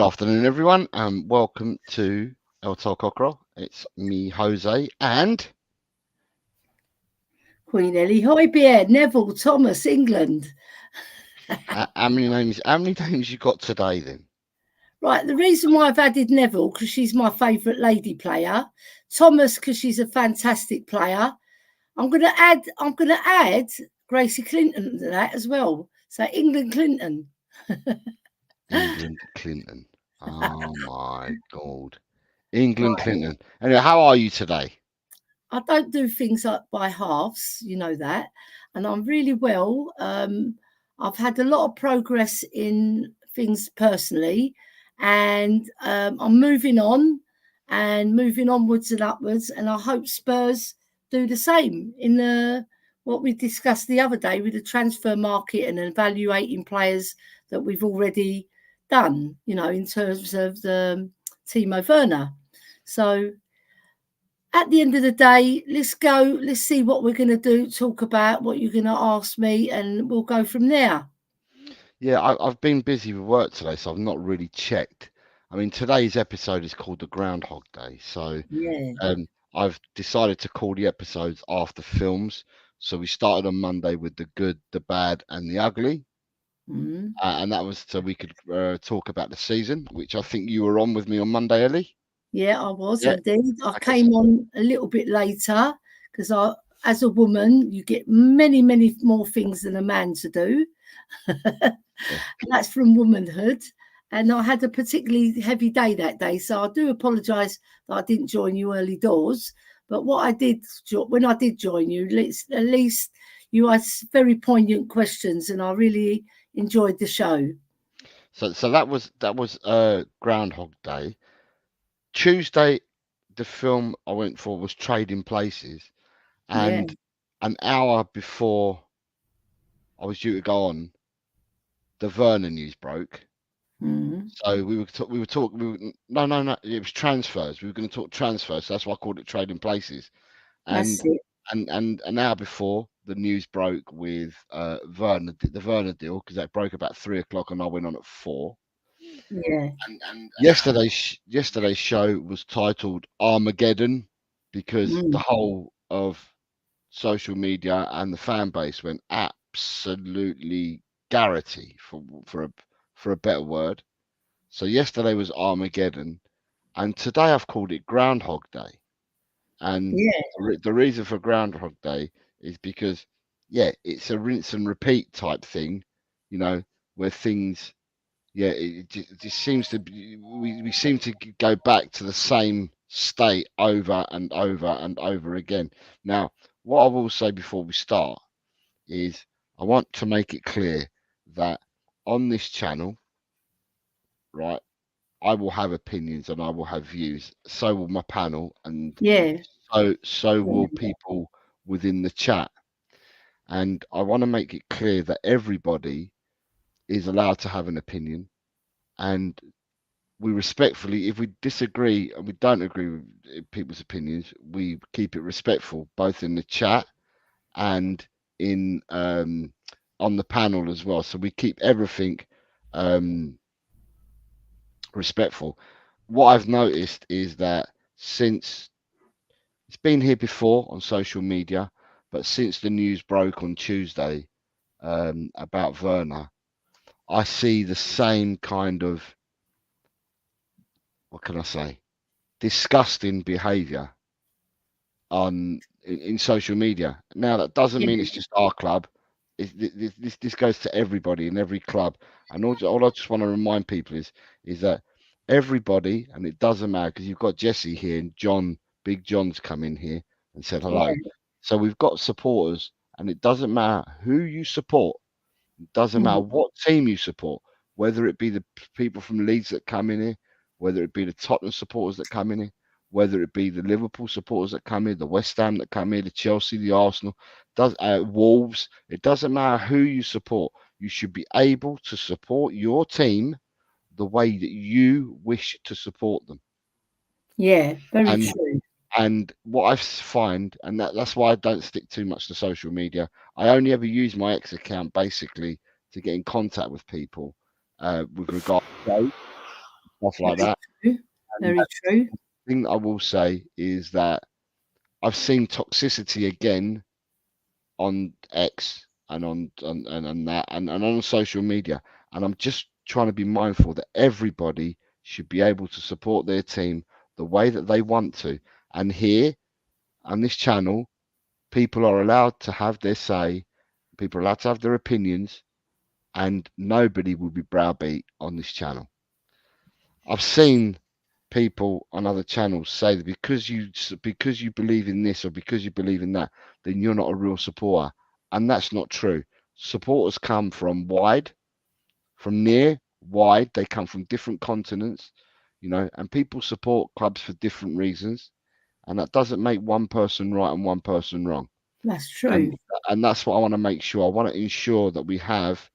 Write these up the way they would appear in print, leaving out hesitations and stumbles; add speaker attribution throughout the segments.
Speaker 1: afternoon, everyone, and welcome to El Tol Cockerel. It's me, Jose, and
Speaker 2: Queen Ellie, Hoi Bear, Neville, Thomas, England.
Speaker 1: how many names you got today, then?
Speaker 2: Right, the reason why I've added Neville because she's my favourite lady player. Thomas because she's a fantastic player. I'm gonna add Gracie Clinton to that as well. So England Clinton.
Speaker 1: England Clinton. Oh my God, England Clinton. Anyway, how are you today?
Speaker 2: I don't do things like by halves, you know that, and I'm really well. I've had a lot of progress in things personally, and I'm moving on and moving onwards and upwards. And I hope Spurs do the same in what we discussed the other day with the transfer market and evaluating players that we've already done. You know, in terms of the Timo Werner. So at the end of the day, let's go. Let's see what we're going to do. Talk about what you're going to ask me, and we'll go from there.
Speaker 1: Yeah, I've been busy with work today, so I've not really checked. I mean, today's episode is called the Groundhog Day, so
Speaker 2: Yeah.
Speaker 1: I've decided to call the episodes after films. So we started on Monday with the good, the bad, and the ugly. And that was so we could talk about the season, which I think you were on with me on Monday, Ellie.
Speaker 2: Yeah, I was
Speaker 1: Yeah.
Speaker 2: indeed. I came on a little bit later because as a woman, you get many, many more things than a man to do. That's from womanhood. And I had a particularly heavy day that day. So I do apologise that I didn't join you early doors. But what I did, when I did join you, at least you asked very poignant questions and I really enjoyed the show.
Speaker 1: So that was Groundhog Day. Tuesday, the film I went for was Trading Places, and an hour before I was due to go on, the Werner news broke. So we were talking. No, it was transfers. We were going to talk transfers. So that's why I called it Trading Places. And an hour before the news broke with Werner, the Werner deal, because that broke about 3 o'clock, and I went on at 4.
Speaker 2: Yeah.
Speaker 1: And yesterday's show was titled Armageddon because the whole of social media and the fan base went absolutely garrity for a better word. So yesterday was Armageddon, and today I've called it Groundhog Day. And the reason for Groundhog Day is because, it's a rinse and repeat type thing, where things, it just seems to be, we seem to go back to the same state over and over and over again. Now, what I will say before we start is I want to make it clear that on this channel, right, I will have opinions and I will have views. So will my panel, and so will people within the chat. And I want to make it clear that everybody is allowed to have an opinion, and we respectfully, if we disagree and we don't agree with people's opinions, we keep it respectful, both in the chat and in on the panel as well. So we keep everything respectful. What I've noticed is that since it's been here before on social media, but since the news broke on Tuesday about Werner, I see the same kind of, what can I say, disgusting behaviour in social media. Now that doesn't mean it's just our club. This goes to everybody in every club. And all I just want to remind people is that everybody, and it doesn't matter because you've got Jesse here and John, Big John's come in here and said hello. So we've got supporters, and it doesn't matter who you support. It doesn't matter what team you support, whether it be the people from Leeds that come in here, whether it be the Tottenham supporters that come in here, whether it be the Liverpool supporters that come here, the West Ham that come here, the Chelsea, the Arsenal, Wolves. It doesn't matter who you support. You should be able to support your team the way that you wish to support them.
Speaker 2: Yeah, very true.
Speaker 1: And what I find, and that's why I don't stick too much to social media. I only ever use my ex account basically to get in contact with people with regard to stuff like that.
Speaker 2: True. Very true.
Speaker 1: The thing I will say is that I've seen toxicity again on X and on that and on social media, and I'm just trying to be mindful that everybody should be able to support their team the way that they want to. And here on this channel, people are allowed to have their say, people are allowed to have their opinions, and nobody will be browbeat on this channel. I've seen people on other channels say that because you believe in this or because you believe in that, then you're not a real supporter, and that's not true. Supporters come from near, wide. They come from different continents, and people support clubs for different reasons, and that doesn't make one person right and one person wrong.
Speaker 2: That's true.
Speaker 1: And that's what I want to make sure. I want to ensure that we have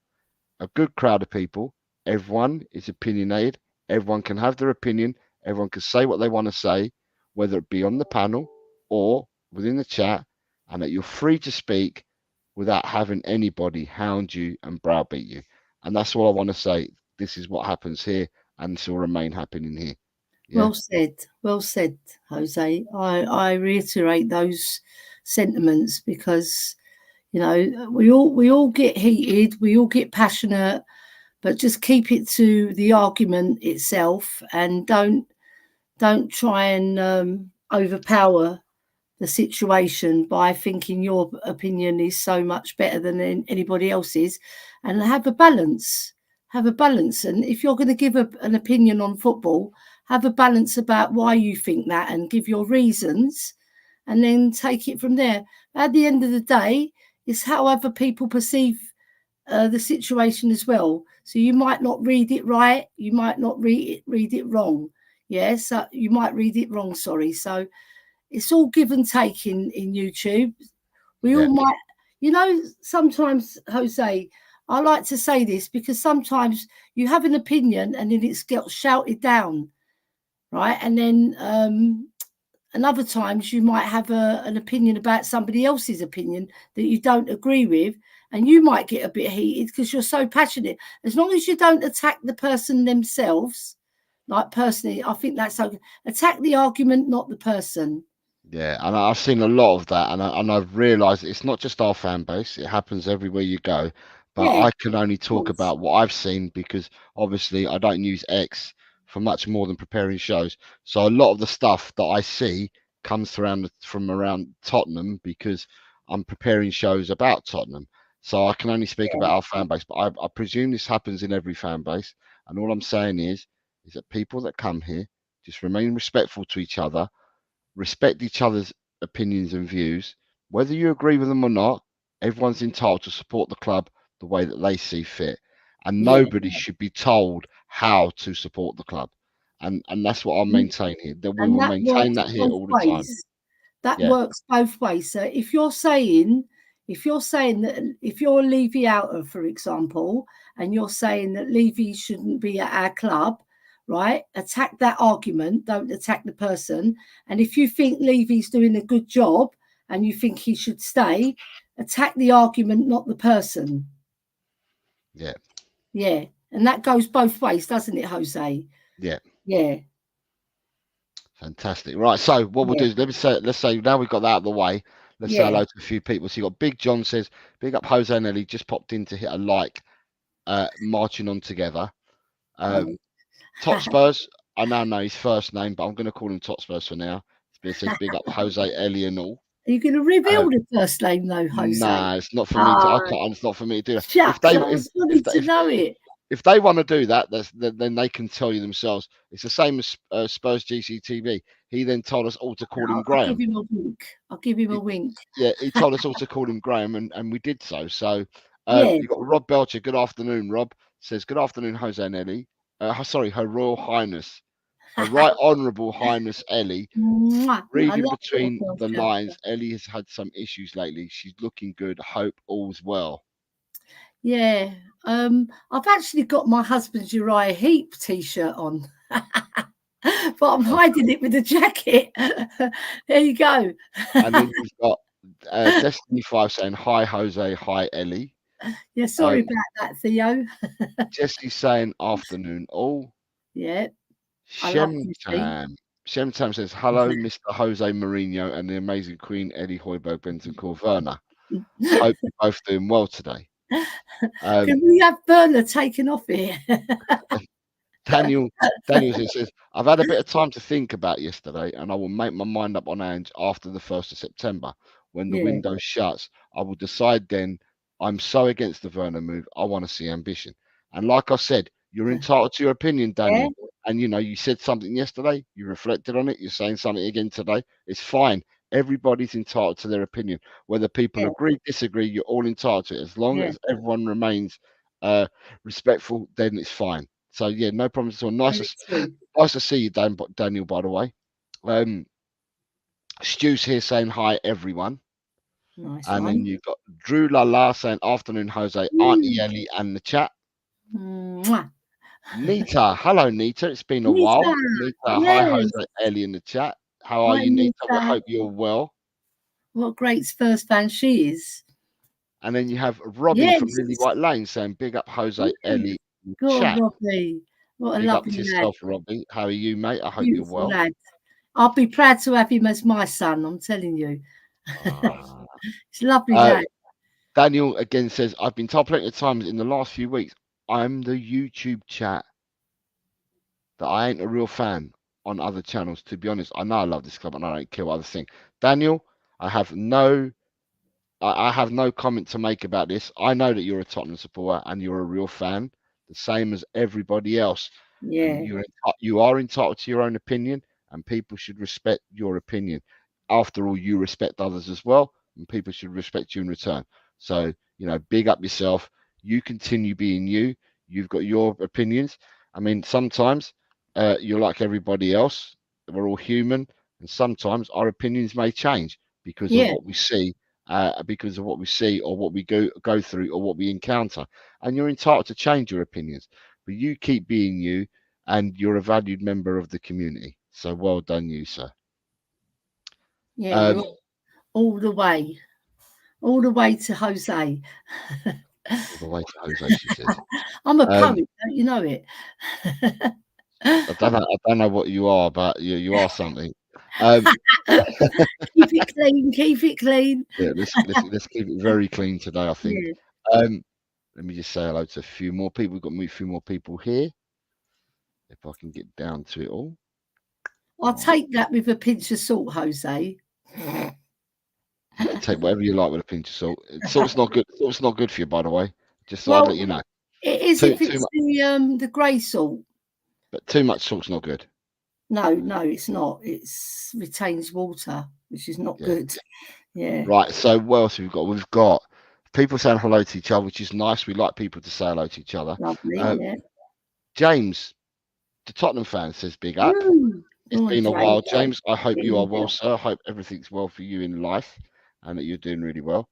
Speaker 1: a good crowd of people. Everyone is opinionated. Everyone can have their opinion. Everyone can say what they want to say, whether it be on the panel or within the chat, and that you're free to speak without having anybody hound you and browbeat you. And that's all I want to say. This is what happens here, and this will remain happening here.
Speaker 2: Yeah. Well said, Jose. I reiterate those sentiments because we all get heated, we all get passionate, but just keep it to the argument itself, and don't try and overpower the situation by thinking your opinion is so much better than anybody else's. And have a balance. And if you're going to give an opinion on football, have a balance about why you think that and give your reasons, and then take it from there. At the end of the day, it's how other people perceive the situation as well. So you might not read it right, you might not read it wrong. Yes, you might read it wrong. Sorry. So it's all give and take in YouTube. We all might, sometimes, Jose, I like to say this because sometimes you have an opinion and then it's got shouted down, right? And then and other times you might have an opinion about somebody else's opinion that you don't agree with, and you might get a bit heated because you're so passionate. As long as you don't attack the person themselves, like personally, I think that's okay. Attack the argument, not the person.
Speaker 1: Yeah, and I've seen a lot of that, and I've realised it's not just our fan base; it happens everywhere you go. But I can only talk about what I've seen because obviously I don't use X for much more than preparing shows. So a lot of the stuff that I see comes from around Tottenham because I'm preparing shows about Tottenham. So I can only speak about our fan base, but I presume this happens in every fan base. And all I'm saying is that people that come here just remain respectful to each other, respect each other's opinions and views. Whether you agree with them or not, everyone's entitled to support the club the way that they see fit. And nobody should be told how to support the club. And that's what I'll maintain here. That we will maintain that here all the time.
Speaker 2: That works both ways. So if you're saying that if you're Levy outer, for example, and you're saying that Levy shouldn't be at our club, right? Attack that argument, don't attack the person. And if you think Levy's doing a good job and you think he should stay, attack the argument, not the person. Yeah. And that goes both ways, doesn't it, Jose? Yeah.
Speaker 1: Fantastic. Right. So what we'll do is let's say now we've got that out of the way. Let's say hello to a few people. So you got Big John says, big up Jose and Ellie, just popped in to hit a like, marching on together. Top Spurs, I now know his first name, but I'm going to call him Top Spurs for now. It says big up Jose, Ellie, and all.
Speaker 2: Are you going to reveal the first name though, Jose?
Speaker 1: Nah, it's not for me to. I can't. It's not for me to do that.
Speaker 2: Shucks, I just wanted to know it.
Speaker 1: If they want to do that, then they can tell you themselves. It's the same as Spurs GCTV. He then told us all to call him Graham.
Speaker 2: I'll give him a wink.
Speaker 1: Yeah, he told us all to call him Graham, and we did so. So you've got Rob Belcher. Good afternoon, Rob. Says good afternoon, Jose and Ellie. Sorry, Her Royal Highness, Her Right Honourable Highness Ellie. Reading between the lines, Ellie has had some issues lately. She's looking good. Hope all's well.
Speaker 2: Yeah, I've actually got my husband's Uriah Heep t-shirt on, but I'm hiding it with a jacket. There you go.
Speaker 1: And then you've got Destiny 5 saying, hi, Jose, hi, Ellie.
Speaker 2: Yeah, sorry about that, Theo.
Speaker 1: Jessie saying, afternoon all.
Speaker 2: Yeah.
Speaker 1: Shemtam. Shemtam says, hello, Mr. Jose Mourinho and the amazing Queen Eddie Hoiberg Bentancur Werner. Hope you're both doing well today.
Speaker 2: Can we have Werner taken off here?
Speaker 1: Daniel says, I've had a bit of time to think about yesterday and I will make my mind up on Ange after the 1st of September. When the window shuts, I will decide then. I'm so against the Werner move. I want to see ambition. And like I said, you're entitled to your opinion, Daniel. Yeah. And, you said something yesterday. You reflected on it. You're saying something again today. It's fine. Everybody's entitled to their opinion. Whether people agree, disagree, you're all entitled to it. As long as everyone remains respectful, then it's fine. So, yeah, no problems at all. Nice to see you, Daniel, by the way. Stu's here saying hi, everyone.
Speaker 2: Nice
Speaker 1: and
Speaker 2: one.
Speaker 1: then you've got Drew Lala saying, afternoon, Jose, Auntie Ellie, and the chat.
Speaker 2: Mwah.
Speaker 1: Nita, hello, Nita. It's been a while. Nita, hi, Jose, Ellie, in the chat. How are you, Nita? I hope you're well.
Speaker 2: What a great Spurs fan she is.
Speaker 1: And then you have Robin from Lily White Lane saying, big up, Jose, Ellie, in the chat.
Speaker 2: Robbie. What a
Speaker 1: big
Speaker 2: lovely
Speaker 1: up to yourself, Robbie. How are you, mate? I hope you're well.
Speaker 2: Lad. I'll be proud to have him as my son, I'm telling you. It's a lovely lad.
Speaker 1: Daniel again says, I've been told plenty of times in the last few weeks, I'm the YouTube chat that I ain't a real fan on other channels. To be honest, I know I love this club and I don't care what others think. Daniel, I have no comment to make about this. I know that you're a Tottenham supporter and you're a real fan, the same as everybody else.
Speaker 2: Yeah.
Speaker 1: And you are entitled to your own opinion, and people should respect your opinion. After all, you respect others as well, and people should respect you in return. So, big up yourself. You continue being you. You've got your opinions. I mean, sometimes you're like everybody else. We're all human, and sometimes our opinions may change because of what we see. Because of what we see or what we go through or what we encounter, and you're entitled to change your opinions, but you keep being you, and you're a valued member of the community. So well done, you, sir.
Speaker 2: Yeah, all the way to Jose.
Speaker 1: All the way to Jose, she says.
Speaker 2: I'm a poet, don't you know it?
Speaker 1: I don't know what you are, but you are something.
Speaker 2: Keep it clean.
Speaker 1: Yeah, let's keep it very clean today, I think. Yeah. Let me just say hello to a few more people. We've got a few more people here. If I can get down to it all.
Speaker 2: I'll take that with a pinch of salt, Jose.
Speaker 1: Take whatever you like with a pinch of salt. Salt's not good. Salt's not good for you, by the way. Just so I'd let you know.
Speaker 2: It is if it's the grey salt.
Speaker 1: But too much salt's not good.
Speaker 2: No, it's not. It retains water, which is not good. Yeah.
Speaker 1: Right. So what else have we got? We've got people saying hello to each other, which is nice. We like people to say hello to each other.
Speaker 2: Lovely. Yeah.
Speaker 1: James, the Tottenham fan, says big up. It's been a while, James. I hope you are well, sir. I hope everything's well for you in life and that you're doing really well.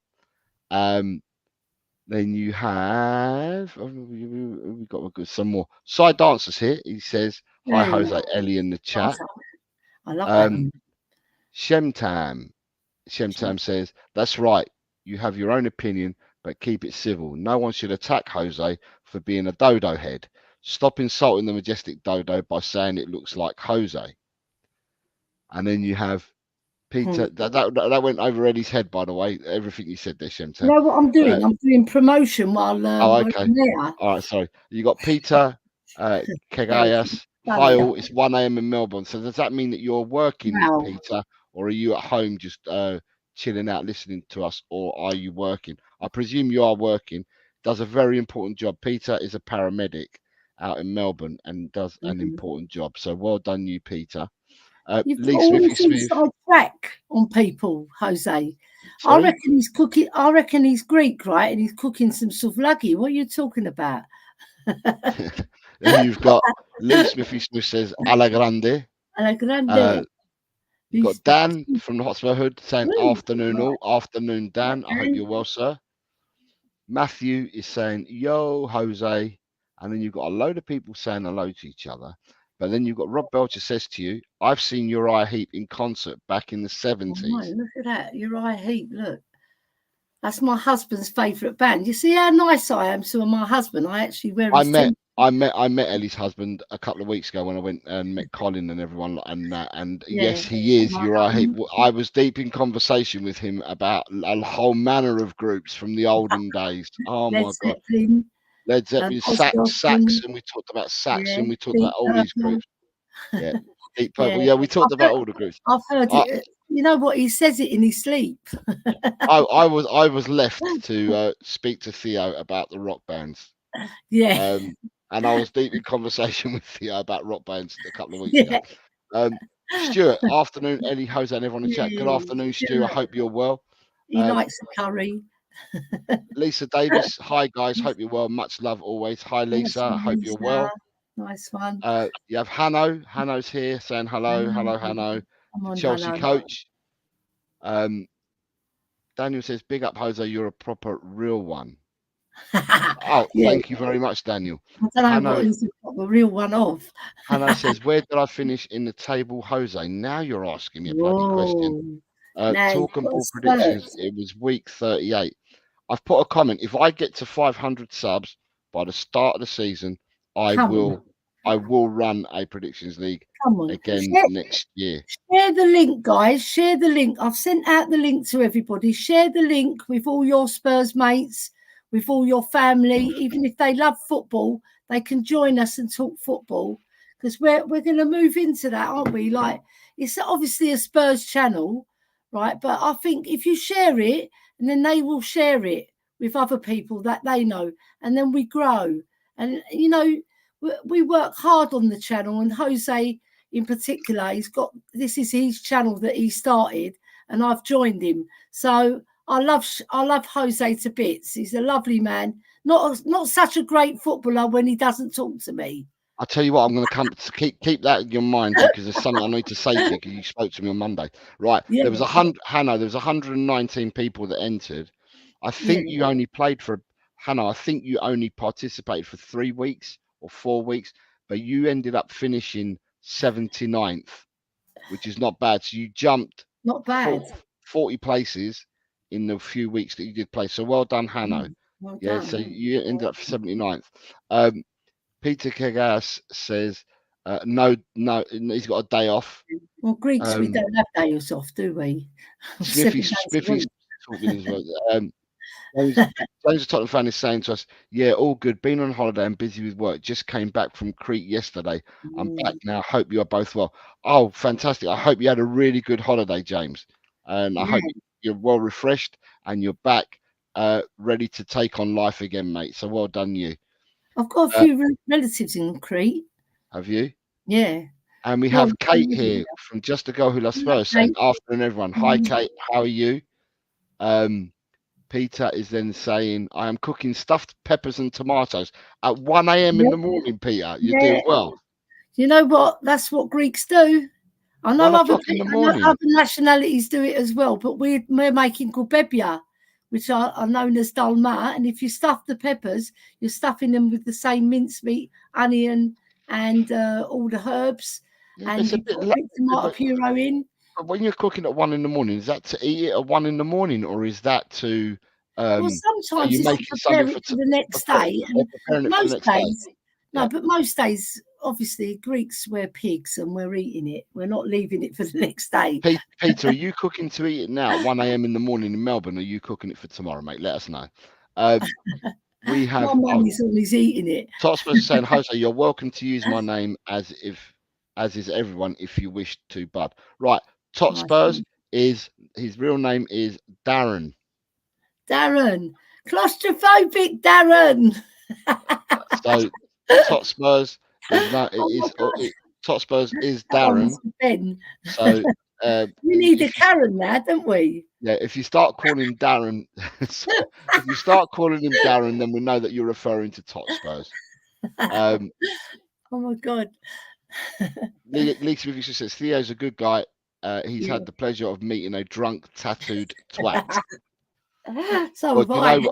Speaker 1: Then you have we've got some more side dancers here. He says, hi, Jose, Ellie in the chat.
Speaker 2: I love that.
Speaker 1: Shemtam says, that's right. You have your own opinion, but keep it civil. No one should attack Jose for being a dodo head. Stop insulting the majestic dodo by saying it looks like Jose. And then you have Peter. That went over Eddie's head, by the way. Everything you said there, Shemtam.
Speaker 2: You know what I'm doing? I'm doing promotion while
Speaker 1: okay.
Speaker 2: There.
Speaker 1: All right, sorry. You got Peter Kagayas. Hi all. It's 1 a.m. in Melbourne. So does that mean that you're working, Peter, or are you at home just chilling out, listening to us, or are you working? I presume you are working. Does a very important job. Peter is a paramedic out in Melbourne and does an important job. So well done, you, Peter.
Speaker 2: You've got all this inside track on people, Jose.
Speaker 1: Sorry?
Speaker 2: I reckon he's cooking. I reckon he's Greek, right? And he's cooking some souvlaki. What are you talking about?
Speaker 1: Then you've got Lee Smithy Smith says alla grande.
Speaker 2: Alla grande.
Speaker 1: You've got Dan from the Hotspur Hood saying afternoon all. Afternoon, Dan. I hope you're well, sir. Matthew is saying yo, Jose. And then you've got a load of people saying hello to each other. But then you've got Rob Belcher says to you, I've seen Uriah Heep in concert back in the 70s.
Speaker 2: Oh, look at that. Uriah Heep, look. That's my husband's favourite band. You see how nice I am to my husband? I actually wear
Speaker 1: I met I met Ellie's husband a couple of weeks ago when I went and met Colin and everyone and that. And yes, he is. You're right. I was deep in conversation with him about a whole manner of groups from the olden days. Oh my God. Led Zeppelin, Sax, and we talked about Saxon. We talked about all these groups. Yeah, Deep Purple. Yeah, we talked about all the groups.
Speaker 2: I've heard it. You know what? He says it in his sleep.
Speaker 1: I was left to speak to Theo about the rock bands.
Speaker 2: Yeah.
Speaker 1: And I was deep in conversation with Theo about rock bands a couple of weeks ago. Stuart, afternoon, Ellie, Jose, and everyone in chat. Good afternoon, Stu. I hope you're well.
Speaker 2: He likes a curry.
Speaker 1: Lisa Davis, hi guys, hope you're well. Much love always. Hi Lisa, hope you're well.
Speaker 2: Nice one.
Speaker 1: You have Hanno. Hanno's here saying hello. Hello, Hanno. Chelsea Hanno. Coach. Daniel says, big up, Jose. You're a proper real one. Oh, thank you very much, Daniel.
Speaker 2: I don't know what is the real one of.
Speaker 1: Hanno says, where did I finish in the table, Jose? Now you're asking me a bloody question. Talk and ball predictions. It was week 38. I've put a comment. If I get to 500 subs by the start of the season, I will run a predictions league again next year.
Speaker 2: Share the link, guys. Share the link. I've sent out the link to everybody. Share the link with all your Spurs mates, with all your family. Even if they love football, they can join us and talk football, because we're going to move into that, aren't we? Like, it's obviously a Spurs channel, right? But I think if you share it, and then they will share it with other people that they know, and then we grow. And, you know, we work hard on the channel, and Jose in particular, this is his channel that he started, and I've joined him. So I love Jose to bits. He's a lovely man. Not such a great footballer when he doesn't talk to me.
Speaker 1: I'll tell you what, I'm going to come to keep that in your mind, because there's something I need to say to you, because you spoke to me on Monday. Right. Yeah. There was 119 people that entered. I think you only played for, Hannah, I think you only participated for 3 weeks or 4 weeks, but you ended up finishing 79th, which is not bad. So you jumped 40 places in the few weeks that you did play. So well done, Hannah. Well done. So you ended up 79th. Peter Kagas says, no, he's got a day off.
Speaker 2: Well, Greeks, we don't have days off, do we?
Speaker 1: Smithy's talking as well. James, Tottenham fan, is saying to us, yeah, all good. Been on holiday and busy with work. Just came back from Crete yesterday. I'm back now. Hope you are both well. Oh, fantastic. I hope you had a really good holiday, James. And I hope you're well refreshed and you're back ready to take on life again, mate. So well done, you.
Speaker 2: I've got a few relatives in Crete.
Speaker 1: Have you?
Speaker 2: Yeah.
Speaker 1: And we have Kate here from Just a Girl Who Loves Spurs saying, afternoon, everyone. Hi, Kate. How are you? Peter is then saying, I am cooking stuffed peppers and tomatoes at 1 a.m. in the morning, Peter. You're doing well.
Speaker 2: You know what? That's what Greeks do. I know other nationalities do it as well, but we're making kubebia, which are known as dolma. And if you stuff the peppers, you're stuffing them with the same mincemeat, onion, and all the herbs. And you put tomato puree in.
Speaker 1: But when you're cooking at 1 in the morning, is that to eat it at 1 in the morning, or is that to?
Speaker 2: Well, sometimes it's to prepare it for the next day. And most days, but most days, obviously, Greeks wear pigs and we're eating it. We're not leaving it for the next day.
Speaker 1: Peter, are you cooking to eat it now at 1 a.m. in the morning in Melbourne? Or are you cooking it for tomorrow, mate? Let us know. We have.
Speaker 2: My mummy's always eating it.
Speaker 1: Totsper's is saying, Jose, you're welcome to use my name as is everyone if you wish to, bud. Right. Totspurs is his real name is Darren.
Speaker 2: Darren, claustrophobic Darren.
Speaker 1: So Totspurs Totspurs is Darren. So
Speaker 2: we need a Karen there, don't we?
Speaker 1: Yeah, if you start calling him Darren, then we know that you're referring to Totspurs.
Speaker 2: Oh my God.
Speaker 1: Lee Smith says Theo's a good guy. He's had the pleasure of meeting a drunk, tattooed twat.
Speaker 2: So have I.
Speaker 1: You know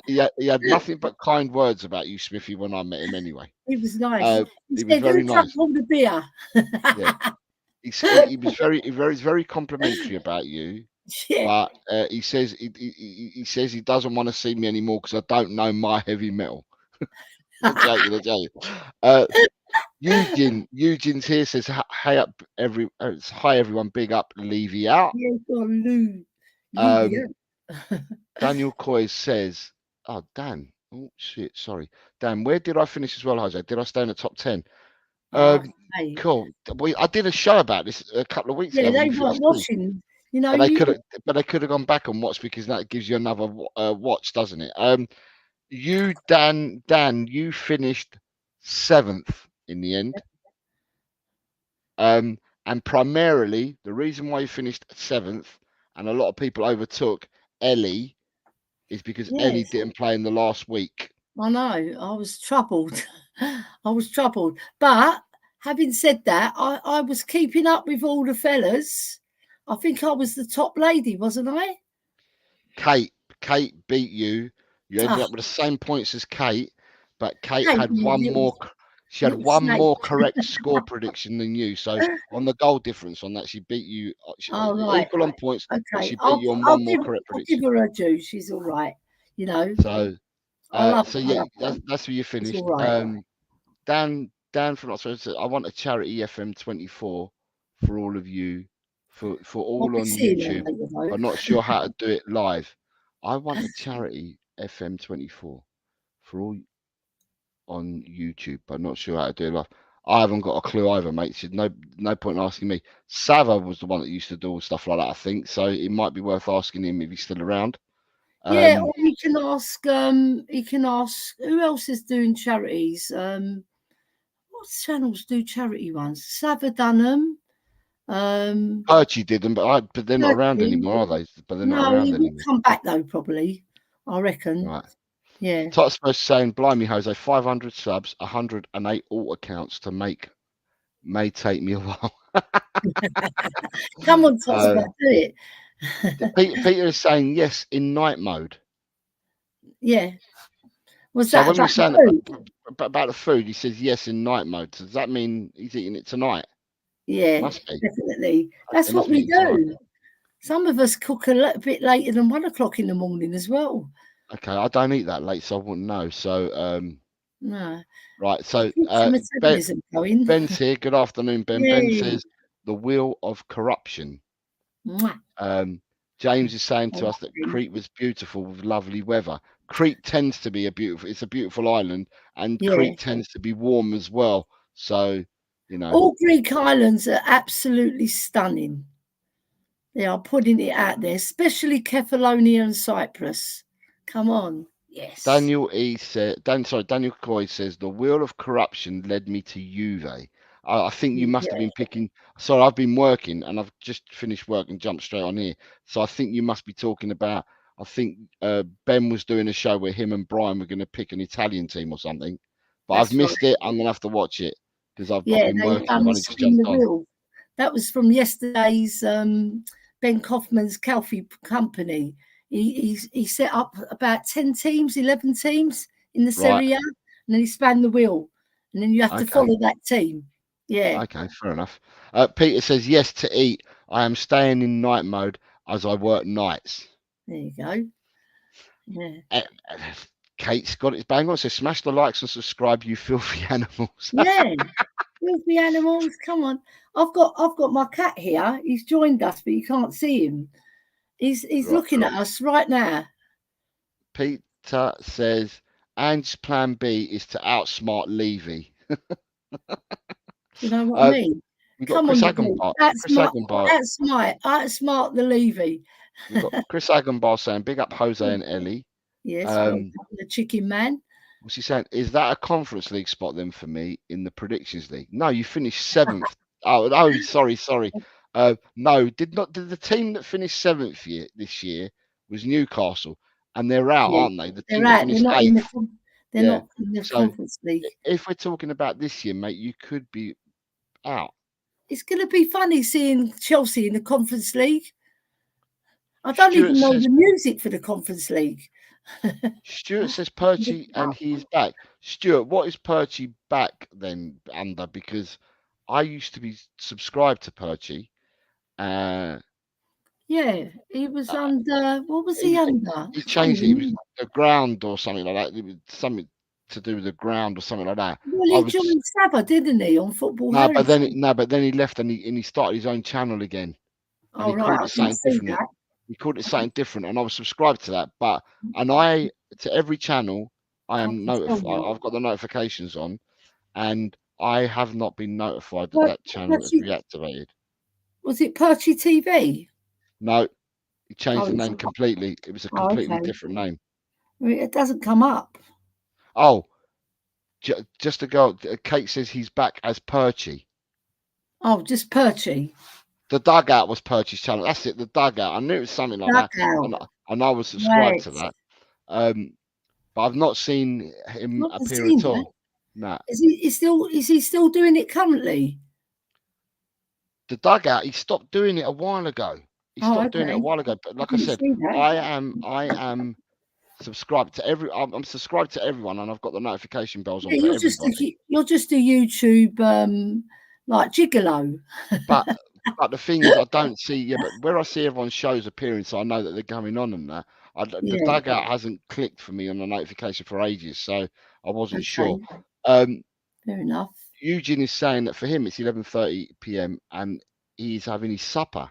Speaker 1: what? He had nothing but kind words about you, Smithy, when I met him anyway.
Speaker 2: He was nice.
Speaker 1: He was very nice.
Speaker 2: All the beer.
Speaker 1: He was very complimentary about you. Yeah. But he says he doesn't want to see me anymore because I don't know my heavy metal. I'm joking. Eugene's here says, "Hey up, hi everyone, big up, Levy out."
Speaker 2: Yeah, go on, Levy out.
Speaker 1: Daniel Coy says, "Oh, Dan. Oh shit, sorry, Dan. Where did I finish as well, Jose? Did I stay in the top 10?
Speaker 2: Hey.
Speaker 1: Cool. I did a show about this a couple of weeks ago
Speaker 2: Yeah,
Speaker 1: when
Speaker 2: they
Speaker 1: you
Speaker 2: weren't
Speaker 1: finished 3.
Speaker 2: watching. You know,
Speaker 1: But they could have gone back and watched because that gives you another watch, doesn't it? You, Dan, you finished 7th in the end. And primarily the reason why you finished 7th and a lot of people overtook Ellie is because Ellie
Speaker 2: yes,
Speaker 1: didn't play in the last week.
Speaker 2: I know. I was troubled. I was troubled. But having said that, I was keeping up with all the fellas. I think I was the top lady, wasn't I?
Speaker 1: Kate beat you. You ended up with the same points as Kate, but Kate
Speaker 2: Kate,
Speaker 1: had
Speaker 2: you
Speaker 1: one more. She had
Speaker 2: little
Speaker 1: one
Speaker 2: snake.
Speaker 1: more correct score prediction than you. So on the goal difference on that, she beat you.
Speaker 2: Oh, right.
Speaker 1: Equal on points, but
Speaker 2: Okay.
Speaker 1: she beat you on one more correct
Speaker 2: I'll give
Speaker 1: prediction.
Speaker 2: her her due. She's all right. You know.
Speaker 1: So, yeah, that's where you
Speaker 2: It's
Speaker 1: finished.
Speaker 2: all right.
Speaker 1: Dan from Oxford said, "I want a charity FM24 for all of you, for
Speaker 2: I'll
Speaker 1: all
Speaker 2: be
Speaker 1: on
Speaker 2: seeing her
Speaker 1: YouTube,
Speaker 2: later, though.
Speaker 1: but not sure how to do it live. I want a charity FM24 for all on YouTube, but not sure how to do it live. I haven't got a clue either, mate. So no point in asking me. Sava was the one that used to do all stuff like that, I think. So it might be worth asking him if he's still around.
Speaker 2: Yeah, or you can ask. He can ask who else is doing charities. What channels do charity ones? Sava Dunham.
Speaker 1: Perchy did them, but they're not around anymore, are they? But they're not
Speaker 2: No,
Speaker 1: around
Speaker 2: he will
Speaker 1: anymore.
Speaker 2: come back though, probably. I reckon.
Speaker 1: Right.
Speaker 2: Yeah.
Speaker 1: Totspur saying, "Blimey, Jose, 500 subs, 108 alt accounts to make may take me a while."
Speaker 2: Come on, Totspur, do it.
Speaker 1: Peter is saying yes in night mode.
Speaker 2: Yeah. Was
Speaker 1: So
Speaker 2: that
Speaker 1: when we're
Speaker 2: about
Speaker 1: saying
Speaker 2: the food?
Speaker 1: about the food, he says yes in night mode. So does that mean he's eating it tonight?
Speaker 2: Yeah,
Speaker 1: Must be.
Speaker 2: definitely. That's
Speaker 1: He
Speaker 2: what
Speaker 1: must be
Speaker 2: we
Speaker 1: eating tonight.
Speaker 2: do. Some of us cook a bit later than 1 o'clock in the morning as well.
Speaker 1: Okay, I don't eat that late, so I wouldn't know. So
Speaker 2: No.
Speaker 1: right. So
Speaker 2: Metabolism going.
Speaker 1: Ben's here. Good afternoon, Ben. Ben
Speaker 2: Yay.
Speaker 1: says the wheel of corruption.
Speaker 2: Mwah.
Speaker 1: James is saying to us that Crete was beautiful with lovely weather. Crete tends to be it's a beautiful island, and
Speaker 2: Yeah.
Speaker 1: Crete tends to be warm as well. So, you know.
Speaker 2: All Greek islands are absolutely stunning. They are putting it out there, especially Kefalonia and Cyprus. Come on. Yes.
Speaker 1: Daniel Coy says the wheel of corruption led me to Juve. I think you must have been picking. Sorry, I've been working and I've just finished work and jumped straight on here. So I think you must be talking about. I think Ben was doing a show where him and Brian were going to pick an Italian team or something, but I've missed it. I'm going to have to watch it because I've been working. I've only just jumped on.
Speaker 2: Wheel. That was from yesterday's Ben Kaufman's Calfee company. He set up about 10 teams, 11 teams in the Serie A, and then he span the wheel, and then you have to follow that team. Yeah.
Speaker 1: Okay, fair enough. Peter says yes to eat. I am staying in night mode as I work nights.
Speaker 2: There you go. Yeah.
Speaker 1: Kate's got it bang on. So smash the likes and subscribe, you filthy animals.
Speaker 2: Yeah. Filthy animals. Come on. I've got my cat here. He's joined us, but you can't see him. He's looking at us right now.
Speaker 1: Peter says Ange's plan B is to outsmart Levy.
Speaker 2: You know what I mean?
Speaker 1: Come on,
Speaker 2: outsmart the Levy.
Speaker 1: We've got Chris Agenbar saying, big up Jose and Ellie.
Speaker 2: Yes, the chicken man.
Speaker 1: What's he saying? Is that a Conference League spot then for me in the Predictions League? No, you finished 7th. Sorry. No, did the team that finished 7th this year was Newcastle, and they're out, aren't they? The team that finished 8th.
Speaker 2: They're not in the Conference League.
Speaker 1: If we're talking about this year, mate, you could be out.
Speaker 2: It's going to be funny seeing Chelsea in the Conference League. I don't even know the music for the Conference League.
Speaker 1: Stuart says Perchy and he's back. Stuart, what is Perchy back then under? Because I used to be subscribed to Perchy.
Speaker 2: Yeah, he was under. What was he under?
Speaker 1: He changed it. It was a ground or something like that. It was something. to do with the ground or something like that.
Speaker 2: Well, he joined Saba, didn't he, on Football Heritage?
Speaker 1: But then he left and he started his own channel again. And he called it something different. He called it something different, and I was subscribed to that. But to every channel, I am notified. I've got the notifications on, and I have not been notified that channel is reactivated.
Speaker 2: Was it Perchy TV?
Speaker 1: No, he changed the name completely. It was a completely different name.
Speaker 2: It doesn't come up.
Speaker 1: Oh, just a girl. Kate says he's back as Perchy.
Speaker 2: Oh, just Perchy.
Speaker 1: The Dugout was Perchy's channel. That's it. The Dugout. I knew it was something like that, and I was subscribed to that. But I've not seen him appear at all. No.
Speaker 2: Is he still doing it currently?
Speaker 1: The Dugout. He stopped doing it a while ago. Doing it a while ago. But like I said, I am subscribed to I'm subscribed to everyone, and I've got the notification bells on for everybody.
Speaker 2: You're just a YouTube like gigolo.
Speaker 1: But the thing is, I don't see. Yeah, but where I see everyone's shows appearing, so I know that they're coming on and that. The Dugout hasn't clicked for me on the notification for ages, so I wasn't sure.
Speaker 2: Fair enough.
Speaker 1: Eugene is saying that for him it's 11:30 p.m. and he's having his supper.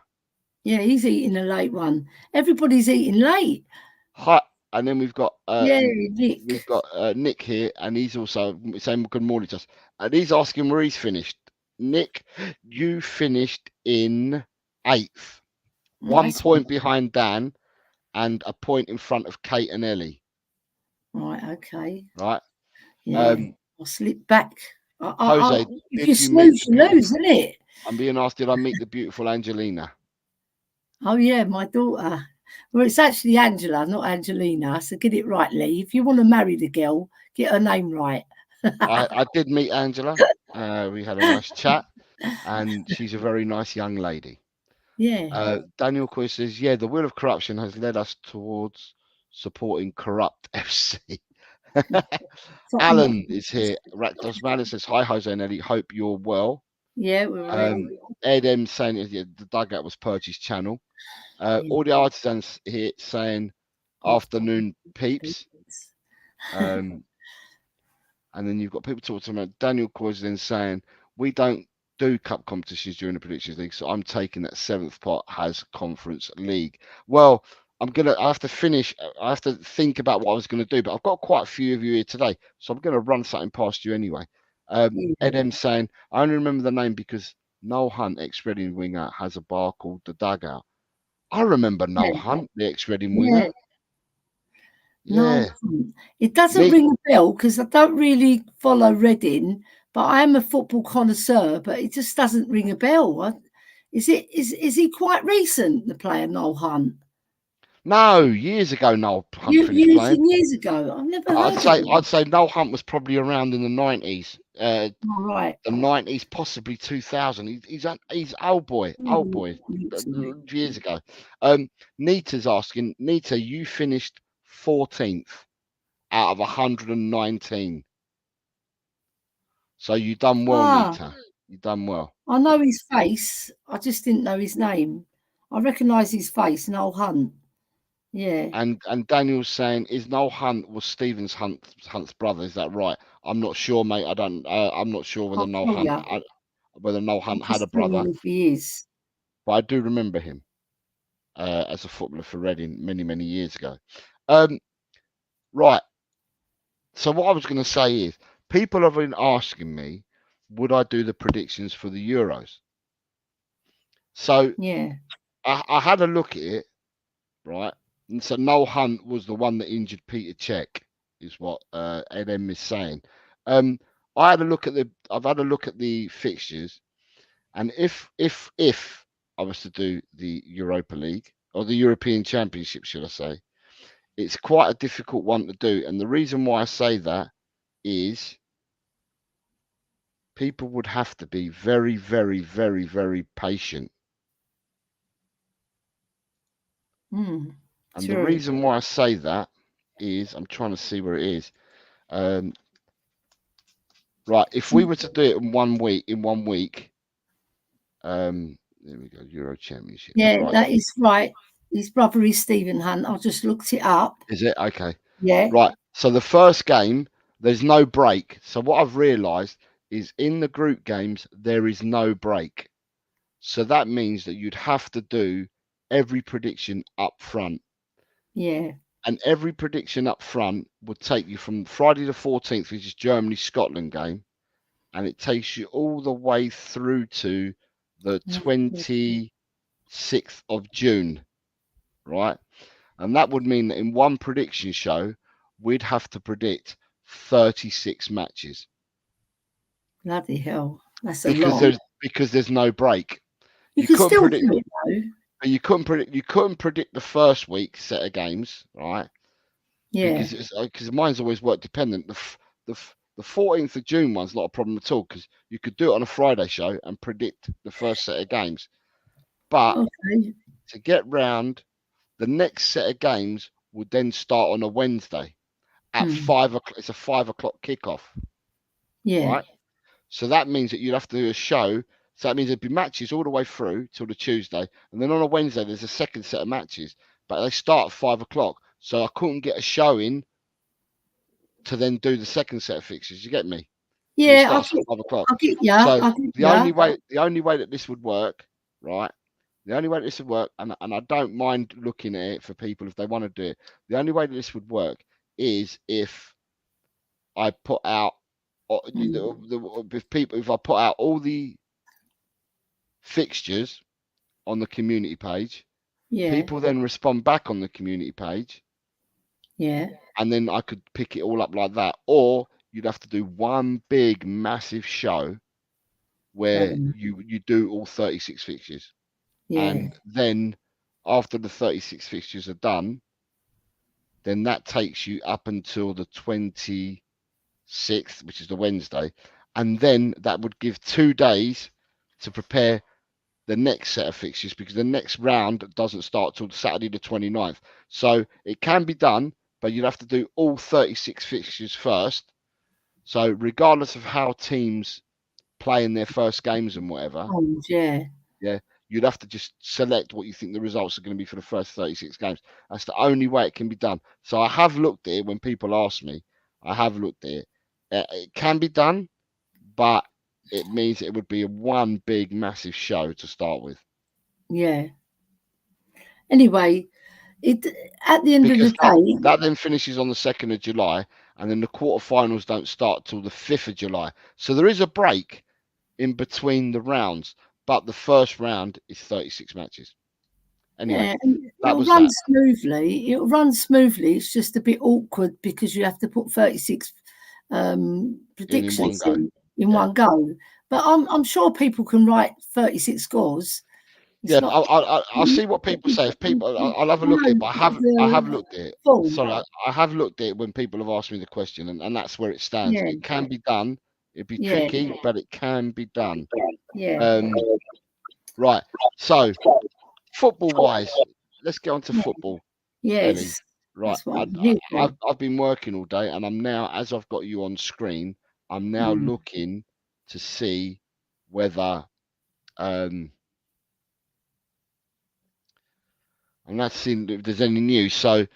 Speaker 2: Yeah, he's eating a late one. Everybody's eating late.
Speaker 1: Hi, and then we've got
Speaker 2: Nick.
Speaker 1: We've got Nick here, and he's also saying good morning to us, and he's asking where he's finished. Nick, you finished in 8th, 1 point behind Dan, and a point in front of Kate and Ellie.
Speaker 2: Right. Okay.
Speaker 1: Right.
Speaker 2: Yeah. I'll slip back.
Speaker 1: Jose,
Speaker 2: if you snooze, you lose, isn't it?
Speaker 1: I'm being asked, did I meet the beautiful Angelina?
Speaker 2: Oh yeah, my daughter. Well, it's actually Angela, not Angelina. So get it right, Lee. If you want to marry the girl, get her name right.
Speaker 1: I did meet Angela. We had a nice chat, and she's a very nice young lady.
Speaker 2: Yeah.
Speaker 1: Daniel Coy says, yeah, the wheel of corruption has led us towards supporting corrupt FC. Alan is here. Rakdos Malin says, hi, Jose and Eddie. Hope you're well.
Speaker 2: Yeah, we're
Speaker 1: Ed M saying the Dugout was Perchy's channel. All the artisans here saying afternoon peeps. And then you've got people talking about Daniel Coy's then saying, we don't do cup competitions during the Predictions League, so I'm taking that 7th pot has Conference League. Well, I have to finish. I have to think about what I was going to do, but I've got quite a few of you here today, so I'm going to run something past you anyway. Ed M saying, I only remember the name because Noel Hunt, ex-Reading winger, has a bar called The Dugout. I remember Noel Hunt, the ex-Reading winger.
Speaker 2: Yeah. No, it doesn't ring a bell because I don't really follow Reading, but I am a football connoisseur, but it just doesn't ring a bell. Is he quite recent, the player Noel Hunt?
Speaker 1: No, years ago Noel Hunt finished playing.
Speaker 2: Years ago. I've never heard of him.
Speaker 1: I'd say Noel Hunt was probably around in the 90s.
Speaker 2: Right.
Speaker 1: The 90s, possibly 2000. He's old boy, years ago. Nita's asking, Nita, you finished 14th out of 119. So you done well, Nita. You done well.
Speaker 2: I know his face. I just didn't know his name. I recognise his face, Noel Hunt. Yeah.
Speaker 1: And Daniel's saying, is Noel Hunt was Stephen Hunt's brother? Is that right? I'm not sure, mate. I'm not sure whether Noel Hunt had a brother.
Speaker 2: If he is.
Speaker 1: But I do remember him as a footballer for Reading many years ago. Right. So what I was going to say is, people have been asking me, would I do the predictions for the Euros? So
Speaker 2: yeah,
Speaker 1: I had a look at it, right? And so Noel Hunt was the one that injured Peter Cech, is what NM is saying. I've had a look at the fixtures, and if I was to do the Europa League or the European Championship, should I say, it's quite a difficult one to do. And the reason why I say that is people would have to be very, very, very, very patient. And the reason why I say that is, I'm trying to see where it is. Right, if we were to do it in 1 week, there we go, Euro Championship.
Speaker 2: Yeah, right. That is right. His brother is Stephen Hunt. I just looked it up.
Speaker 1: Is it? Okay.
Speaker 2: Yeah.
Speaker 1: Right. So the first game there's no break. So what I've realised is in the group games there is no break. So that means that you'd have to do every prediction up front.
Speaker 2: Yeah.
Speaker 1: And every prediction up front would take you from Friday the 14th, which is Germany-Scotland game, and it takes you all the way through to the 26th of June, right? And that would mean that in one prediction show, we'd have to predict 36 matches.
Speaker 2: Bloody hell. That's a lot.
Speaker 1: Because there's no break.
Speaker 2: You could still predict it, though.
Speaker 1: You couldn't predict the first week set of games, right?
Speaker 2: Yeah.
Speaker 1: Because mine's always work dependent. The 14th of June one's not a problem at all because you could do it on a Friday show and predict the first set of games. But to get round, the next set of games would then start on a Wednesday at 5 o'clock. It's a 5 o'clock kickoff.
Speaker 2: Yeah.
Speaker 1: Right. So that means that you'd have to do a show. So that means there'd be matches all the way through till the Tuesday, and then on a Wednesday there's a second set of matches, but they start at 5 o'clock. So I couldn't get a show in to then do the second set of fixtures. You get me?
Speaker 2: Yeah,
Speaker 1: at 5 o'clock.
Speaker 2: So
Speaker 1: the only way that this would work, right? The only way that this would work, and I don't mind looking at it for people if they want to do it. The only way that this would work is if I put out, if I put out all the fixtures on the community page, people then respond back on the community page, and then I could pick it all up like that. Or you'd have to do one big massive show where you do all 36 fixtures, and then after the 36 fixtures are done, then that takes you up until the 26th, which is the Wednesday, and then that would give 2 days to prepare the next set of fixtures, because the next round doesn't start till Saturday the 29th. So it can be done, but you'd have to do all 36 fixtures first. So regardless of how teams play in their first games and whatever, you'd have to just select what you think the results are going to be for the first 36 games. That's the only way it can be done. So I have looked at it. When people ask me, I have looked at it. It can be done, but it means it would be one big massive show to start with.
Speaker 2: Yeah. Anyway, at the end of the day,
Speaker 1: that then finishes on the 2nd of July, and then the quarterfinals don't start till the 5th of July. So there is a break in between the rounds, but the first round is 36 matches. Anyway,
Speaker 2: it'll run smoothly. It'll run smoothly. It's just a bit awkward because you have to put 36 predictions in one go. But I'm sure people can write 36 scores.
Speaker 1: I'll see what people say. If people, I'll have a look at it. But I have looked at it. Sorry, I have looked at it when people have asked me the question, and that's where it stands. It can be done. It'd be tricky, but it can be done. Right. So, football-wise, let's get on to football.
Speaker 2: Yes.
Speaker 1: Ellie. Right. I've been working all day, and I'm now, as I've got you on screen, I'm now looking to see whether I'm not seeing if there's any news. So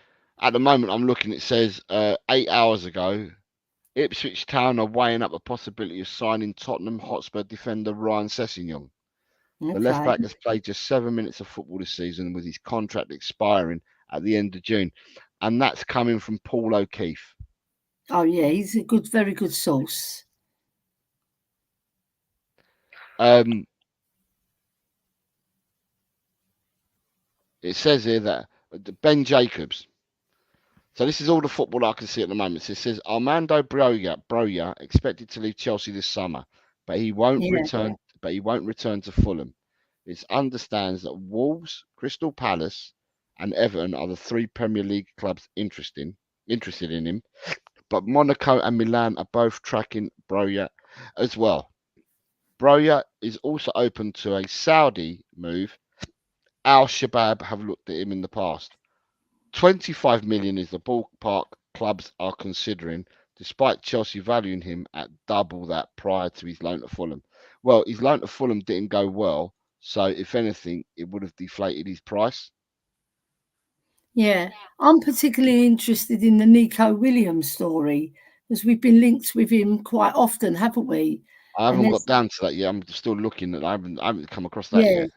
Speaker 1: at the moment I'm looking, it says 8 hours ago, Ipswich Town are weighing up a possibility of signing Tottenham Hotspur defender Ryan Sessegnon. The left back has played just 7 minutes of football this season, with his contract expiring at the end of June. And that's coming from Paul O'Keefe.
Speaker 2: Oh yeah, he's a very good source.
Speaker 1: It says here that Ben Jacobs. So this is all the football I can see at the moment. So it says Armando Broja expected to leave Chelsea this summer, but he won't return. But he won't return to Fulham. It understands that Wolves, Crystal Palace, and Everton are the 3 Premier League clubs interested in him. But Monaco and Milan are both tracking Broja as well. Broja is also open to a Saudi move. Al Shabab have looked at him in the past. 25 million is the ballpark clubs are considering, despite Chelsea valuing him at double that prior to his loan to Fulham. Well, his loan to Fulham didn't go well, so if anything, it would have deflated his price.
Speaker 2: Yeah, I'm particularly interested in the Nico Williams story because we've been linked with him quite often, haven't we?
Speaker 1: I haven't got down to that yet. I'm still looking at. I haven't come across that yet.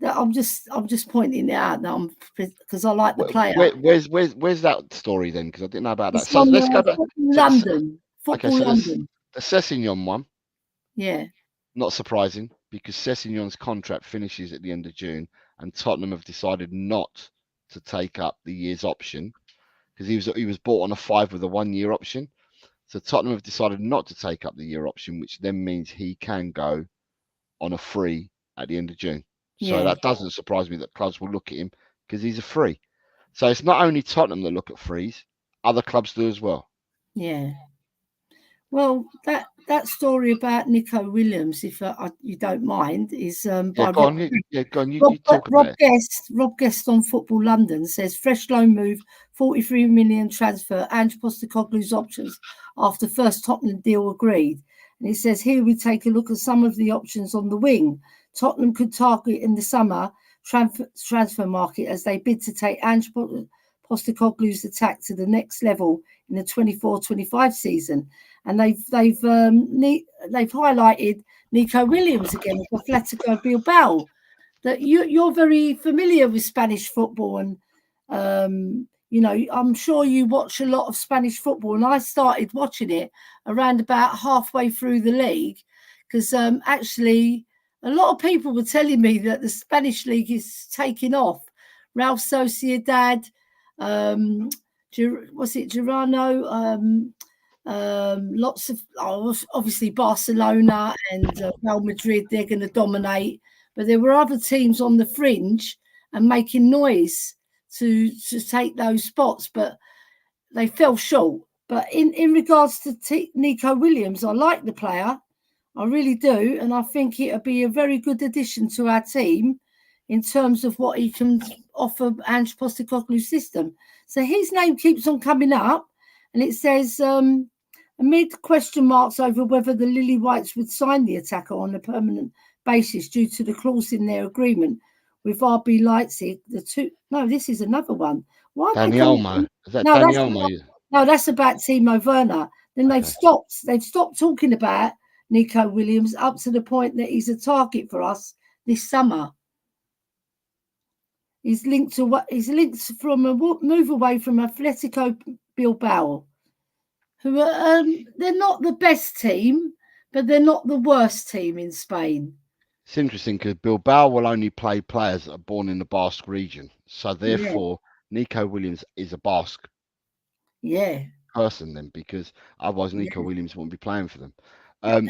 Speaker 2: I'm just pointing it out that because I like the player.
Speaker 1: Where's that story then? Because I didn't know about that.
Speaker 2: So let's go back. London. Football London.
Speaker 1: The Sessegnon one.
Speaker 2: Yeah.
Speaker 1: Not surprising, because Sessegnon's contract finishes at the end of June, and Tottenham have decided not to take up the year's option, because he was bought on a 5 with a 1-year option. So Tottenham have decided not to take up the year option, which then means he can go on a free at the end of June. So that doesn't surprise me that clubs will look at him, because he's a free. So it's not only Tottenham that look at frees, other clubs do as well.
Speaker 2: Yeah. Well, that story about Nico Williams, if you don't mind, is by
Speaker 1: Rob
Speaker 2: Guest. Rob Guest on Football London says fresh loan move, 43 million transfer, Ange Postecoglou's options after first Tottenham deal agreed. And he says here we take a look at some of the options on the wing. Tottenham could target in the summer transfer market as they bid to take Ange Postecoglou's attack to the next level in the 24-25 season. And they've highlighted Nico Williams again for Atletico Bilbao. That you're very familiar with Spanish football, and I'm sure you watch a lot of Spanish football. And I started watching it around about halfway through the league, because actually a lot of people were telling me that the Spanish league is taking off. Real Sociedad, Girona, lots of obviously Barcelona and Real Madrid, they're going to dominate, but there were other teams on the fringe and making noise to take those spots, but they fell short. But in regards to Nico Williams, I like the player, I really do, and I think it'll be a very good addition to our team in terms of what he can offer Ange Postecoglou's system. So his name keeps on coming up, and it says amid question marks over whether the Lily Whites would sign the attacker on a permanent basis due to the clause in their agreement with RB Leipzig. This is another one.
Speaker 1: Danny Olmo. Is that Danny Olmo?
Speaker 2: No, that's about Timo Werner. Then they've stopped talking about Nico Williams up to the point that he's a target for us this summer. He's linked from a move away from Atletico Bilbao, who are they're not the best team, but they're not the worst team in Spain.
Speaker 1: It's interesting because Bilbao will only play players that are born in the Basque region, so therefore Nico Williams is a Basque person then, because otherwise Nico Williams wouldn't be playing for them.
Speaker 2: Are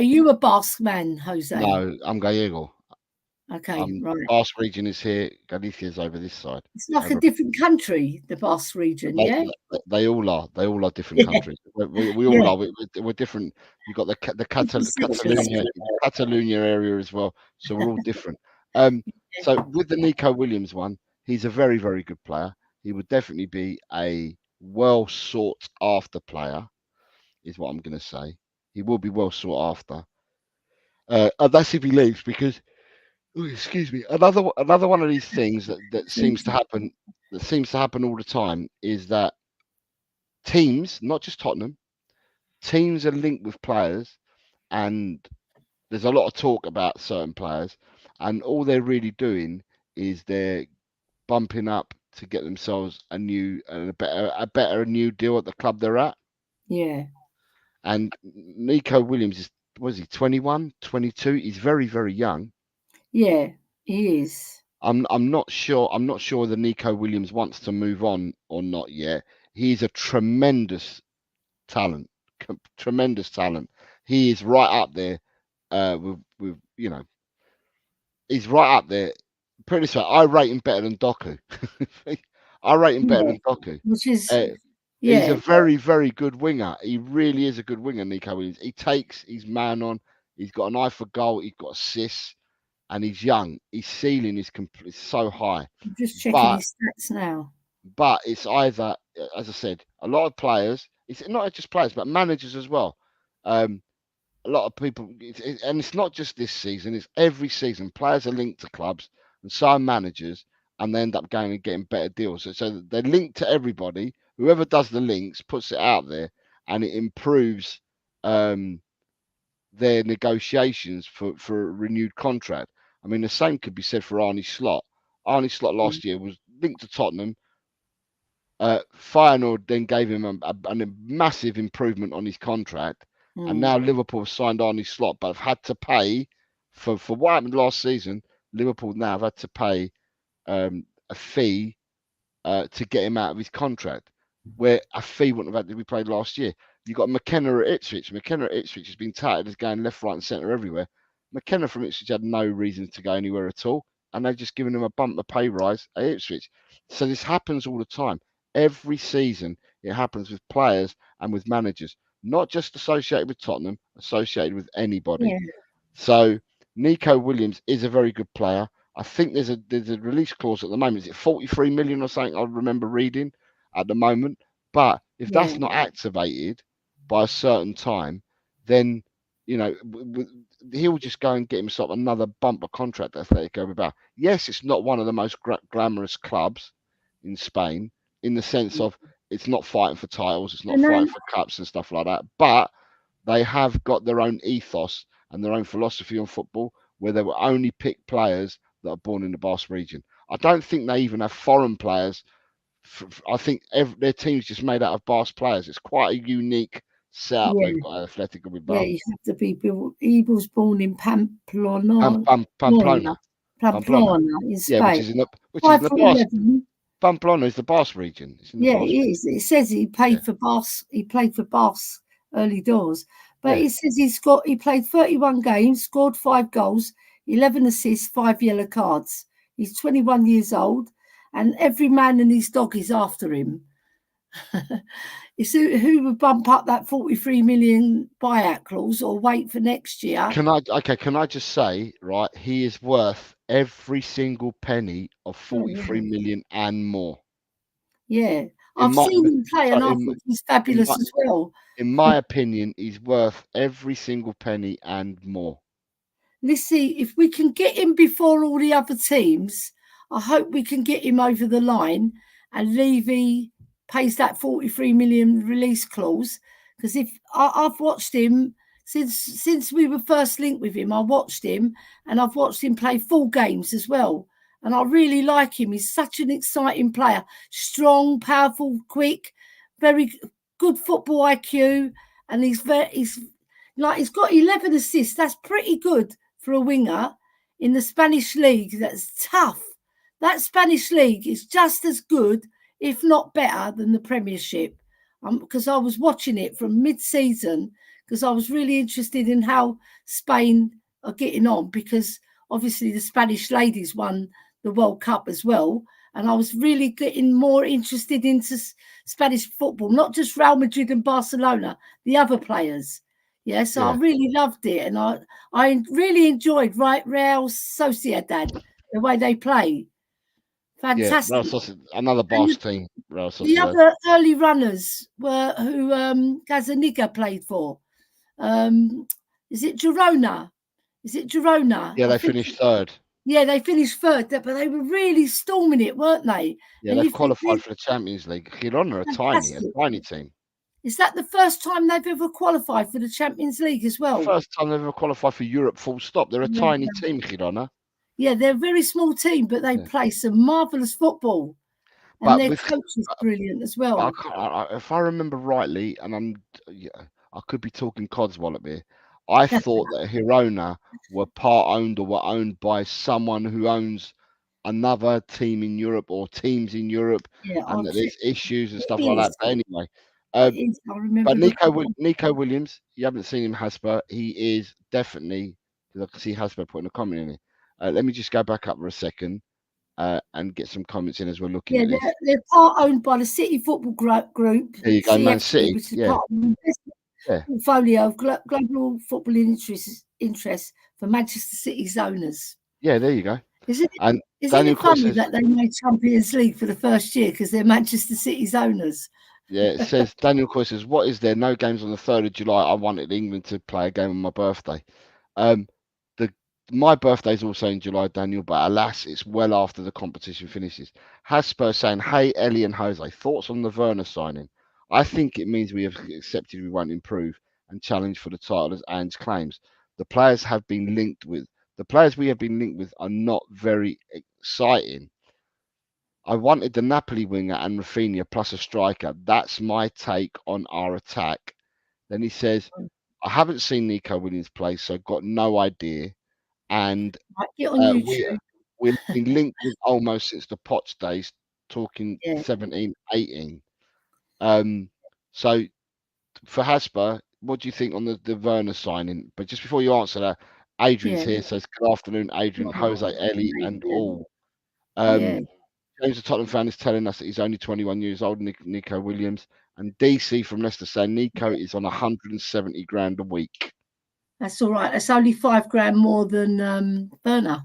Speaker 2: you a Basque man, Jose?
Speaker 1: No, I'm Gallego.
Speaker 2: Okay, right.
Speaker 1: Basque region is here. Galicia's over this side.
Speaker 2: It's like a different country, the Basque region,
Speaker 1: They all are. They all are different countries. We all are. We're different. You've got the Catalonia area as well. So we're all different. So with the Nico Williams one, he's a very, very good player. He would definitely be a well sought after player, is what I'm going to say. He will be well sought after. And that's if he leaves, because. Oh, excuse me. Another one of these things that seems to happen all the time is that teams, not just Tottenham, teams are linked with players, and there's a lot of talk about certain players, and all they're really doing is they're bumping up to get themselves a better new deal at the club they're at.
Speaker 2: Yeah.
Speaker 1: And Nico Williams was he 21, 22? He's very, very young.
Speaker 2: Yeah, he is.
Speaker 1: I'm not sure. I'm not sure whether Nico Williams wants to move on or not yet. He's a tremendous talent. Tremendous talent. He is right up there with he's right up there. Put it this way, I rate him better than Doku. I rate him better than Doku.
Speaker 2: Which is
Speaker 1: he's a very, very good winger. He really is a good winger, Nico Williams. He's man on. He's got an eye for goal. He's got assists. And he's young. His ceiling is so high.
Speaker 2: I'm just checking his stats now.
Speaker 1: But it's either, as I said, a lot of players. It's not just players, but managers as well. A lot of people, and it's not just this season. It's every season. Players are linked to clubs, and so are managers, and they end up going and getting better deals. So they're linked to everybody, whoever does the links puts it out there, and it improves their negotiations for a renewed contract. I mean, the same could be said for Arne Slot. Arne Slot last year was linked to Tottenham. Feyenoord then gave him a massive improvement on his contract, and now Liverpool signed Arne Slot, but have had to pay for what happened last season. Liverpool now have had to pay a fee to get him out of his contract, where a fee wouldn't have had to be paid last year. You've got McKenna at Ipswich. McKenna at Ipswich has been touted as going left, right, and centre everywhere. McKenna from Ipswich had no reason to go anywhere at all, and they've just given him a bumper pay rise at Ipswich. So this happens all the time. Every season, it happens with players and with managers, not just associated with Tottenham, associated with anybody.
Speaker 2: Yeah.
Speaker 1: So Nico Williams is a very good player. I think there's a release clause at the moment. Is it 43 million or something? I remember reading at the moment. But if that's not activated by a certain time, then he'll just go and get himself another bumper contract at Atletico Bilbao. Yes, it's not one of the most glamorous clubs in Spain, in the sense of it's not fighting for titles, it's not fighting for cups and stuff like that. But they have got their own ethos and their own philosophy on football, where they will only pick players that are born in the Basque region. I don't think they even have foreign players. I think their team's just made out of Basque players. It's quite a unique setup they've got at Atletico Bilbao.
Speaker 2: Yeah, you have to be. He was born in Pamplona.
Speaker 1: Pamplona
Speaker 2: in Spain.
Speaker 1: Yeah, which is in the Basque. Pamplona is the Basque region.
Speaker 2: It is. It says he played for Basque. He played for Basque early doors, but it says he played 31 games, scored 5 goals, 11 assists, 5 yellow cards. He's 21 years old, and every man and his dog is after him. Who would bump up that 43 million buyout clause or wait for next year?
Speaker 1: Can I just say, right, he is worth every single penny of 43 million and more.
Speaker 2: Yeah. I've seen him play, and I think he's fabulous as well.
Speaker 1: In my opinion, he's worth every single penny and more.
Speaker 2: Let's see if we can get him before all the other teams. I hope we can get him over the line, and Levy pays that 43 million release clause. Because if I've watched him since we were first linked with him, I watched him, and I've watched him play full games as well. And I really like him. He's such an exciting player. Strong, powerful, quick, very good football IQ. And he's got 11 assists. That's pretty good for a winger in the Spanish league. That's tough. That Spanish league is just as good, if not better, than the Premiership. Because I was watching it from mid-season, because I was really interested in how Spain are getting on, because obviously the Spanish ladies won the World Cup as well. And I was really getting more interested into Spanish football, not just Real Madrid and Barcelona, the other players. So I really loved it. And I really enjoyed Real Sociedad, the way they play. Fantastic.
Speaker 1: Yeah, another Basque team.
Speaker 2: The other early runners were who Gazaniga played for. Is it Girona?
Speaker 1: Yeah, they finished third.
Speaker 2: Yeah, they finished third, but they were really storming it, weren't they?
Speaker 1: Yeah, they've qualified for the Champions League. Girona are a tiny team.
Speaker 2: Is that the first time they've ever qualified for the Champions League as well?
Speaker 1: First time they've ever qualified for Europe, full stop. They're a tiny team, Girona.
Speaker 2: Yeah, they're a very small team, but they play some marvellous football. And their coach is brilliant as well.
Speaker 1: If I remember rightly, and I could be talking codswallop here, I thought that Girona were part-owned or were owned by someone who owns another team in Europe or teams in Europe, and that there's issues and stuff like that. But anyway, but Nico Williams, you haven't seen him, Hasper. He is definitely, because I can see Hasper putting a comment in it. Let me just go back up for a second and get some comments in as we're looking at this.
Speaker 2: They're part-owned by the City Football Group.
Speaker 1: There you go, Man City.
Speaker 2: Which is part of the portfolio of global football interests for Manchester City's owners.
Speaker 1: Yeah, there you go.
Speaker 2: Isn't it funny that they made Champions League for the first year because they're Manchester City's owners?
Speaker 1: Yeah, it says, Daniel Coy says, what is there? No games on the 3rd of July. I wanted England to play a game on my birthday. My birthday's also in July, Daniel, but alas, it's well after the competition finishes. Hasper saying, hey, Ellie and Jose, thoughts on the Werner signing? I think it means we have accepted we won't improve and challenge for the title as Ange claims. The players we have been linked with are not very exciting. I wanted the Napoli winger and Rafinha plus a striker. That's my take on our attack. Then he says, I haven't seen Nico Williams play, so got no idea. And
Speaker 2: Get on YouTube.
Speaker 1: we've been linked with almost since the Potts days, talking
Speaker 2: Yeah.
Speaker 1: 17, 18. So for Hasper, what do you think on the Werner signing? But just before you answer that, Adrian's here, says good afternoon, Adrian, Jose, Ellie, and all. James, the Tottenham fan, is telling us that he's only 21 years old, Nico Williams. And DC from Leicester saying Nico is on 170 grand a week.
Speaker 2: That's all right. That's only £5 more than Werner.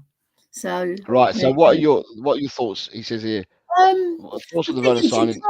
Speaker 2: So
Speaker 1: right. So what are your thoughts? He says here. Thoughts on the Werner signing?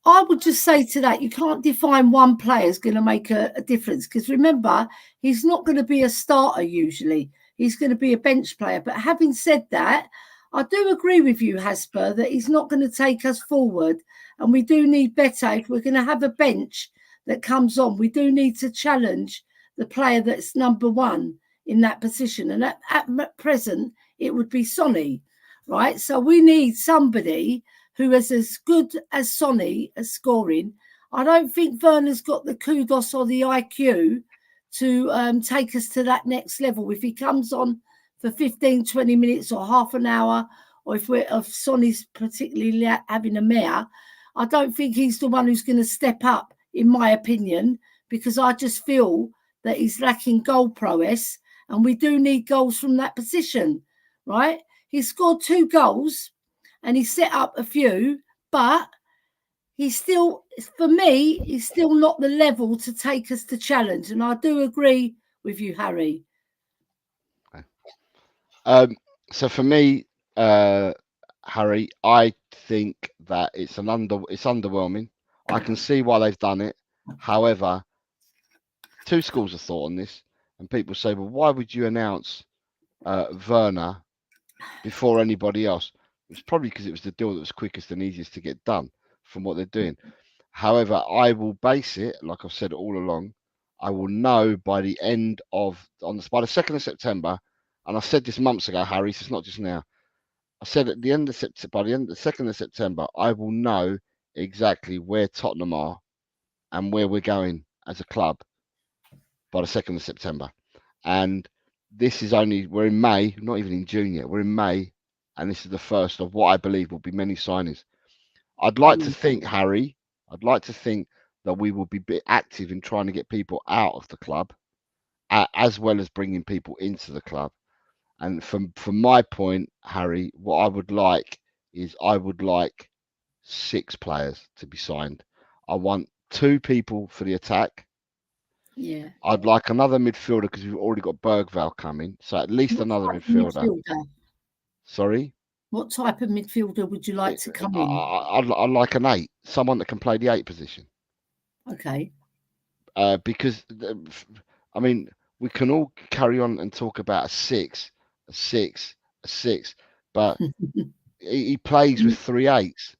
Speaker 2: I would just say to that, you can't define one player is going to make a difference, because remember, he's not going to be a starter usually. He's going to be a bench player. But having said that, I do agree with you, Hasper, that he's not going to take us forward, and we do need better. If we're going to have a bench that comes on, we do need to challenge the player that's number one in that position. And at present, it would be Sonny, right? So we need somebody who is as good as Sonny at scoring. I don't think Werner's got the kudos or the IQ to take us to that next level. If he comes on for 15, 20 minutes or half an hour, or if Sonny's particularly having a mare, I don't think he's the one who's going to step up, in my opinion, because I just feel that he's lacking goal prowess, and we do need goals from that position, right? He scored 2 goals and he set up a few, but he's still, for me, he's still not the level to take us to challenge. And I do agree with you, Harry.
Speaker 1: So for me, Harry, I think that it's underwhelming. I can see why they've done it. However, 2 schools of thought on this, and people say, well, why would you announce Werner before anybody else? It's probably because it was the deal that was quickest and easiest to get done from what they're doing. However, I will base it, like I've said all along, I will know by the 2nd of September, and I said this months ago, Harry, so it's not just now. I said at the end of September, by the end of the 2nd of September, I will know exactly where Tottenham are and where we're going as a club by the 2nd of September. And this is we're in May, not even in June yet. We're in May, and this is the first of what I believe will be many signings. I'd like to think, Harry, that we will be a bit active in trying to get people out of the club, as well as bringing people into the club. And from my point, Harry, what I would like is 6 players to be signed. I want 2 people for the attack.
Speaker 2: Yeah.
Speaker 1: I'd like another midfielder because we've already got Bergvall coming. So at least another midfielder. Sorry?
Speaker 2: What type of midfielder would you like to come in?
Speaker 1: I'd like an 8, someone that can play the 8 position.
Speaker 2: Okay.
Speaker 1: Because, I mean, we can all carry on and talk about a 6, but he plays with 3 8s.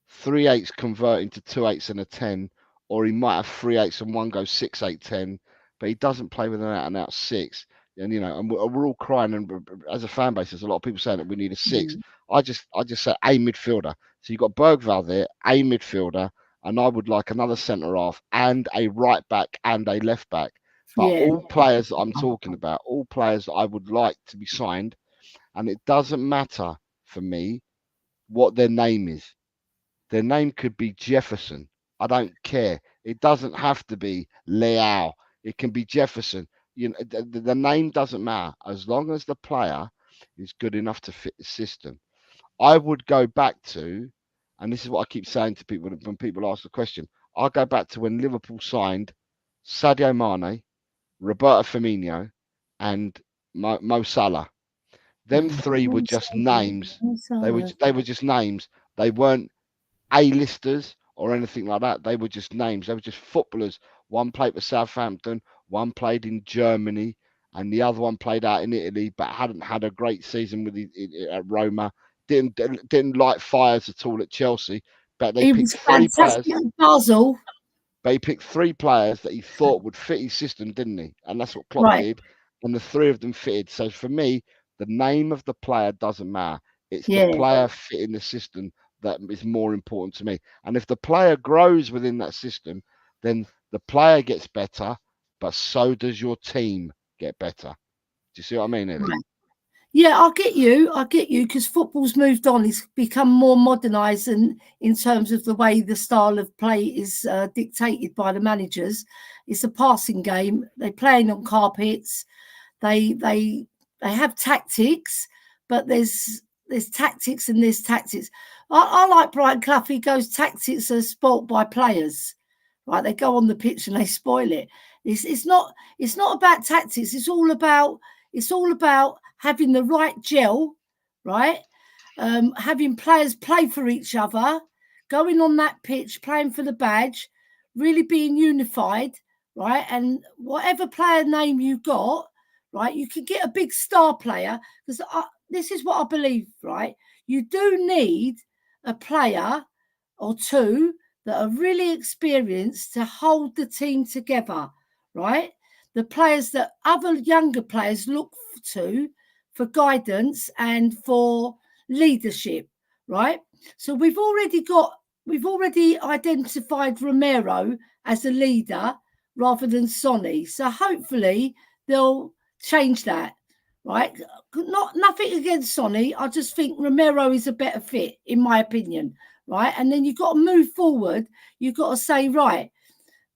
Speaker 1: 3 8s convert into 2 8s and a 10, or he might have 3 8s and one goes 6 8 10, but he doesn't play with an out and out 6. And and we're all crying, and as a fan base, there's a lot of people saying that we need a 6. I just say a midfielder. So you've got Bergvall there, a midfielder, and I would like another centre half and a right back and a left back. But all players that I'm talking about, all players that I would like to be signed, and it doesn't matter for me what their name is. Their name could be Jefferson. I don't care. It doesn't have to be Leao. It can be Jefferson. The name doesn't matter as long as the player is good enough to fit the system. I would go back to, and this is what I keep saying to people when people ask the question, I'll go back to when Liverpool signed Sadio Mane, Roberto Firmino, and Mo Salah. Them 3 were just names. They were just names. They weren't A-listers or anything like that. They were just names. They were just footballers. One played for Southampton, one played in Germany, and the other one played out in Italy, but hadn't had a great season with at Roma. Didn't light fires at all at Chelsea. But they picked 3 players.
Speaker 2: Basel.
Speaker 1: They picked 3 players that he thought would fit his system, didn't he? And that's what Klopp did. And the 3 of them fitted. So for me, the name of the player doesn't matter. It's the player fitting the system that is more important to me. And if the player grows within that system, then the player gets better, but so does your team get better. Do you see what I mean, Ellie?
Speaker 2: Right. Yeah, I get you, because football's moved on. It's become more modernised, and in terms of the way the style of play is dictated by the managers. It's a passing game. They're playing on carpets. They have tactics, but there's tactics and there's tactics. I like Brian Clough. He goes, tactics are spoilt by players, right? They go on the pitch and they spoil it. It's not about tactics. It's all about having the right gel, right? Having players play for each other, going on that pitch, playing for the badge, really being unified, right? And whatever player name you got, right, you can get a big star player, because this is what I believe, right? You do need a player or 2 that are really experienced to hold the team together, right? The players that other younger players look to for guidance and for leadership, right? So we've already identified Romero as a leader rather than Sonny. So hopefully they'll change that, right? Nothing against Sonny. I just think Romero is a better fit, in my opinion, right? And then you've got to move forward. You've got to say, right,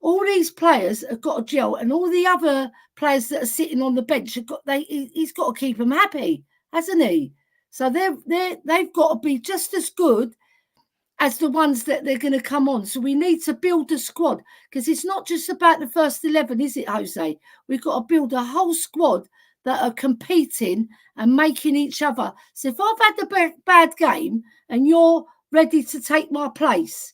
Speaker 2: all these players have got to gel, and all the other players that are sitting on the bench he's got to keep them happy, hasn't he? So they've got to be just as good as the ones that they're going to come on. So we need to build a squad, because it's not just about the first 11, is it, Jose? We've got to build a whole squad that are competing and making each other. So if I've had a bad game and you're ready to take my place,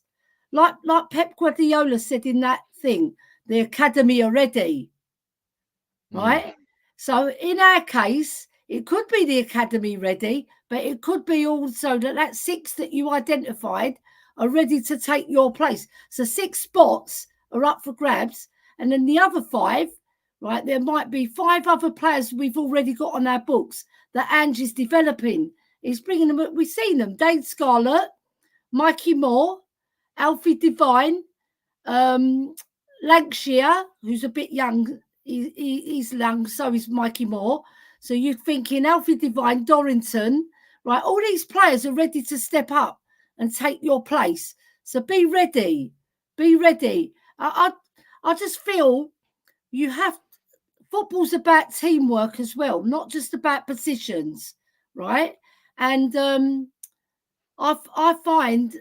Speaker 2: like Pep Guardiola said in that thing, the academy are ready, right? So in our case, it could be the academy ready, but it could be also that 6 that you identified are ready to take your place. So 6 spots are up for grabs, and then the other 5, right, there might be 5 other players we've already got on our books that Angie's developing. He's bringing them. We've seen them: Dave Scarlett, Mikey Moore, Alfie Devine, Lancashire, who's a bit young. He's young, so is Mikey Moore. So you're thinking Alfie Devine, Dorrington, right? All these players are ready to step up and take your place. So be ready. Be ready. I just feel you have. Football's about teamwork as well, not just about positions, right? And I find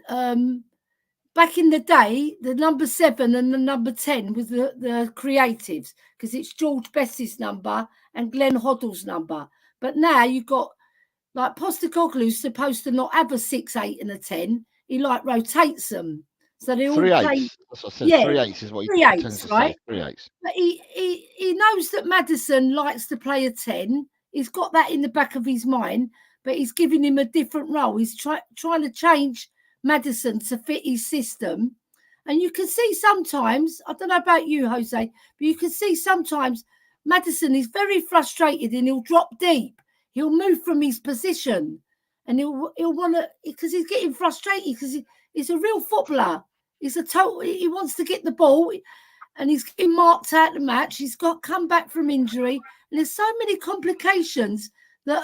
Speaker 2: back in the day, the number 7 and the number 10 was the creatives, because it's George Best's number and Glenn Hoddle's number. But now you've got, like, Postecoglou's supposed to not have a 6, 8 and a 10. He rotates them. So they all
Speaker 1: 3
Speaker 2: play.
Speaker 1: 8s. That's what I said. 3 8s is what he tends to say. 3 8s.
Speaker 2: But he knows that Maddison likes to play a 10. He's got that in the back of his mind, but he's giving him a different role. He's trying to change Maddison to fit his system. And you can see sometimes, I don't know about you, Jose, but you can see sometimes Maddison is very frustrated and he'll drop deep. He'll move from his position, and he'll want to, because he's getting frustrated, because he's a real footballer. He wants to get the ball, and he's getting marked out the match. He's got come back from injury, and there's so many complications that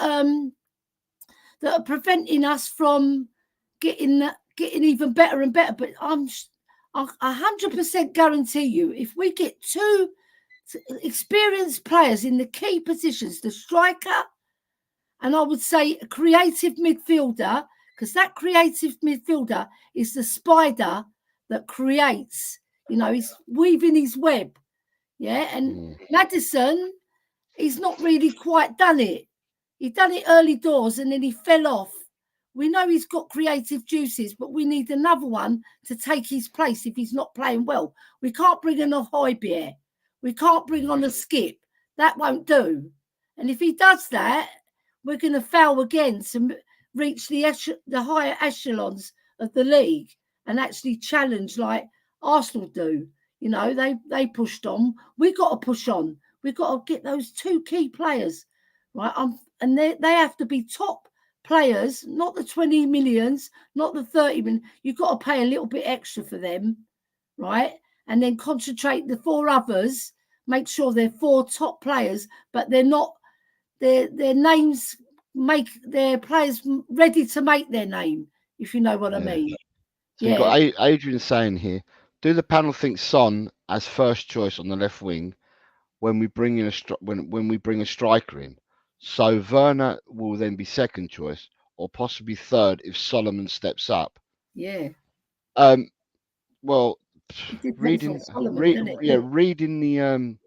Speaker 2: are preventing us from getting even better and better. But I 100% guarantee you, if we get 2 experienced players in the key positions, the striker, and I would say a creative midfielder, because that creative midfielder is the spider that creates, he's weaving his web. Yeah. And Maddison, he's not really quite done it. He done it early doors and then he fell off. We know he's got creative juices, but we need another one to take his place if he's not playing well. We can't bring on a Højbjerg. We can't bring on a Skip. that won't do. And if he does that, we're going to fail again to reach the higher echelons of the league and actually challenge like Arsenal do. You know, they pushed on. We got to push on. We've got to get those 2 key players, right? And they have to be top players, not the 20 millions, not the 30 million. You've got to pay a little bit extra for them, right? And then concentrate the 4 others, make sure they're 4 top players, but they're not, their names make their players ready to make their name, if you know what I mean.
Speaker 1: So you've got Adrian saying here, do the panel think Son as first choice on the left wing when we bring in when we bring a striker in? So Werner will then be second choice or possibly third if Solomon steps up.
Speaker 2: Yeah.
Speaker 1: Well, reading the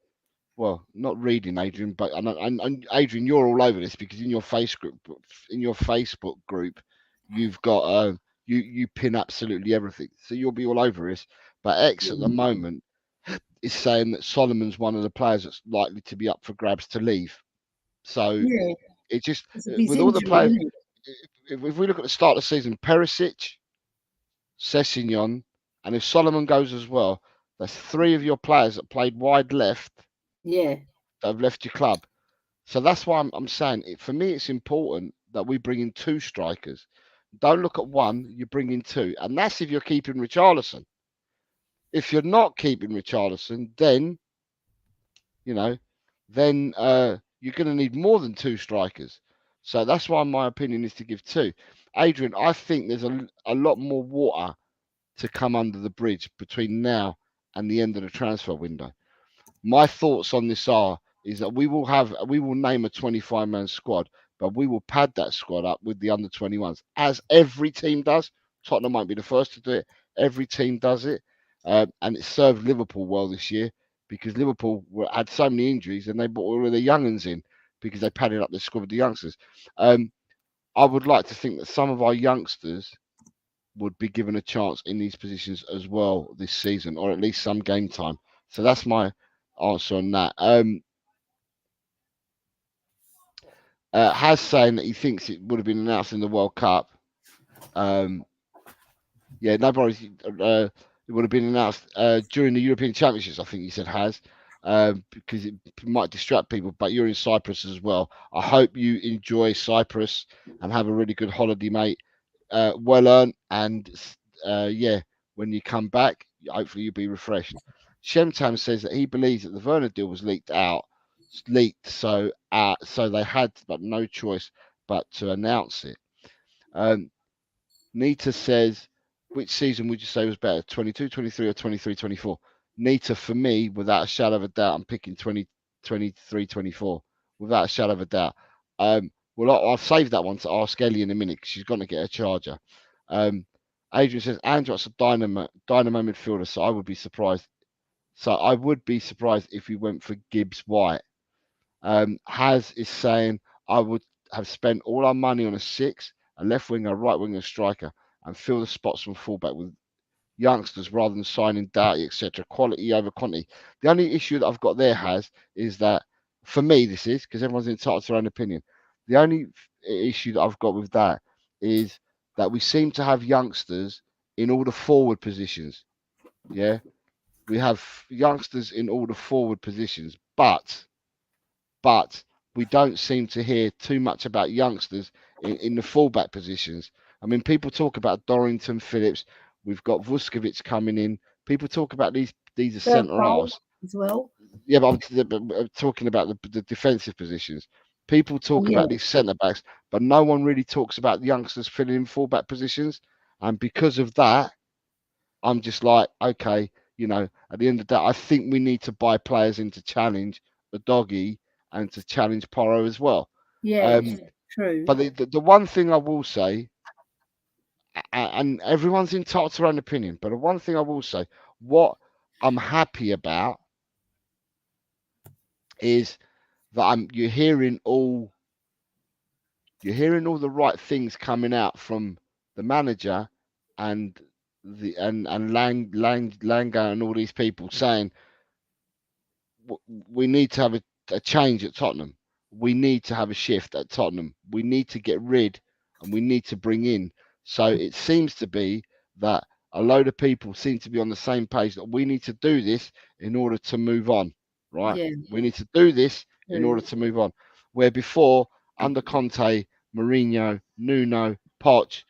Speaker 1: well, not reading, Adrian, but and Adrian, you're all over this because in your Facebook group, you've got you pin absolutely everything, so you'll be all over this. But X at the moment is saying that Solomon's one of the players that's likely to be up for grabs to leave. So it just with all the players, if we look at the start of the season, Perisic, Sessegnon, and if Solomon goes as well, that's 3 of your players that played wide left.
Speaker 2: Yeah.
Speaker 1: That have left your club. So that's why I'm saying for me, it's important that we bring in 2 strikers. Don't look at 1, you bring in 2. And that's if you're keeping Richarlison. If you're not keeping Richarlison, then, you know, then you're going to need more than 2 strikers. So that's why my opinion is to give 2. Adrian, I think there's a lot more water to come under the bridge between now and the end of the transfer window. My thoughts on this is that we will name a 25-man squad, but we will pad that squad up with the under 21s, as every team does. Tottenham might be the first to do it. Every team does it, and it served Liverpool well this year because Liverpool had so many injuries and they brought all of their young'uns in because they padded up their squad with the youngsters. I would like to think that some of our youngsters would be given a chance in these positions as well this season, or at least some game time. So that's my answer on that. Has saying that he thinks it would have been announced in the World Cup. Yeah, nobody's. It would have been announced during the European Championships. I think he said has, because it might distract people. But you're in Cyprus as well. I hope you enjoy Cyprus and have a really good holiday, mate. Well earned, and yeah, when you come back, hopefully you'll be refreshed. Shemtam says that he believes that the Werner deal was leaked, so they had but no choice but to announce it. Nita says, which season would you say was better, 22, 23 or 23, 24? Nita, for me, without a shadow of a doubt, I'm picking 23, 24, without a shadow of a doubt. Well, I'll save that one to ask Ellie in a minute because she's going to get a charger. Adrian says, Andrew's a dynamo midfielder, so I would be surprised. So I would be surprised if we went for Gibbs White. Haz is saying, I would have spent all our money on a 6, a left winger, a right winger, a striker, and fill the spots from fullback with youngsters rather than signing Doughty, etc. Quality over quantity. The only issue that I've got there, Haz, is that for me, this is because everyone's entitled to their own opinion. The only issue that I've got with that is that we seem to have youngsters in all the forward positions. Yeah, we have youngsters in all the forward positions, but we don't seem to hear too much about youngsters in the fullback positions. I mean, people talk about Dorrington, Phillips. We've got Vuskovic coming in. People talk about these are centre halves
Speaker 2: as well.
Speaker 1: Yeah, but I'm talking about the defensive positions. People talk about these centre backs, but no one really talks about the youngsters filling in fullback positions. And because of that, I'm just like, okay, you know, at the end of the day, I think we need to buy players in to challenge the doggy and to challenge Porro as well.
Speaker 2: Yeah, true.
Speaker 1: But the one thing I will say, and everyone's entitled to their own opinion, but the one thing I will say, what I'm happy about is that you're hearing all the right things coming out from the manager and Langa and all these people saying we need to have a change at Tottenham. We need to have a shift at Tottenham. We need to get rid and we need to bring in. So it seems to be that a load of people seem to be on the same page that we need to do this in order to move on, right?
Speaker 2: Yeah.
Speaker 1: We need to do this in order to move on. Where before, under Conte, Mourinho, Nuno, Poch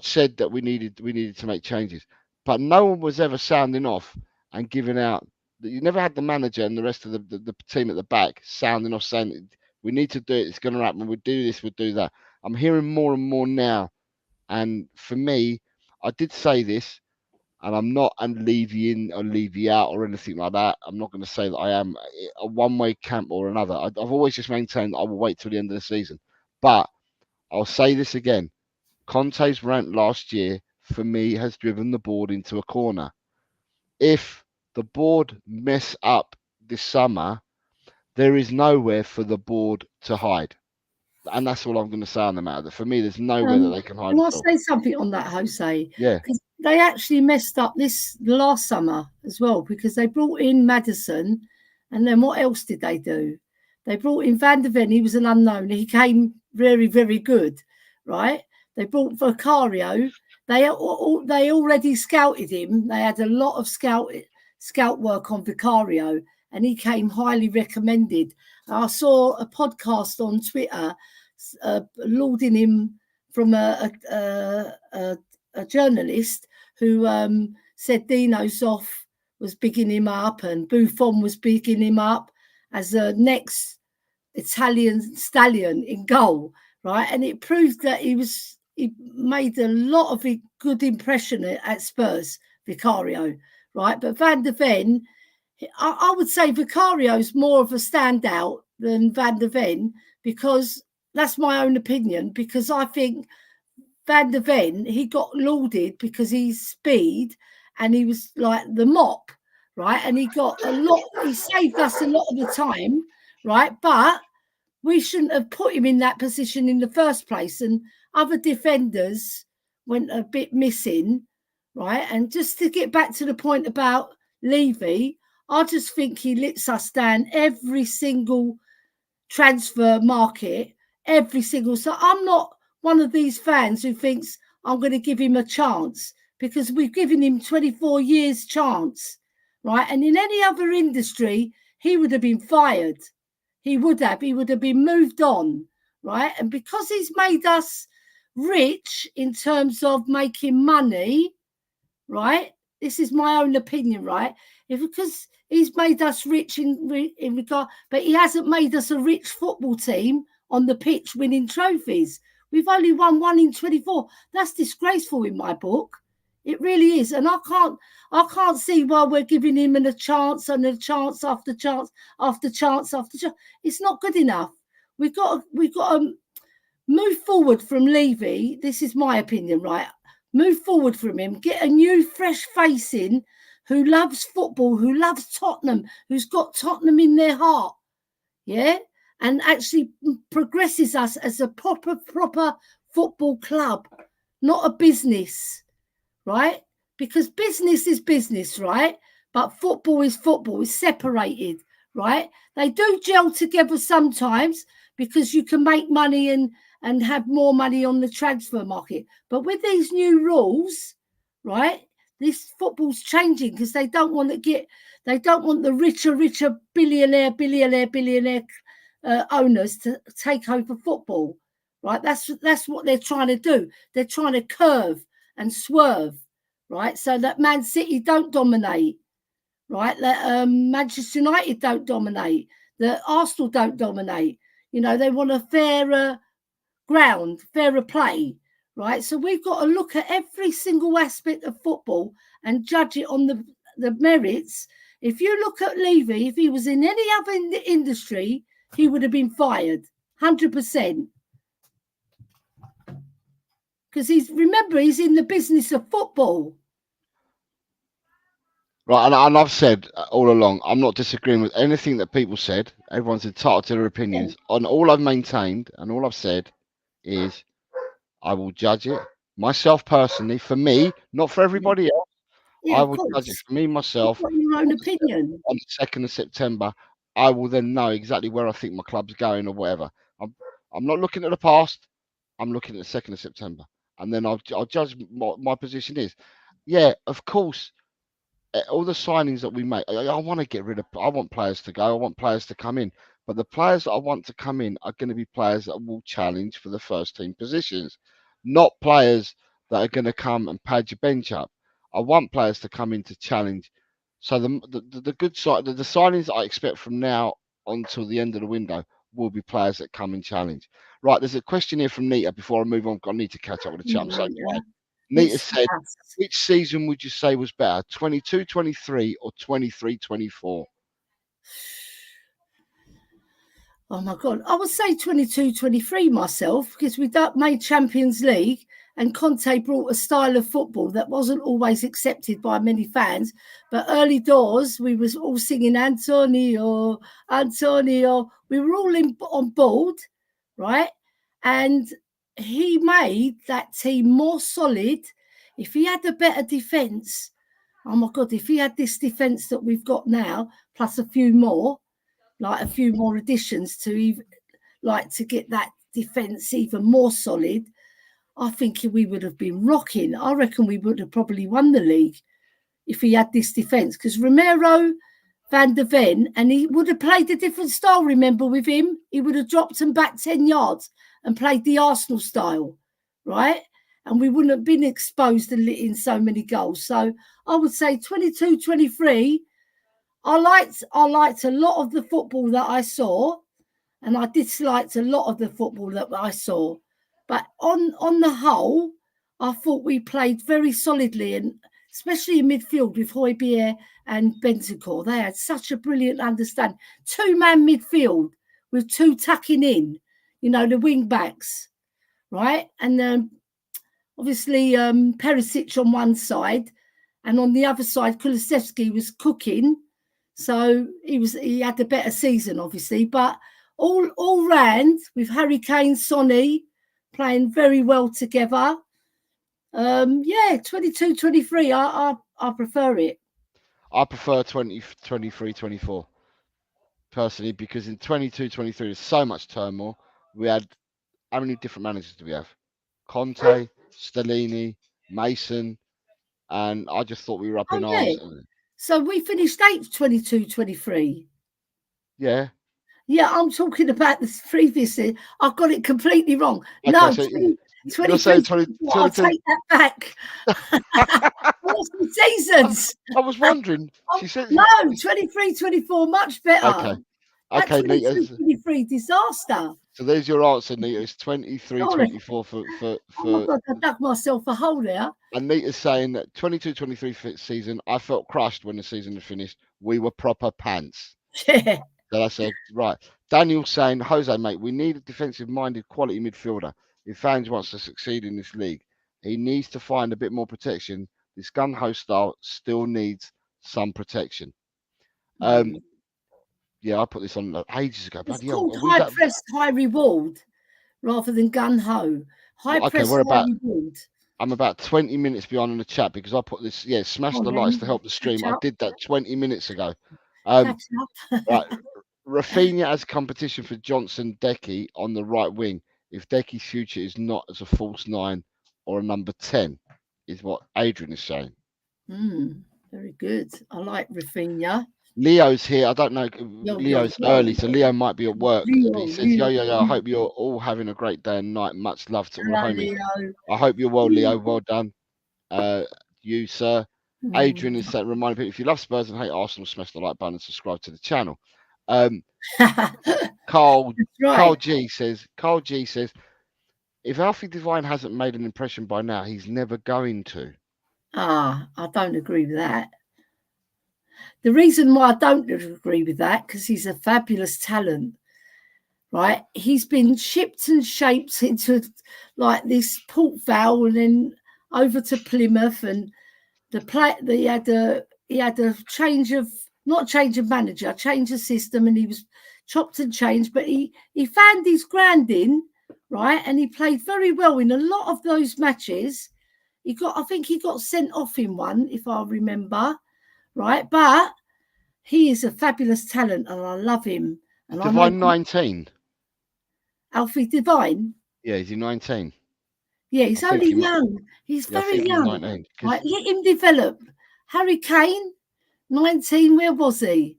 Speaker 1: said that we needed to make changes, but no one was ever sounding off and giving out. You never had the manager and the rest of the team at the back sounding off saying we need to do it. It's going to happen. We'll do this. We'll do that. I'm hearing more and more now, and for me, I did say this, and I'm not a Levy in or Levy out or anything like that. I'm not going to say that I am a one-way camp or another. I've always just maintained that I will wait till the end of the season, but I'll say this again. Conte's rant last year, for me, has driven the board into a corner. If the board mess up this summer, there is nowhere for the board to hide. And that's all I'm going to say on the matter. For me, there's nowhere that they can hide.
Speaker 2: Can I say something on that, Jose?
Speaker 1: Yeah.
Speaker 2: Because they actually messed up this last summer as well, because they brought in Maddison, and then what else did they do? They brought in Van der Ven. He was an unknown. He came very, very good, right? They brought Vicario. They already scouted him. They had a lot of scout work on Vicario, and he came highly recommended. I saw a podcast on Twitter lauding him from a journalist who said Dino Zoff was bigging him up and Buffon was bigging him up as the next Italian stallion in goal, right? And it proved that he made a lot of a good impression at Spurs, Vicario, right? But Van der Ven, I would say Vicario is more of a standout than Van der Ven, because that's my own opinion, because I think Van der Ven, he got lauded because he's speed and he was like the mop, right? And he saved us a lot of the time, right? But we shouldn't have put him in that position in the first place. And other defenders went a bit missing, right? And just to get back to the point about Levy, I just think he lets us down every single transfer market, every single. So I'm not one of these fans who thinks I'm going to give him a chance, because we've given him 24 years chance, right? And in any other industry, he would have been fired. He would have been moved on, right? And because he's made us rich in terms of making money, right? This is my own opinion, right? Because he's made us rich in regard, but he hasn't made us a rich football team on the pitch winning trophies. We've only won 1 in 24. That's disgraceful in my book. It really is. And I can't see why we're giving him a chance and a chance after chance after chance after chance. It's not good enough. We've got to move forward from Levy. This is my opinion, right? Move forward from him. Get a new, fresh face in who loves football, who loves Tottenham, who's got Tottenham in their heart. Yeah? And actually progresses us as a proper football club, not a business, right? Because business is business, right? But football is football. It's separated, right? They do gel together sometimes because you can make money and have more money on the transfer market. But with these new rules, right, this football's changing because they don't want the richer billionaire owners to take over football, right? That's what they're trying to do. They're trying to curve and swerve, right? So that Man City don't dominate, right? That Manchester United don't dominate. That Arsenal don't dominate. You know, they want a fairer ground, fairer play, right? So we've got to look at every single aspect of football and judge it on the merits. If you look at Levy, if he was in any other industry, he would have been fired, 100%. Because he's in the business of football.
Speaker 1: Right, and I've said all along, I'm not disagreeing with anything that people said. Everyone's entitled to their opinions. Yeah. On all I've maintained and all I've said is I will judge it myself personally, for me, not for everybody else. Yeah, I will judge it for me, myself.
Speaker 2: You've got your own opinion.
Speaker 1: On the 2nd of September, I will then know exactly where I think my club's going or whatever. I'm not looking at the past. I'm looking at the 2nd of September, and then I'll judge what my position is. Yeah, of course. All the signings that we make, I want to get rid of. I want players to go. I want players to come in. But the players that I want to come in are going to be players that will challenge for the first team positions, not players that are going to come and pad your bench up. I want players to come in to challenge. So the good side, the signings I expect from now until the end of the window will be players that come and challenge. Right, there's a question here from Nita before I move on. I need to catch up with the chat. I'm so tired. Nita said, which season would you say was better, 22-23 or 23-24?
Speaker 2: Oh my God, I would say 22-23 myself, because we made Champions League and Conte brought a style of football that wasn't always accepted by many fans. But early doors, we was all singing Antonio, Antonio. We were all on board, right? And he made that team more solid. If he had a better defence, oh my God, if he had this defence that we've got now, plus a few more, like a few more additions to even, like, to get that defence even more solid, I think we would have been rocking. I reckon we would have probably won the league if he had this defence, because Romero, Van der Ven, and he would have played a different style, remember, with him. He would have dropped them back 10 yards and played the Arsenal style, right? And we wouldn't have been exposed to letting so many goals. So I would say 22-23. I liked a lot of the football that I saw, and I disliked a lot of the football that I saw. But on the whole, I thought we played very solidly, and especially in midfield with Højbjerg and Bentancur. They had such a brilliant understanding. 2-man midfield with 2 tucking in, the wing backs, right? And obviously Perisic on one side, and on the other side, Kulusevski was cooking. So he had a better season, obviously, but all round with Harry Kane, Sonny playing very well together. 22-23. I prefer it.
Speaker 1: I prefer 23-24 personally, because in 22-23 there's so much turmoil. We had, how many different managers do we have? Conte, Stellini, Mason, and I just thought we were up in arms.
Speaker 2: So we finished 8th, 22-23.
Speaker 1: Yeah.
Speaker 2: Yeah, I'm talking about this previously. I got it completely wrong.
Speaker 1: Okay,
Speaker 2: no,
Speaker 1: so
Speaker 2: 23. I'll take that back. What's the seasons?
Speaker 1: I was wondering. She said
Speaker 2: no, 23-24, much better.
Speaker 1: Okay,
Speaker 2: Nita. 23 disaster.
Speaker 1: So there's your answer, Nita. It's 23-24 for. Oh
Speaker 2: my God, I dug myself a hole there.
Speaker 1: And Nita's saying that 22-23 season, I felt crushed when the season had finished. We were proper pants.
Speaker 2: Yeah.
Speaker 1: So that's right. Daniel's saying, Jose, mate, we need a defensive-minded quality midfielder. If fans wants to succeed in this league, he needs to find a bit more protection. This gun-ho style still needs some protection. Yeah, I put this on ages ago.
Speaker 2: It's called high press, high reward, rather than gun-ho. High press, high reward.
Speaker 1: I'm about 20 minutes behind on the chat because I put this, smash the lights to help the stream. I did that 20 minutes ago. Right. Rafinha as competition for Johnson Decky on the right wing. If Decky's future is not as a false 9 or a number 10, is what Adrian is saying.
Speaker 2: Very good. I like Rafinha.
Speaker 1: Leo's here. I don't know. Leo's early, so Leo might be at work. He says, yo. I hope you're all having a great day and night. Much love to all homies. I hope you're well, Leo. Well done. You, sir. Adrian is reminding people, if you love Spurs and hate Arsenal, smash the like button and subscribe to the channel. Carl G says, if Alfie Devine hasn't made an impression by now, he's never going to.
Speaker 2: I don't agree with that. The reason why I don't agree with that, because he's a fabulous talent, right? He's been shipped and shaped into like this Port Vale and then over to Plymouth, and he had a change of manager, change of system, and he was chopped and changed, but he found his grounding, right? And he played very well in a lot of those matches. I think he got sent off in one, if I remember, right? But He is a fabulous talent, and I love him. And
Speaker 1: Divine 19.
Speaker 2: Alfie Divine.
Speaker 1: Yeah, is he 19?
Speaker 2: Yeah, he's only young. He's very young. Right, let him develop. Harry Kane, 19. Where was he?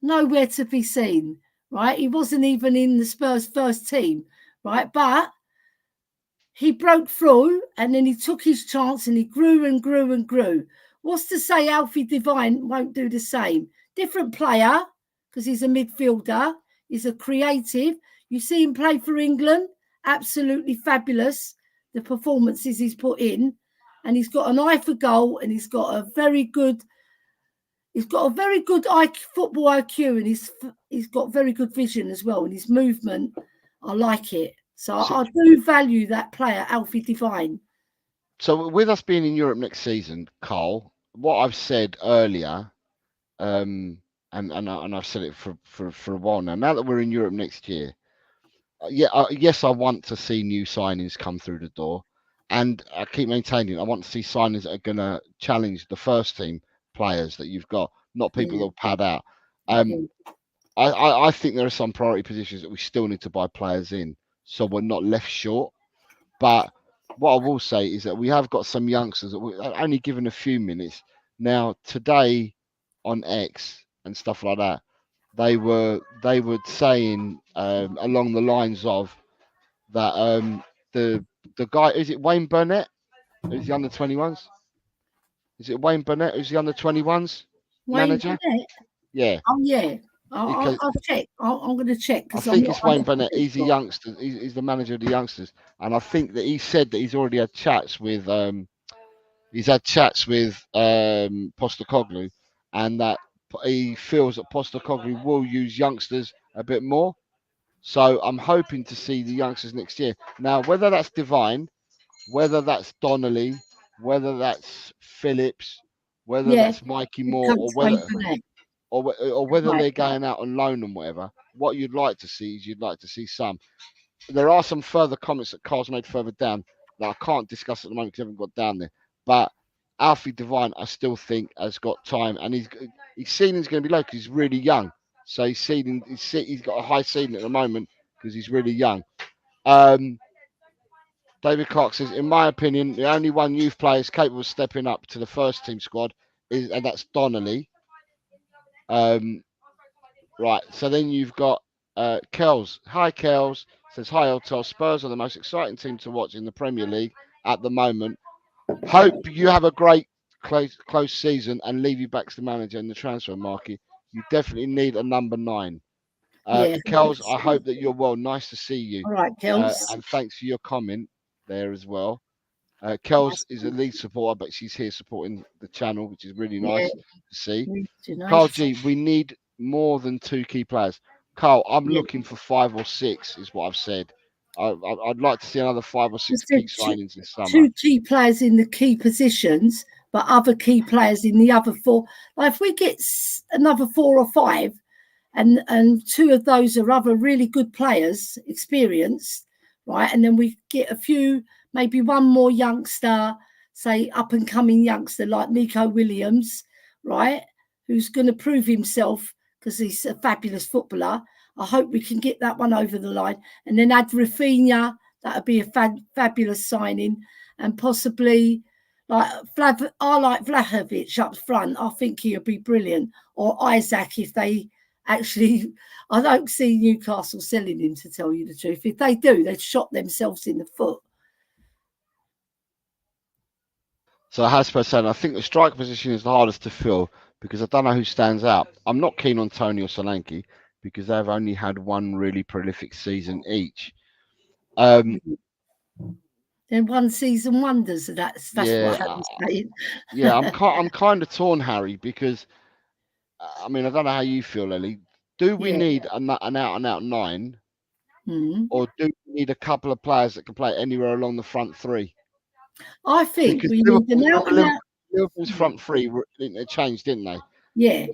Speaker 2: Nowhere to be seen. Right, he wasn't even in the Spurs first team. Right, but he broke through, and then he took his chance, and he grew and grew and grew. What's to say Alfie Divine won't do the same? Different player, because he's a midfielder. He's a creative. You see him play for England, absolutely fabulous. The performances he's put in, and he's got an eye for goal, and he's got a very good football IQ, and he's got very good vision as well, and his movement, I like it. So I do value that player, Alfie Divine.
Speaker 1: So with us being in Europe next season, Carl, what I've said earlier, and I've said it for a while now. Now that we're in Europe next year, yes, I want to see new signings come through the door, and I keep maintaining I want to see signings that are going to challenge the first team players that you've got, not people that'll pad out. I think there are some priority positions that we still need to buy players in, so we're not left short. But what I will say is that we have got some youngsters that we're only given a few minutes. Now, today on X and stuff like that, they were saying along the lines of that the guy, is it Wayne Burnett, who's the under 21s? Is it Wayne Burnett who's the under 21s manager?
Speaker 2: Burnett?
Speaker 1: Yeah.
Speaker 2: Oh yeah. I'll check. I'm going to check.
Speaker 1: I think it's Wayne Burnett. He's a youngster. He's the manager of the youngsters, and I think that he said that he's already had chats with Postecoglou, and that he feels that Postecoglou will use youngsters a bit more. So I'm hoping to see the youngsters next year. Now, whether that's Divine, whether that's Donnelly, whether that's Phillips, whether that's Mikey Moore, or whether they're going out on loan and whatever, what you'd like to see is you'd like to see some. There are some further comments that Carl's made further down that I can't discuss at the moment because I haven't got down there. But Alfie Divine, I still think, has got time, and his ceiling's going to be low because he's really young. So he's got a high ceiling at the moment because he's really young. David Clark says, in my opinion, the only one youth player is capable of stepping up to the first team squad and that's Donnelly. Right, so then you've got Kells. Hi, Kells. Says, hi, Eltel. Spurs are the most exciting team to watch in the Premier League at the moment. Hope you have a great close season and leave you back to the manager in the transfer market. You definitely need a number 9. Kells, I hope that you're well. Nice to see you.
Speaker 2: All right, Kells.
Speaker 1: And thanks for your comment there as well. Kells is a lead supporter, but she's here supporting the channel, which is really nice to see. Nice. Carl G, we need more than 2 key players. Carl, I'm looking for 5 or 6, is what I've said. I'd like to see another 5 or 6 key signings this summer.
Speaker 2: 2 key players in the key positions, but other key players in the other 4. Like if we get another 4 or 5, and 2 of those are other really good players, experienced, right? And then we get a few, maybe one more youngster, say up and coming youngster like Nico Williams, right? Who's going to prove himself because he's a fabulous footballer. I hope we can get that one over the line. And then add Rafinha, that would be a fabulous signing. And possibly, like I like Vlahovic up front. I think he'll be brilliant. Or Isaac, if they actually, I don't see Newcastle selling him, to tell you the truth. If they do, they've shot themselves in the foot.
Speaker 1: So Hasper saying, I think the striker position is the hardest to fill because I don't know who stands out. I'm not keen on Tony or Solanke because they've only had one really prolific season each.
Speaker 2: Then one season wonders. That's what I'm saying.
Speaker 1: Yeah, I'm kind of torn, Harry, because I mean I don't know how you feel, Ellie. Do we need an out and out 9, or do we need a couple of players that can play anywhere along the front 3?
Speaker 2: I think we need an out and out.
Speaker 1: Liverpool's front 3 they changed, didn't they?
Speaker 2: Yeah.
Speaker 1: Do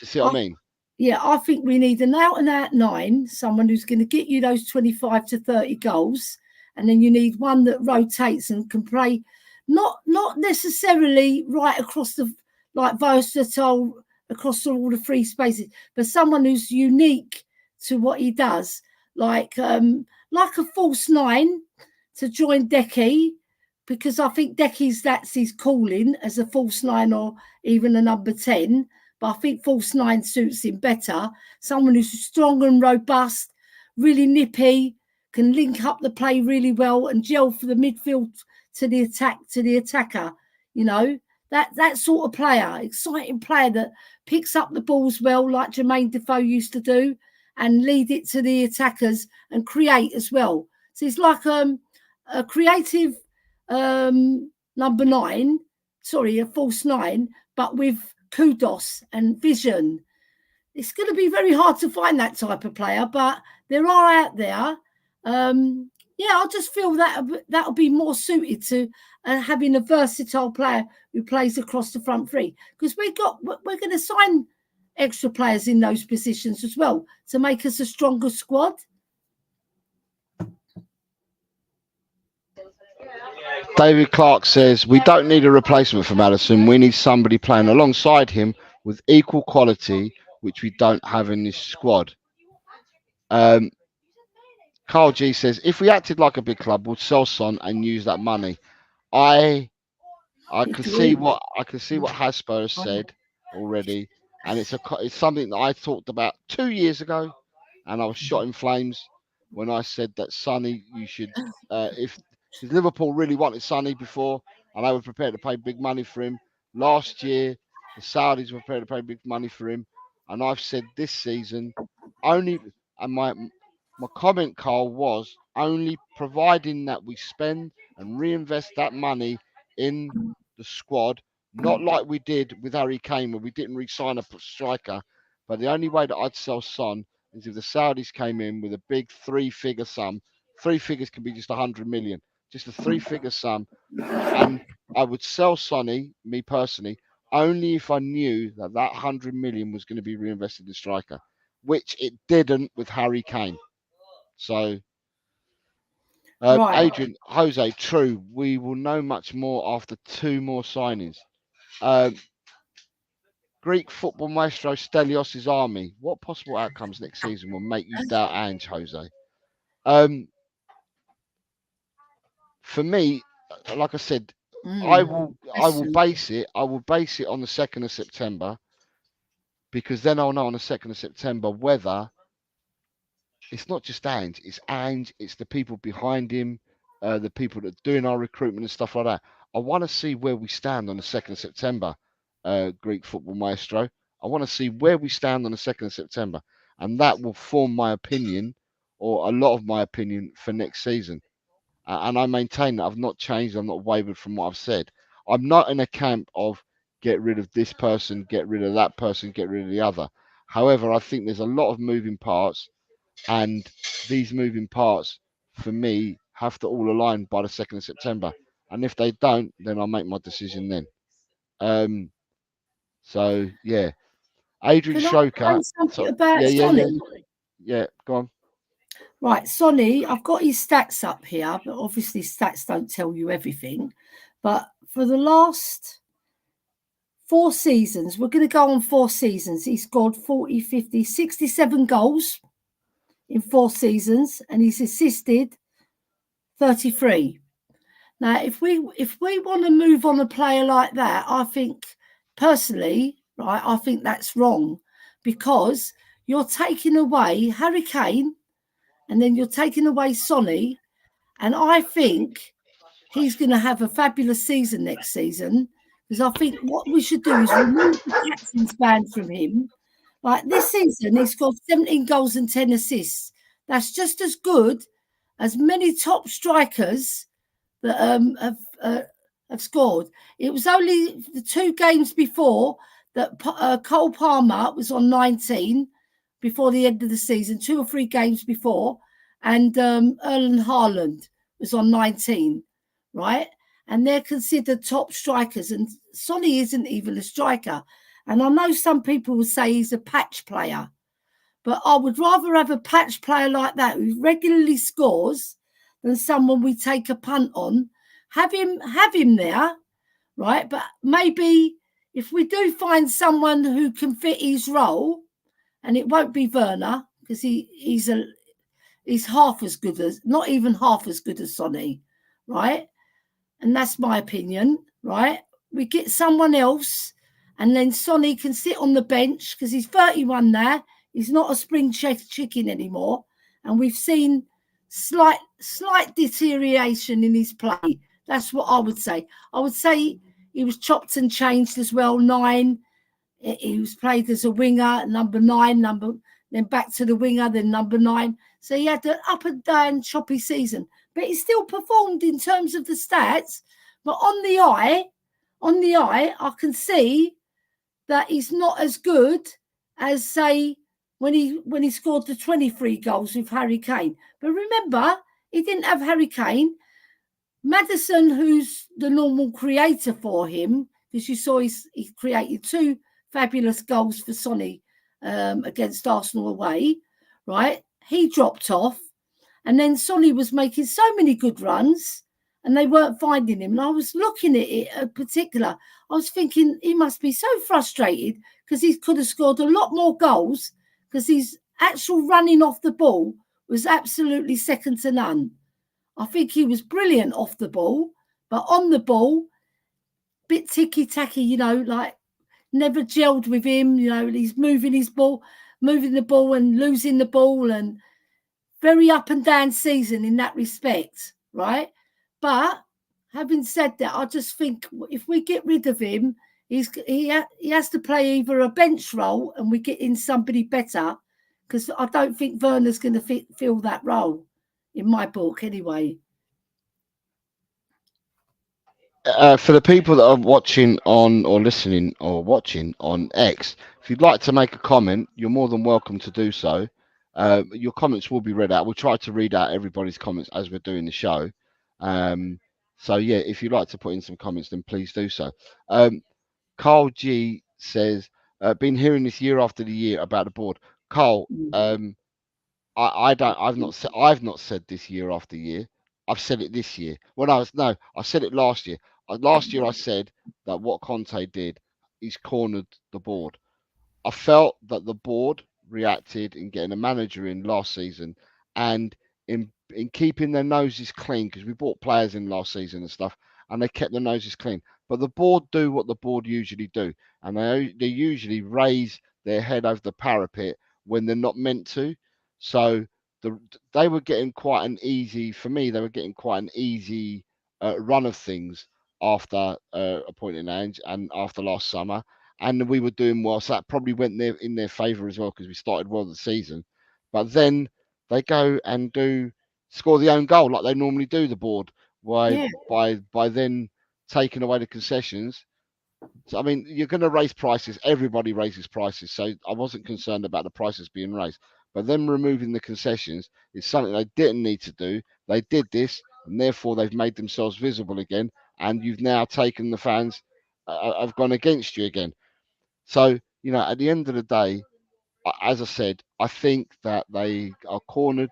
Speaker 1: you see what I mean?
Speaker 2: Yeah, I think we need an out and out 9, someone who's going to get you those 25 to 30 goals, and then you need one that rotates and can play, not necessarily right across the, like versatile across all the free spaces, but someone who's unique to what he does, like a false nine to join Decky, because I think that's his calling as a false nine or even a number 10. But I think false nine suits him better. Someone who's strong and robust, really nippy, can link up the play really well and gel for the midfield to the attacker. You know, that sort of player, exciting player that picks up the balls well, like Jermaine Defoe used to do, and lead it to the attackers and create as well. So it's like a creative number 9, a false 9, but with kudos and vision. It's going to be very hard to find that type of player, but there are out there. I just feel that'll be more suited to having a versatile player who plays across the front three, because we're going to sign extra players in those positions as well to make us a stronger squad.
Speaker 1: David Clark says, we don't need a replacement for Maddison. We need somebody playing alongside him with equal quality, which we don't have in this squad. Carl G says, if we acted like a big club, we'd sell Son and use that money. I can see what Hasper has said already, and it's something that I talked about 2 years ago, and I was shot in flames when I said that Sonny, you should if Liverpool really wanted Sonny before, and they were prepared to pay big money for him. Last year, the Saudis were prepared to pay big money for him, and I've said this season only, and my comment, Carl, was only providing that we spend and reinvest that money in the squad, not like we did with Harry Kane, where we didn't re-sign a striker. But the only way that I'd sell Son is if the Saudis came in with a big 3-figure sum. 3 figures can be just 100 million, just a 3-figure sum. And I would sell Sonny, me personally, only if I knew that 100 million was going to be reinvested in striker, which it didn't with Harry Kane. So,
Speaker 2: Right.
Speaker 1: Adrian, Jose, true. We will know much more after 2 more signings. Greek football maestro Stelios' army. What possible outcomes next season will make you doubt Ange, Jose? For me, like I said, I will base it on the 2nd of September, because then I'll know on the 2nd of September whether it's not just Ange, it's the people behind him, the people that are doing our recruitment and stuff like that. I want to see where we stand on the 2nd of September, Greek football maestro. I want to see where we stand on the 2nd of September, and that will form my opinion, or a lot of my opinion, for next season. And I maintain that I've not changed, I've not wavered from what I've said. I'm not in a camp of get rid of this person, get rid of that person, get rid of the other. However, I think there's a lot of moving parts, and these moving parts, for me, have to all align by the 2nd of September. And if they don't, then I'll make my decision then. So, yeah. Adrian Shoker. Yeah, go on.
Speaker 2: Right, Sonny, I've got his stats up here, but obviously stats don't tell you everything. But for the last 4 seasons, we're going to go on 4 seasons. He scored 40, 50, 67 goals in 4 seasons, and he's assisted 33. Now, if we want to move on a player like that, I think personally, right, I think that's wrong, because you're taking away Harry Kane, and then you're taking away Sonny, and I think he's going to have a fabulous season next season, because I think what we should do is remove the captain's band from him. Like this season, he scored 17 goals and 10 assists. That's just as good as many top strikers that have scored. It was only the 2 games before that Cole Palmer was on 19 before the end of the season, 2 or 3 games before, and Erling Haaland was on 19, right? And they're considered top strikers, and Sonny isn't even a striker. And I know some people will say he's a patch player, but I would rather have a patch player like that who regularly scores than someone we take a punt on. Have him there, right? But maybe if we do find someone who can fit his role, and it won't be Werner, because he's half as good as, not even half as good as Sonny, right? And that's my opinion, right? We get someone else, and then Sonny can sit on the bench because he's 31 now. He's not a spring chicken anymore, and we've seen slight deterioration in his play. That's what I would say. I would say he was chopped and changed as well. 9, he was played as a winger, number 9, then back to the winger, then number 9. So he had an up and down choppy season, but he still performed in terms of the stats. But on the eye, I can see that he's not as good as, say, when he scored the 23 goals with Harry Kane. But remember, he didn't have Harry Kane. Maddison, who's the normal creator for him, because you saw he created 2 fabulous goals for Sonny against Arsenal away, right? He dropped off, and then Sonny was making so many good runs, and they weren't finding him. And I was looking at it in particular. I was thinking he must be so frustrated because he could have scored a lot more goals, because his actual running off the ball was absolutely second to none. I think he was brilliant off the ball, but on the ball, bit ticky-tacky, like never gelled with him. He's moving the ball and losing the ball, and very up and down season in that respect, right? But having said that, I just think if we get rid of him, he has to play either a bench role and we get in somebody better, because I don't think Werner's going to fill that role, in my book anyway.
Speaker 1: For the people that are watching on or listening or watching on X, if you'd like to make a comment, you're more than welcome to do so. Your comments will be read out. We'll try to read out everybody's comments as we're doing the show. So yeah, if you'd like to put in some comments, then please do so. Carl G says, been hearing this year after the year about the board. Carl, I've not said this year after year. I've said it this year. I said it last year. Last year I said that what Conte did, he's cornered the board. I felt that the board reacted in getting a manager in last season, and in keeping their noses clean, because we bought players in last season and stuff, and they kept their noses clean. But the board do what the board usually do, and they usually raise their head over the parapet when they're not meant to. So they were getting quite an easy, for me, they were getting quite an easy run of things after appointing Ange and after last summer. And we were doing well, so that probably went in their favour as well, because we started well the season. But then they go and score the own goal like they normally do, the board, by then taking away the concessions. So I mean, you're going to raise prices. Everybody raises prices, so I wasn't concerned about the prices being raised. But them removing the concessions is something they didn't need to do. They did this, and therefore they've made themselves visible again. And you've now taken the fans have gone against you again. So, at the end of the day, as I said, I think that they are cornered.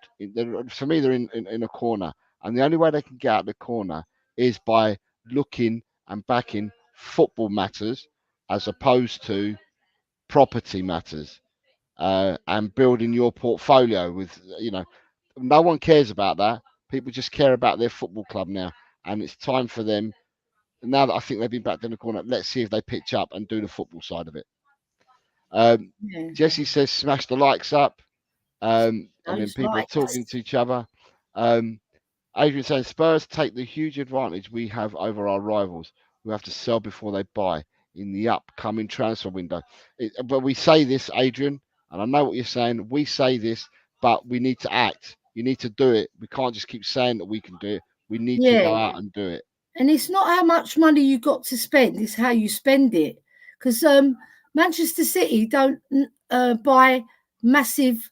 Speaker 1: For me, they're in a corner. And the only way they can get out of the corner is by looking and backing football matters as opposed to property matters, and building your portfolio with, no one cares about that. People just care about their football club now. And it's time for them, now that I think they've been backed in the corner, let's see if they pitch up and do the football side of it. Jesse says, smash the likes up. And then people are talking to each other. Adrian says, Spurs take the huge advantage we have over our rivals who have to sell before they buy in the upcoming transfer window. But we say this, Adrian, and I know what you're saying. We say this, but we need to act. You need to do it. We can't just keep saying that we can do it. We need to go out and do it.
Speaker 2: And it's not how much money you got to spend, it's how you spend it. Because Manchester City don't buy massive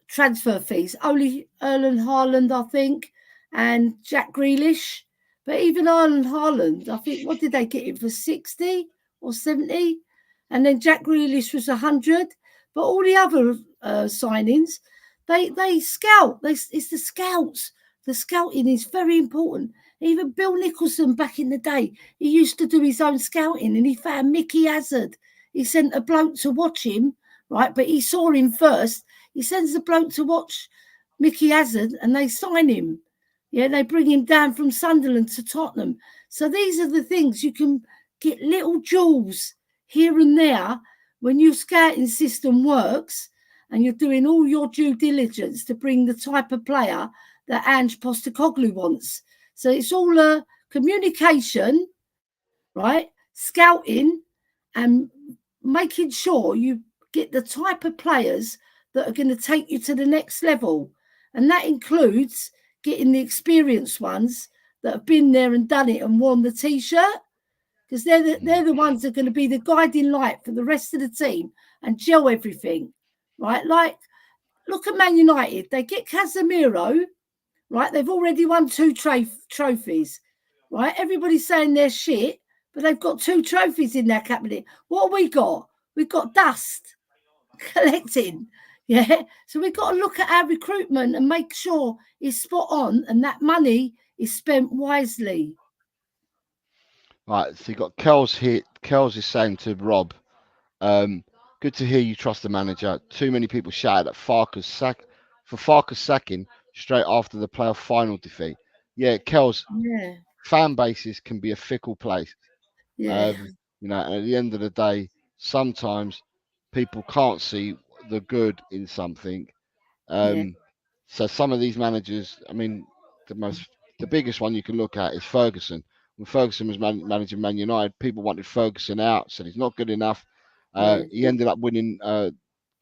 Speaker 2: transfer fees. Only Erling Haaland, I think, and Jack Grealish. But even Erling Haaland, I think, what did they get him for, 60 or 70? And then Jack Grealish was 100. But all the other signings, they scout. It's the scouts the scouting is very important. Even Bill Nicholson back in the day, he used to do his own scouting, and he found Mickey Hazard. He sent a bloke to watch him, right? But he saw him first. He sends the bloke to watch Mickey Hazard, and they sign him. Yeah, they bring him down from Sunderland to Tottenham. So these are the things you can get, little jewels here and there when your scouting system works and you're doing all your due diligence to bring the type of player that Ange Postecoglou wants. So it's all communication, right? Scouting and making sure you get the type of players that are going to take you to the next level. And that includes getting the experienced ones that have been there and done it and worn the T-shirt, because they're the ones that are going to be the guiding light for the rest of the team and gel everything, right? Like, look at Man United. They get Casemiro, right? They've already won 2 trophies, right? Everybody's saying they're shit, but they've got 2 trophies in their cabinet. What have we got? We've got dust collecting. Yeah. So we've got to look at our recruitment and make sure it's spot on and that money is spent wisely.
Speaker 1: Right. So you got Kells here. Kells is saying to Rob, good to hear you trust the manager. Too many people shouted at Farker's sacking straight after the playoff final defeat. Yeah, Kells,
Speaker 2: Yeah.
Speaker 1: fan bases can be a fickle place.
Speaker 2: Yeah.
Speaker 1: You know, and at the end of the day, sometimes people can't see the good in something.
Speaker 2: Yeah.
Speaker 1: So some of these managers, I mean, the biggest one you can look at is Ferguson. When Ferguson was managing Man United, people wanted Ferguson out, said he's not good enough.
Speaker 2: Yeah.
Speaker 1: He ended up winning,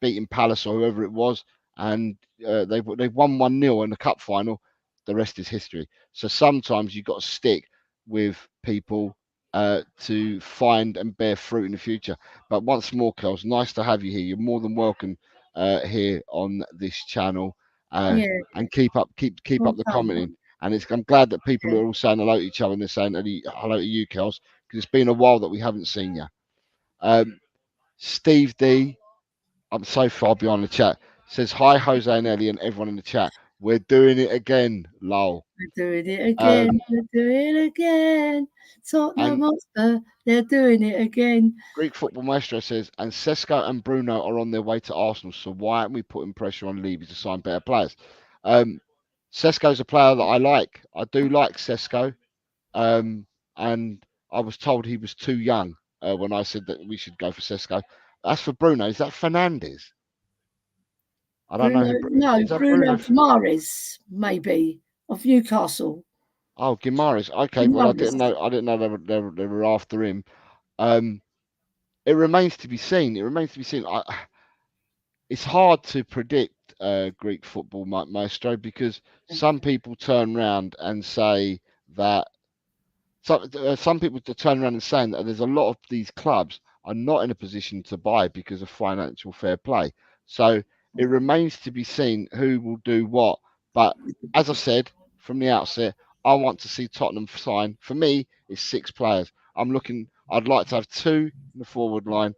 Speaker 1: beating Palace or whoever it was, and they won 1-0 in the cup final. The rest is history. So sometimes you've got to stick with people to find and bear fruit in the future. But once more, Kels, nice to have you here. You're more than welcome here on this channel.
Speaker 2: Yeah.
Speaker 1: And keep up the commenting. And I'm glad that people are all saying hello to each other and they're saying hello to you, Kels, because it's been a while that we haven't seen you. Steve D, I'm so far behind the chat, says hi, Jose and Ellie and everyone in the chat. We're doing it again, lol.
Speaker 2: We're doing it again. We're doing it again. Tottenham Hotspur, they're doing it again.
Speaker 1: Greek Football Maestro says, and Sesko and Bruno are on their way to Arsenal, so why aren't we putting pressure on Levy to sign better players? Sesko's a player that I like. I do like Sesko. And I was told he was too young when I said that we should go for Sesko. As for Bruno, is that Fernandes? I don't know.
Speaker 2: No, Bruno Guimaraes, maybe, of Newcastle.
Speaker 1: Oh, Guimaraes. Okay, well, I didn't know they were after him. It remains to be seen. It's hard to predict Greek football, Maestro, because some people turn around and say that some people turn around and saying that there's a lot of these clubs are not in a position to buy because of financial fair play. So it remains to be seen who will do what. But as I said from the outset, I want to see Tottenham sign. For me, it's 6 players. I'd like to have 2 in the forward line.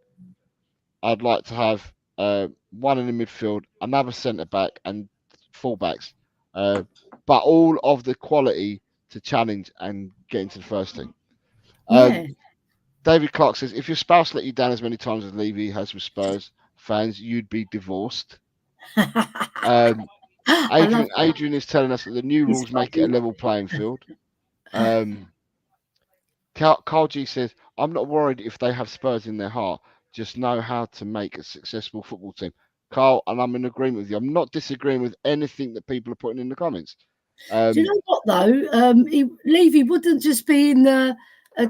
Speaker 1: I'd like to have 1 in the midfield, another centre back, and fullbacks. But all of the quality to challenge and get into the first team. David Clark says, if your spouse let you down as many times as Levy has with Spurs fans, you'd be divorced. Adrian is telling us that the new rules make it a level playing field. Carl G says, I'm not worried if they have Spurs in their heart, just know how to make a successful football team. Carl, and I'm in agreement with you. I'm not disagreeing with anything that people are putting in the comments.
Speaker 2: Do you know what, though? Levy wouldn't just be in the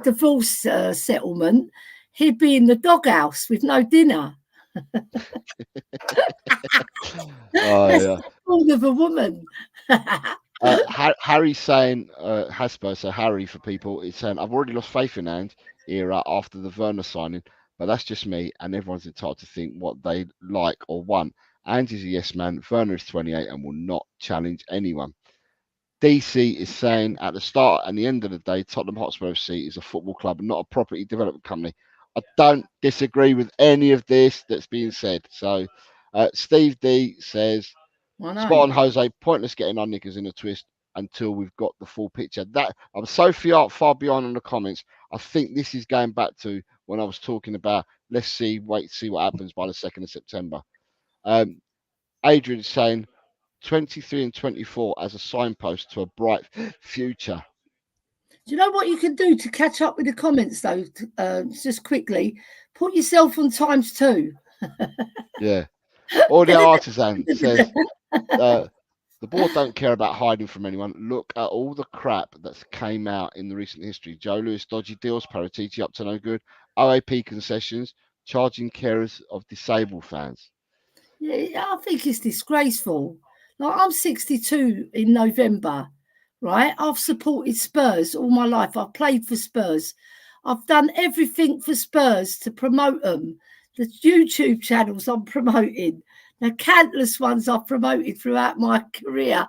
Speaker 2: divorce settlement. He'd be in the doghouse with no dinner. That's the fault of a woman.
Speaker 1: Harry's saying, Hasper, so Harry for people, is saying, I've already lost faith in Ange era after the Werner signing, but that's just me, and everyone's entitled to think what they like or want. Ange is a yes man, Werner is 28 and will not challenge anyone. DC is saying, at the start and the end of the day, Tottenham Hotspur FC is a football club and not a property development company. I don't disagree with any of this that's being said. So Steve D says, spot on, Jose, pointless getting our knickers in a twist. until we've got the full picture. That I'm so far behind on the comments. I think this is going back to when I was talking about let's see what happens by the 2nd of September. Adrian is saying 23 and 24 as a signpost to a bright future.
Speaker 2: Do you know what you can do to catch up with the comments, though? Just quickly, put yourself on ×2.
Speaker 1: Yeah. Or the artisan says, the board don't care about hiding from anyone. Look at all the crap that's came out in the recent history. Joe Lewis, dodgy deals, Paratici up to no good, OAP concessions, charging carers of disabled fans.
Speaker 2: Yeah, I think it's disgraceful. Like, I'm 62 in November, right? I've supported Spurs all my life. I've played for Spurs. I've done everything for Spurs to promote them. The YouTube channels I'm promoting, the countless ones I've promoted throughout my career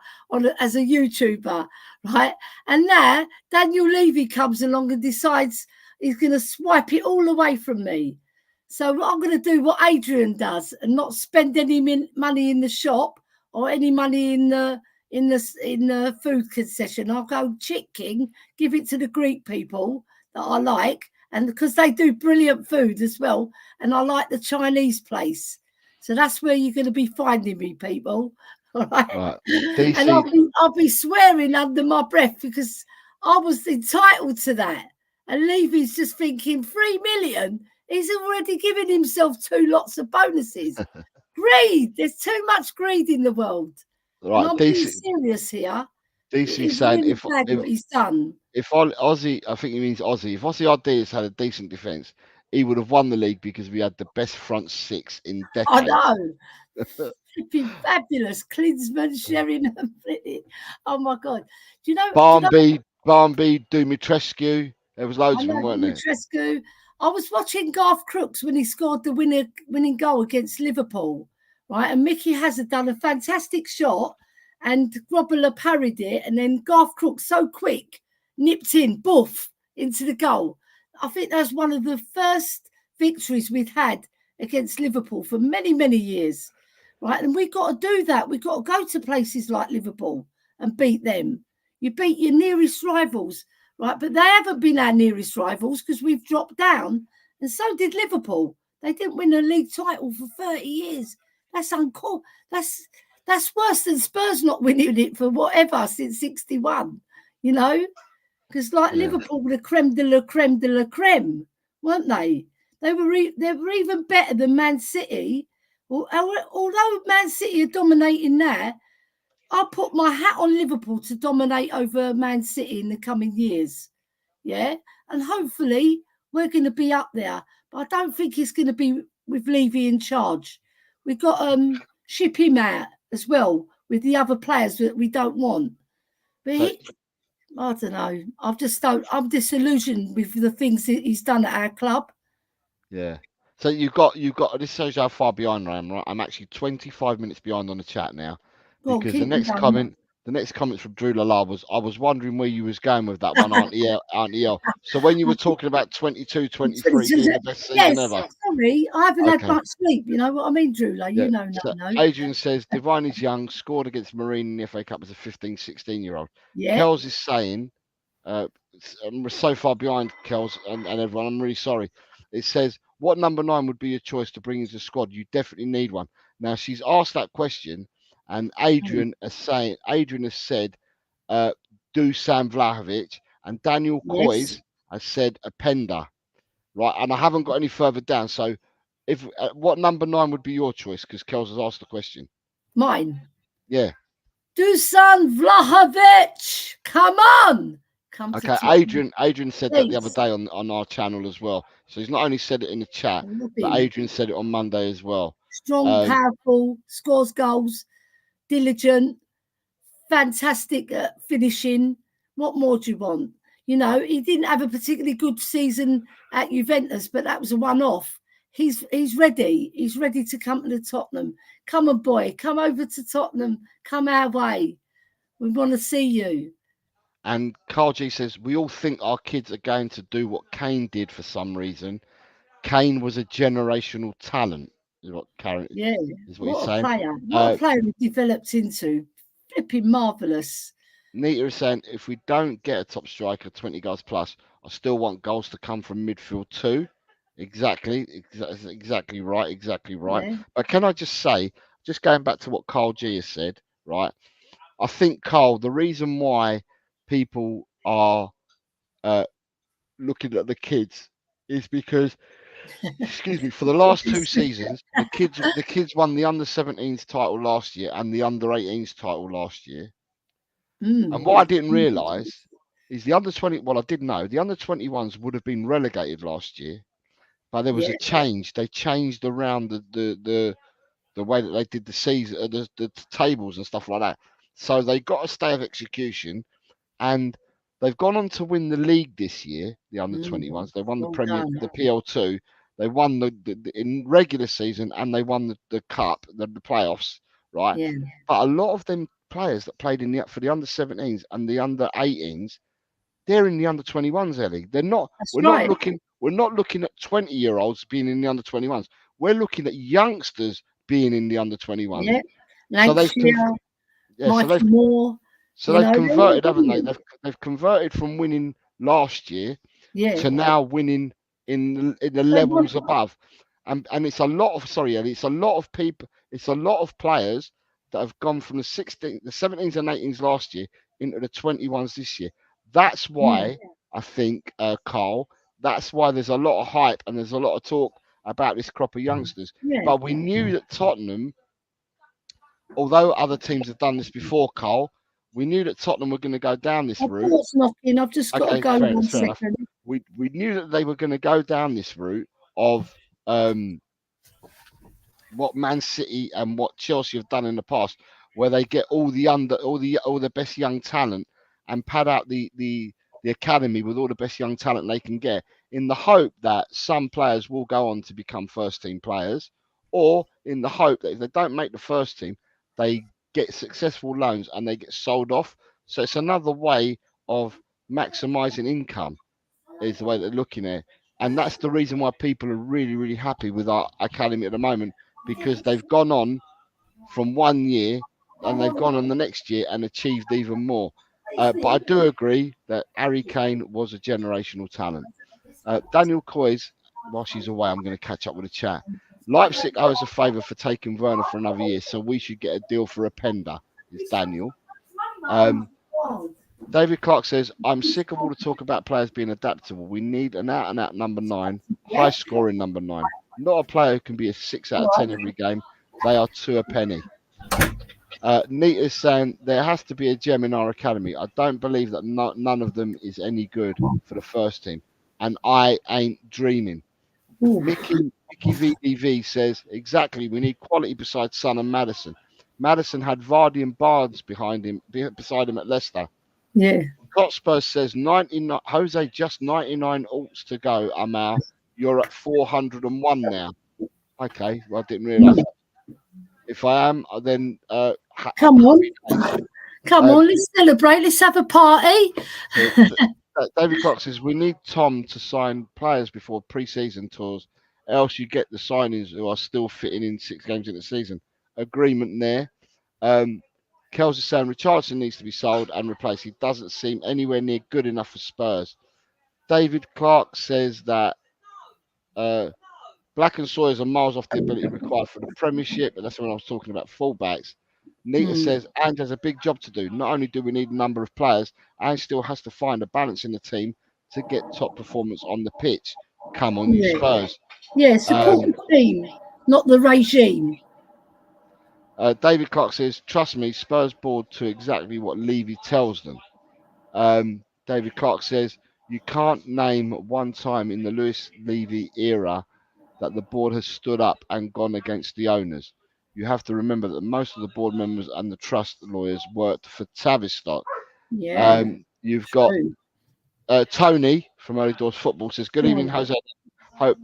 Speaker 2: as a YouTuber, right? And now Daniel Levy comes along and decides he's going to swipe it all away from me. So I'm going to do what Adrian does and not spend any money in the shop or any money in the food concession. I'll go chicken, give it to the Greek people that I like, and because they do brilliant food as well, and I like the Chinese place. So that's where you're going to be finding me, people. All right. DC... And I'll be swearing under my breath because I was entitled to that. And Levy's just thinking 3 million. He's already given himself 2 lots of bonuses. Greed. There's too much greed in the world. Right, and I'm being serious here.
Speaker 1: DC saying
Speaker 2: really what he's done.
Speaker 1: If Ozzy, I think he means Ozzy. If Ozzy Ardiles had a decent defence, he would have won the league because we had the best front 6 in decades.
Speaker 2: I know. It'd be fabulous. Klinsmann, Sheringham. Oh my God. Do you know
Speaker 1: Barnby, Dumitrescu? There was loads of them, weren't there?
Speaker 2: Dumitrescu. I was watching Garth Crooks when he scored the winning goal against Liverpool, right? And Mickey Hazard done a fantastic shot and Grobbler parried it, and then Garth Crooks so quick nipped in, boof, into the goal. I think that's one of the first victories we've had against Liverpool for many, many years, right? And we've got to do that. We've got to go to places like Liverpool and beat them. You beat your nearest rivals, right? But they haven't been our nearest rivals because we've dropped down, and so did Liverpool. They didn't win a league title for 30 years. That's uncool. That's worse than Spurs not winning it for whatever since 61, you know? Because Liverpool were the creme de la creme, weren't they? They were even better than Man City. Although Man City are dominating now, I'll put my hat on Liverpool to dominate over Man City in the coming years. Yeah? And hopefully we're going to be up there. But I don't think it's going to be with Levy in charge. We've got to ship him out as well with the other players that we don't want. But I don't know. I'm disillusioned with the things that he's done at our club.
Speaker 1: Yeah. So you've got this shows how far behind I am, right? I'm actually 25 minutes behind on the chat now. Because the next comment from Drew Lala was, I was wondering where you was going with that one, Auntie L. So when you were talking about 22, 23 being the best season ever.
Speaker 2: Sorry, I haven't had much sleep. You know what I mean, Drew? You know.
Speaker 1: Adrian says, Divine is young, scored against Marine in the FA Cup as a 15, 16-year-old.
Speaker 2: Yeah.
Speaker 1: Kells is saying, I'm so far behind, Kells and everyone, I'm really sorry. It says, what number 9 would be your choice to bring into the squad? You definitely need one. Now, she's asked that question, and Adrian has said, Dusan Vlahovic, and Daniel Coys has said Openda, right? And I haven't got any further down. So, what number 9 would be your choice? Because Kels has asked the question.
Speaker 2: Mine.
Speaker 1: Yeah.
Speaker 2: Dusan Vlahovic, come on.
Speaker 1: Okay, Adrian said that the other day on our channel as well. So he's not only said it in the chat, but Adrian said it on Monday as well.
Speaker 2: Strong, powerful, scores goals, diligent, fantastic at finishing. What more do you want? You know, he didn't have a particularly good season at Juventus, but that was a one-off. He's ready. He's ready to come to the Tottenham. Come on, boy. Come over to Tottenham. Come our way. We want to see you.
Speaker 1: And Carl G says, we all think our kids are going to do what Kane did for some reason. Kane was a generational talent, is what Karen is what he's saying.
Speaker 2: What a player he developed into. Flipping marvellous.
Speaker 1: Nita is saying, if we don't get a top striker, 20 goals plus, I still want goals to come from midfield too. Exactly right.
Speaker 2: Yeah.
Speaker 1: But can I just say, just going back to what Carl G has said, right? I think, Carl, the reason why people are looking at the kids is because, excuse me, for the last 2 seasons, the kids won the under-17s title last year and the under-18s title last year. And what I didn't realise is the under-20. Well, I did know the under-21s would have been relegated last year, but there was a change. They changed around the way that they did the season, the tables and stuff like that. So they got a stay of execution, and they've gone on to win the league this year. The under-21s. They won the the PL2. They won the in regular season, and they won the cup, the playoffs, right?
Speaker 2: Yeah.
Speaker 1: But a lot of them players that played for the under-17s and the under-18s, they're in the under-21s, Ellie. They're not.
Speaker 2: That's
Speaker 1: We're
Speaker 2: right.
Speaker 1: not looking. We're not looking at 20-year-olds being in the under-21s. We're looking at youngsters being in the under-21s.
Speaker 2: Yeah.
Speaker 1: So they've
Speaker 2: Mikey Moore.
Speaker 1: So they've converted, haven't they? They've converted from winning last year to now winning in the levels above, and it's a lot of Ellie, it's a lot of people, it's a lot of players that have gone from the 17s and 18s last year into the 21s this year. That's why I think, Carl, that's why there's a lot of hype and there's a lot of talk about this crop of youngsters. But we knew that Tottenham, although other teams have done this before, Carl, we knew that Tottenham were going to go down this route.
Speaker 2: Knocking. I've just got to go one second.
Speaker 1: We knew that they were going to go down this route of what Man City and what Chelsea have done in the past, where they get all the best young talent and pad out the academy with all the best young talent they can get, in the hope that some players will go on to become first team players, or in the hope that if they don't make the first team, they get successful loans and they get sold off. So it's another way of maximizing income, is the way they're looking at it. And that's the reason why people are really, really happy with our academy at the moment, because they've gone on from 1 year and they've gone on the next year and achieved even more. But I do agree that Harry Kane was a generational talent. Daniel Coyes, while she's away, I'm going to catch up with the chat. Leipzig owes a favour for taking Werner for another year, so we should get a deal for a Pender, is Daniel. David Clark says, I'm sick of all the talk about players being adaptable. We need an out-and-out number 9, high-scoring number 9. Not a player who can be a 6 out of 10 every game. They are 2 a penny. Neat is saying, there has to be a gem in our academy. I don't believe that none of them is any good for the first team. And I ain't dreaming. Mickey VDV says, exactly, we need quality beside Son and Maddison. Maddison had Vardy and Barnes beside him at Leicester.
Speaker 2: Yeah.
Speaker 1: Hotspur says 99. Jose, just 99 alts to go. Amal, you're at 401 now. Okay, well, I didn't realise. If I am, then
Speaker 2: come on, let's celebrate. Let's have a party.
Speaker 1: David Clark says we need Tom to sign players before pre-season tours, else you get the signings who are still fitting in 6 games in the season. Agreement there. Kels is saying Richardson needs to be sold and replaced. He doesn't seem anywhere near good enough for Spurs. David Clark says that Black and Sawyers are miles off the ability required for the Premiership, but that's when I was talking about fullbacks. Nita says Ange has a big job to do. Not only do we need a number of players, Ange still has to find a balance in the team to get top performance on the pitch. Come on, you Spurs.
Speaker 2: Yeah, support the team, not the regime.
Speaker 1: David Clark says, trust me, Spurs board to exactly what Levy tells them. David Clark says, you can't name one time in the Lewis Levy era that the board has stood up and gone against the owners. You have to remember that most of the board members and the trust lawyers worked for Tavistock.
Speaker 2: Yeah.
Speaker 1: You've got Tony from Early Doors Football says, good evening, Jose. Hope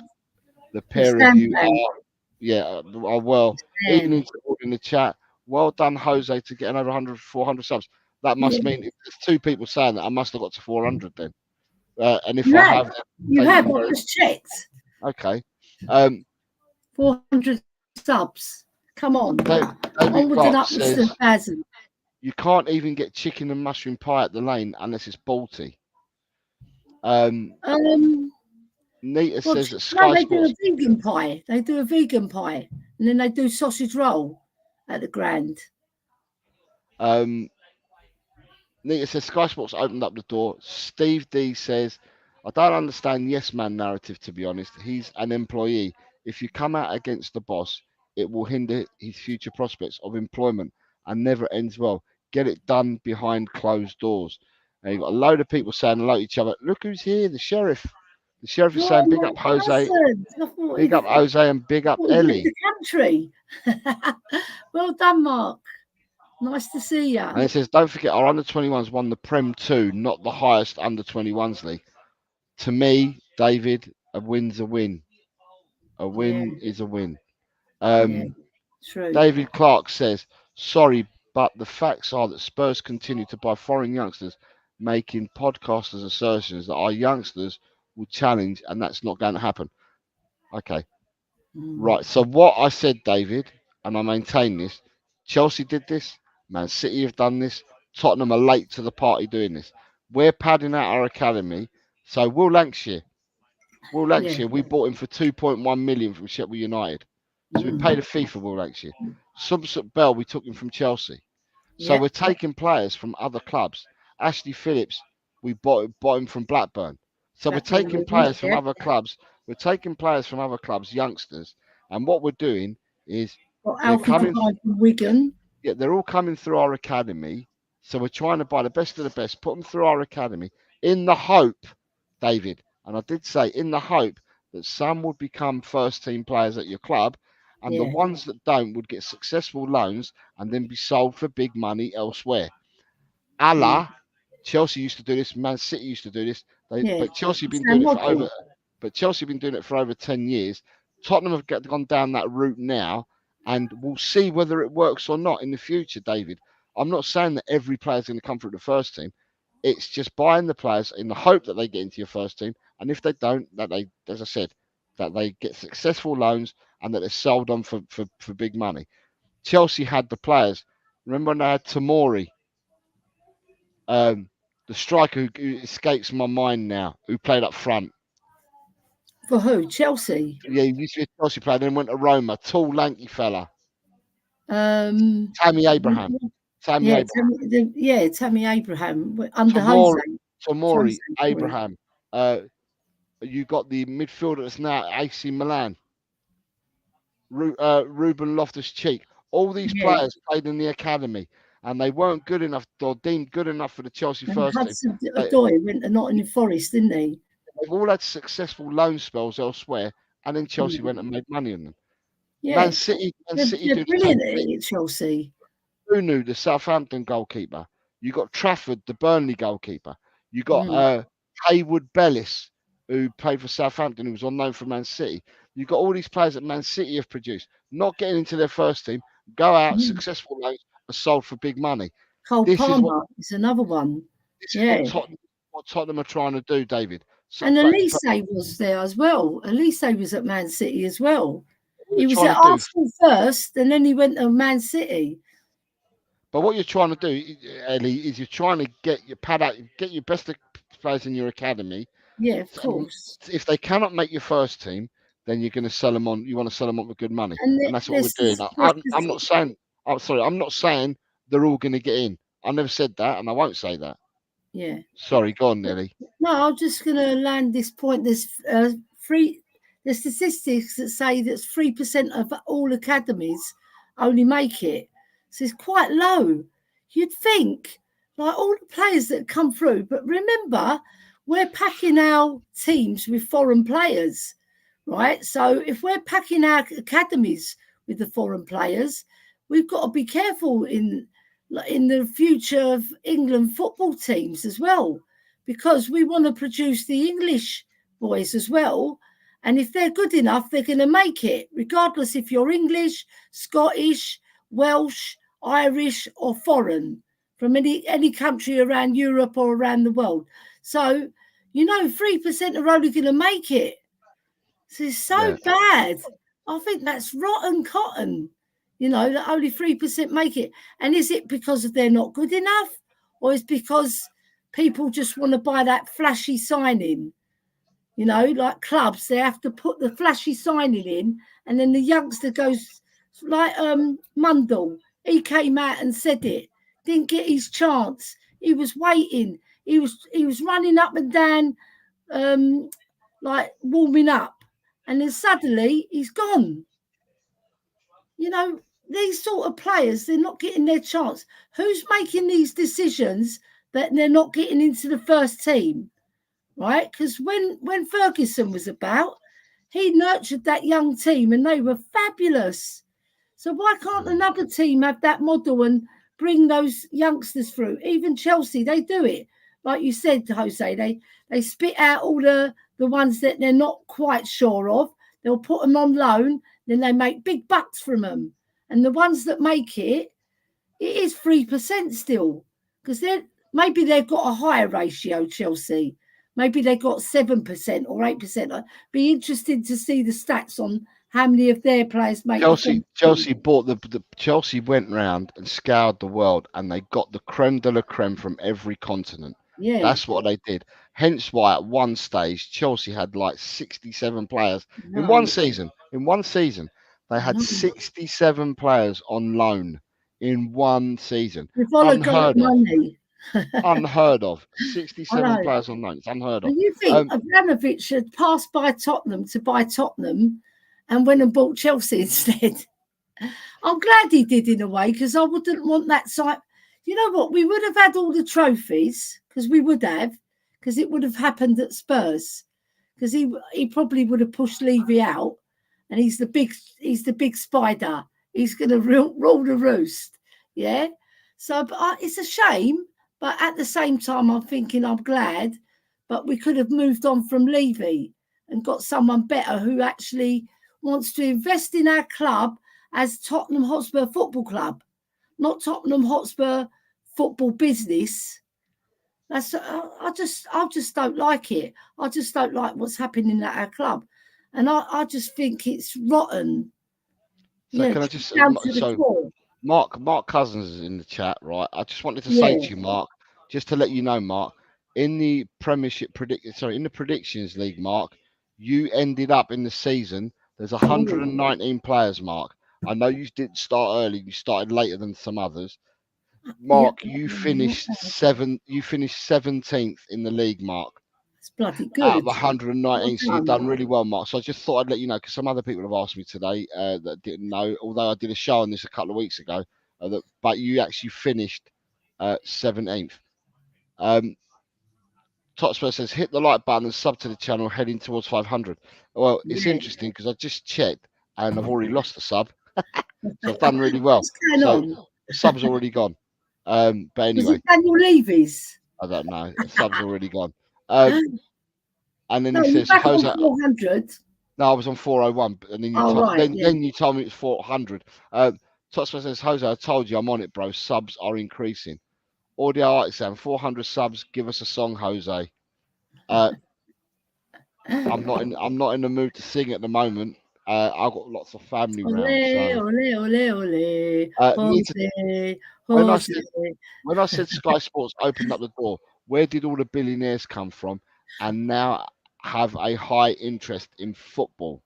Speaker 1: the pair of you are well. Evening in the chat. Well done, Jose, to get over 400 subs. That must mean if there's 2 people saying that, I must have got to 400 then. And if I have,
Speaker 2: I just checked.
Speaker 1: Okay.
Speaker 2: 400 subs. Come on.
Speaker 1: David
Speaker 2: Onwards and upwards to 1,000.
Speaker 1: You can't even get chicken and mushroom pie at the Lane unless it's Balti. Nita says that Sky
Speaker 2: they
Speaker 1: Sports.
Speaker 2: do a vegan pie. They do a vegan pie, and then they do sausage roll at the Grand.
Speaker 1: Nita says Sky Sports opened up the door. Steve D says, I don't understand yes man narrative, to be honest. He's an employee. If you come out against the boss, it will hinder his future prospects of employment and never ends well. Get it done behind closed doors. And you've got a load of people saying hello to each other. Look who's here, the sheriff. The sheriff is saying big up Jose. Big up Jose and big up Ellie.
Speaker 2: The country. Well done, Mark. Nice to see you.
Speaker 1: And it says, don't forget, our under-21s won the Prem 2, not the highest under-21s league. To me, David, a win's a win. A win is a win.
Speaker 2: True.
Speaker 1: David Clark says, sorry, but the facts are that Spurs continue to buy foreign youngsters, making podcasters assertions that our youngsters will challenge, and that's not going to happen. Okay. Right. So what I said, David, and I maintain this, Chelsea did this, Man City have done this, Tottenham are late to the party doing this. We're padding out our academy. So Will Lancashire, we bought him for 2.1 million from Sheffield United. So we paid a fee for Will Lancashire. Somerset Bell, we took him from Chelsea. So we're taking players from other clubs. Ashley Phillips, we bought him from Blackburn. So we're taking players from other clubs. We're taking players from other clubs, youngsters. And what we're doing is
Speaker 2: they're coming from Wigan.
Speaker 1: Yeah, they're all coming through our academy. So we're trying to buy the best of the best, put them through our academy in the hope, David, and I did say in the hope that some would become first team players at your club, and the ones that don't would get successful loans and then be sold for big money elsewhere. Chelsea used to do this, Man City used to do this, but Chelsea have been doing it for over 10 years. Tottenham have gone down that route now, and we'll see whether it works or not in the future, David. I'm not saying that every player is going to come through the first team. It's just buying the players in the hope that they get into your first team, and if they don't, that they, as I said, that they get successful loans and that they're sold on for big money. Chelsea had the players. Remember when they had Tomori, the striker who escapes my mind now, who played up front.
Speaker 2: For who? Chelsea?
Speaker 1: Yeah, he used to be a Chelsea player, then went to Roma. Tall, lanky fella. Tammy Abraham.
Speaker 2: Tammy Abraham. Under Jose.
Speaker 1: Tomori, Abraham. You got the midfielder that's now at AC Milan. Ruben Loftus-Cheek. All these players played in the academy, and they weren't good enough or deemed good enough for the Chelsea first team.
Speaker 2: Hudson-Odoi went to Nottingham Forest, didn't he?
Speaker 1: They've all had successful loan spells elsewhere, and then Chelsea went and made money on them.
Speaker 2: Yeah.
Speaker 1: Man City
Speaker 2: they're brilliant at Chelsea.Unu,
Speaker 1: the Southampton goalkeeper. You got Trafford, the Burnley goalkeeper. You got Haywood Bellis, who played for Southampton, who was on loan from Man City. You got all these players that Man City have produced, not getting into their first team, go out, successful loans, are sold for big money.
Speaker 2: Cole Palmer is another one.
Speaker 1: This is what Tottenham are trying to do, David.
Speaker 2: So, and Elise was there as well. Elise was at Man City as well. He was at Arsenal first, and then he went to Man City.
Speaker 1: But what you're trying to do, Ellie, is you're trying to get your pad out, get your best players in your academy.
Speaker 2: Yeah, of course.
Speaker 1: If they cannot make your first team, then you're going to sell them on. You want to sell them on with good money, and that's what we're doing. I'm not saying. I'm sorry. I'm not saying they're all going to get in. I never said that, and I won't say that.
Speaker 2: Yeah.
Speaker 1: Sorry, go on, Nelly.
Speaker 2: No, I'm just going to land this point. There's the statistics that say that 3% of all academies only make it. So it's quite low. You'd think, like all the players that come through, but remember, we're packing our teams with foreign players, right? So if we're packing our academies with the foreign players, we've got to be careful in the future of England football teams as well, because we want to produce the English boys as well. And if they're good enough, they're going to make it, regardless if you're English, Scottish, Welsh, Irish or foreign, from any country around Europe or around the world. So, 3% are only going to make it. So it's so bad. I think that's rotten cotton. You know, that only 3% make it. And is it because they're not good enough? Or is it because people just want to buy that flashy signing? You know, like clubs, they have to put the flashy signing in, and then the youngster goes like Mundell. He came out and said it. Didn't get his chance. He was waiting. He was running up and down, like warming up, and then suddenly he's gone. You know, these sort of players, they're not getting their chance. Who's making these decisions that they're not getting into the first team? Right? Because when Ferguson was about, he nurtured that young team and they were fabulous. So why can't another team have that model and bring those youngsters through? Even Chelsea, they do it. Like you said, Jose, they spit out all the ones that they're not quite sure of. They'll put them on loan, then they make big bucks from them. And the ones that make it is 3% still. Because maybe they've got a higher ratio, Chelsea. Maybe they got 7% or 8%. I'd be interested to see the stats on how many of their players make.
Speaker 1: Chelsea bought the Chelsea went round and scoured the world, and they got the creme de la creme from every continent.
Speaker 2: Yeah,
Speaker 1: that's what they did. Hence why at one stage Chelsea had like 67 players in one season. In one season, they had 67 players on loan in one season.
Speaker 2: Unheard of.
Speaker 1: Unheard of. 67 players on loan. It's unheard of.
Speaker 2: And you think Abramovich had passed by Tottenham to buy Tottenham and went and bought Chelsea instead? I'm glad he did in a way, because I wouldn't want that side. You know what? We would have had all the trophies, because we would have, because it would have happened at Spurs, because he probably would have pushed Levy out, and he's the big spider. He's going to rule the roost. Yeah. So it's a shame. But at the same time, I'm thinking I'm glad, but we could have moved on from Levy and got someone better who actually wants to invest in our club as Tottenham Hotspur Football Club, not Tottenham Hotspur Football Business. That's I just don't like it. I just don't like what's happening at our club, and I just think it's rotten.
Speaker 1: So can I just Mark Cousins is in the chat, right? I just wanted to say to you, Mark, just to let you know, Mark, in the Premiership in the Predictions League, Mark, you ended up in the season. There's 119 players, Mark. I know you didn't start early. You started later than some others. Mark, you finished 17th in the league, Mark.
Speaker 2: It's bloody good.
Speaker 1: Out of 119, so you've done really well, Mark. So I just thought I'd let you know, because some other people have asked me today that didn't know, although I did a show on this a couple of weeks ago, but you actually finished 17th. Totspur says, hit the like button and sub to the channel, heading towards 500. Well, it's interesting because I just checked and I've already lost the sub. So I've done really well. So the sub's already gone. But anyway.
Speaker 2: Was it Daniel Levy's?
Speaker 1: I don't know. The sub's already gone. And then he says,
Speaker 2: Jose, 400.
Speaker 1: No, I was on 401, and then then you told me it was 400. Totspur says, Jose, I told you I'm on it, bro. Subs are increasing. Audio Artisan, 400 subs. Give us a song, Jose. I'm not in the mood to sing at the moment. I've got lots of family around. When I said Sky Sports opened up the door, where did all the billionaires come from, and now have a high interest in football?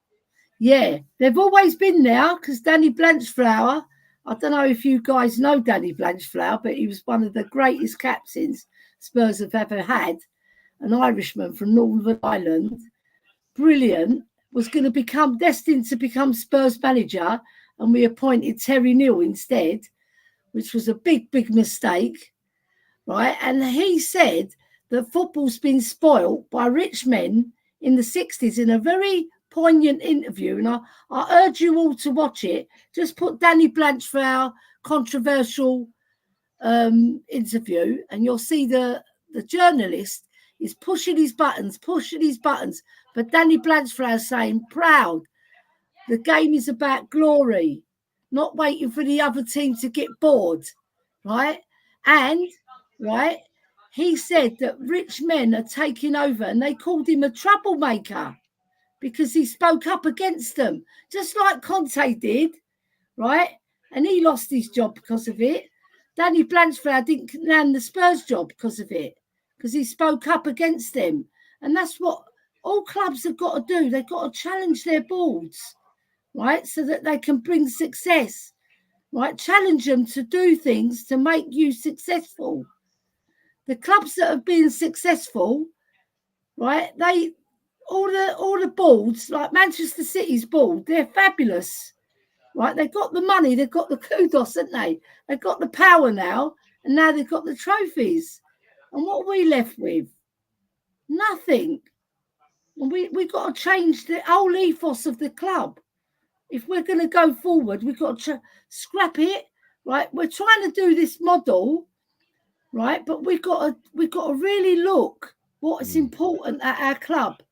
Speaker 2: Yeah, they've always been there, because Danny Blanchflower, I don't know if you guys know Danny Blanchflower, but he was one of the greatest captains Spurs have ever had, an Irishman from Northern Ireland, brilliant, was going to become destined to become Spurs manager, and we appointed Terry Neal instead, which was a big mistake, right? And he said that football's been spoilt by rich men in the 60s in a very poignant interview, and I urge you all to watch it. Just put Danny Blanchflower controversial interview, and you'll see the journalist is pushing his buttons, but Danny Blanchflower saying, proud, the game is about glory, not waiting for the other team to get bored, right? And right, he said that rich men are taking over, and they called him a troublemaker because he spoke up against them, just like Conte did, right? and he lost his job because of it. Danny Blanchflower didn't land the Spurs job because of it, because he spoke up against them. And that's what all clubs have got to do. They've got to challenge their boards, right, so that they can bring success, right? Challenge them to do things to make you successful. The clubs that have been successful, right, all the boards, like Manchester City's board, they're fabulous, right? They've got the money, they've got the kudos, haven't they? They've got the power now, and now they've got the trophies. And what are we left with? Nothing. And we got to change the whole ethos of the club. If we're going to go forward, we've got to scrap it, right? We're trying to do this model, right? But we've got to really look what is important at our club,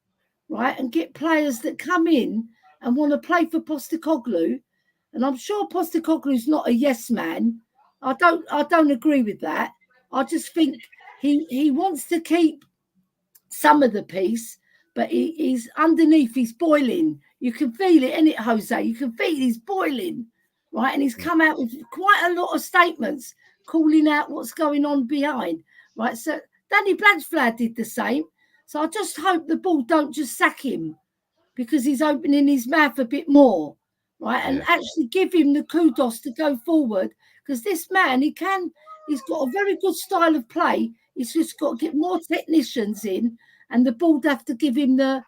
Speaker 2: right? And get players that come in and want to play for Postecoglou. And I'm sure Postecoglou's not a yes man. I don't agree with that. I just think he wants to keep some of the piece, but he's underneath, he's boiling. You can feel it, innit, Jose? You can feel he's boiling, right? And he's come out with quite a lot of statements calling out what's going on behind, right? So Danny Blanchflower did the same. So I just hope the board don't just sack him because he's opening his mouth a bit more, right? And actually give him the kudos to go forward, because this man, he's got a very good style of play. He's just got to get more technicians in, and the board have to give him the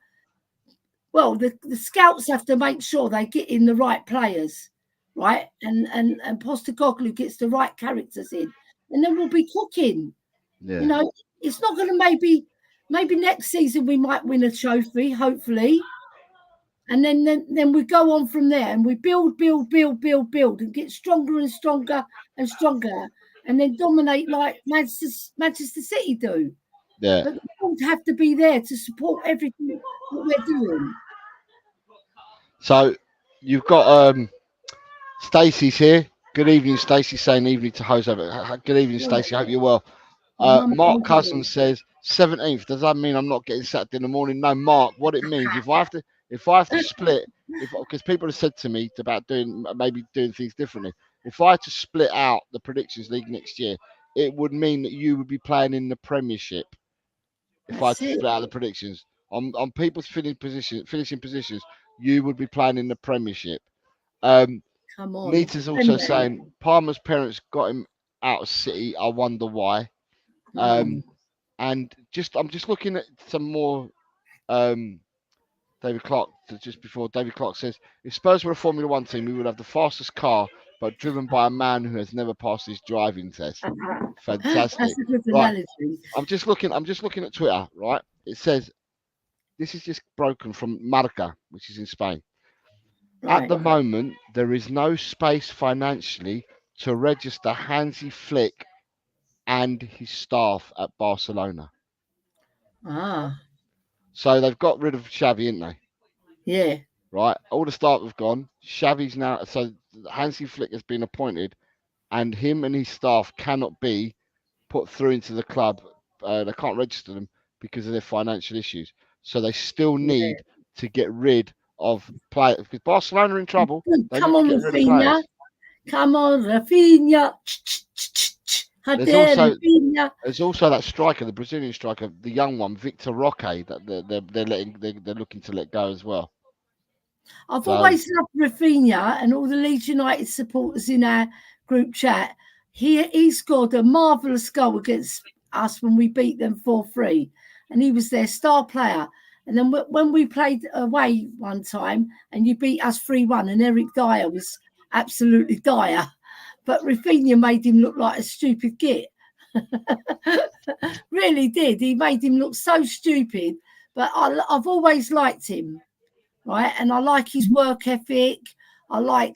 Speaker 2: scouts have to make sure they get in the right players, right? And Postecoglou gets the right characters in, and then we'll be cooking. Yeah. You know, it's not going to maybe next season we might win a trophy, hopefully. And then we go on from there, and we build and get stronger and stronger and stronger, and then dominate like Manchester City do.
Speaker 1: Yeah.
Speaker 2: But the board have to be there to support everything that we're doing.
Speaker 1: So you've got Stacey's here. Good evening, Stacey. Saying evening to Jose. Good evening, Stacey. Hope you're well. Mark Cousins says 17th. Does that mean I'm not getting Saturday in the morning? No, Mark. What it means, if I have to split, because people have said to me about doing things differently. If I had to split out the predictions league next year, it would mean that you would be playing in the Premiership. If I had to split out the predictions on people's finishing positions, you would be playing in the Premiership.
Speaker 2: Come on.
Speaker 1: Nita's also saying Palmer's parents got him out of City. I wonder why. And I'm just looking at some more. David Clark, just before David Clark says, if Spurs were a Formula One team, we would have the fastest car, but driven by a man who has never passed his driving test. Fantastic.
Speaker 2: That's a good analogy.
Speaker 1: I'm just looking at Twitter, right? It says, this is just broken from Marca, which is in Spain. Right. At the moment, there is no space financially to register Hansi Flick and his staff at Barcelona. So they've got rid of Xavi, haven't they?
Speaker 2: Yeah.
Speaker 1: Right. All the staff have gone. Xavi's now. So Hansi Flick has been appointed, and him and his staff cannot be put through into the club. They can't register them because of their financial issues. So they still need to get rid of players. Because Barcelona are in trouble.
Speaker 2: Come on, Rafinha. Come on, Rafinha.
Speaker 1: There's also that striker, the Brazilian striker, the young one, Victor Roque, that they're looking to let go as well.
Speaker 2: I've always loved Rafinha, and all the Leeds United supporters in our group chat. He scored a marvellous goal against us when we beat them 4-3, and he was their star player. And then when we played away one time, and you beat us 3-1, and Eric Dyer was absolutely dire. But Rafinha made him look like a stupid git. Really did. He made him look so stupid. But I've always liked him, right? And I like his work ethic. I like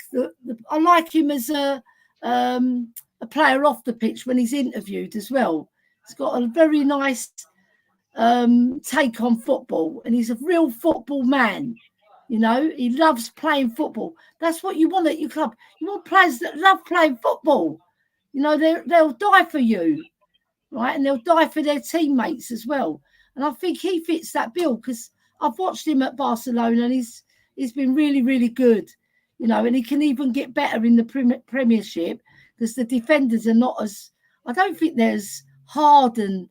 Speaker 2: I like him as a player off the pitch when he's interviewed as well. He's got a very nice take on football, and he's a real football man. You know, he loves playing football. That's what you want at your club. You want players that love playing football. You know, they'll die for you, right? And they'll die for their teammates as well. And I think he fits that bill, because I've watched him at Barcelona, and he's been really, really good. you know, and he can even get better in the Premiership because the defenders are not as, I don't think they're as hard-nosed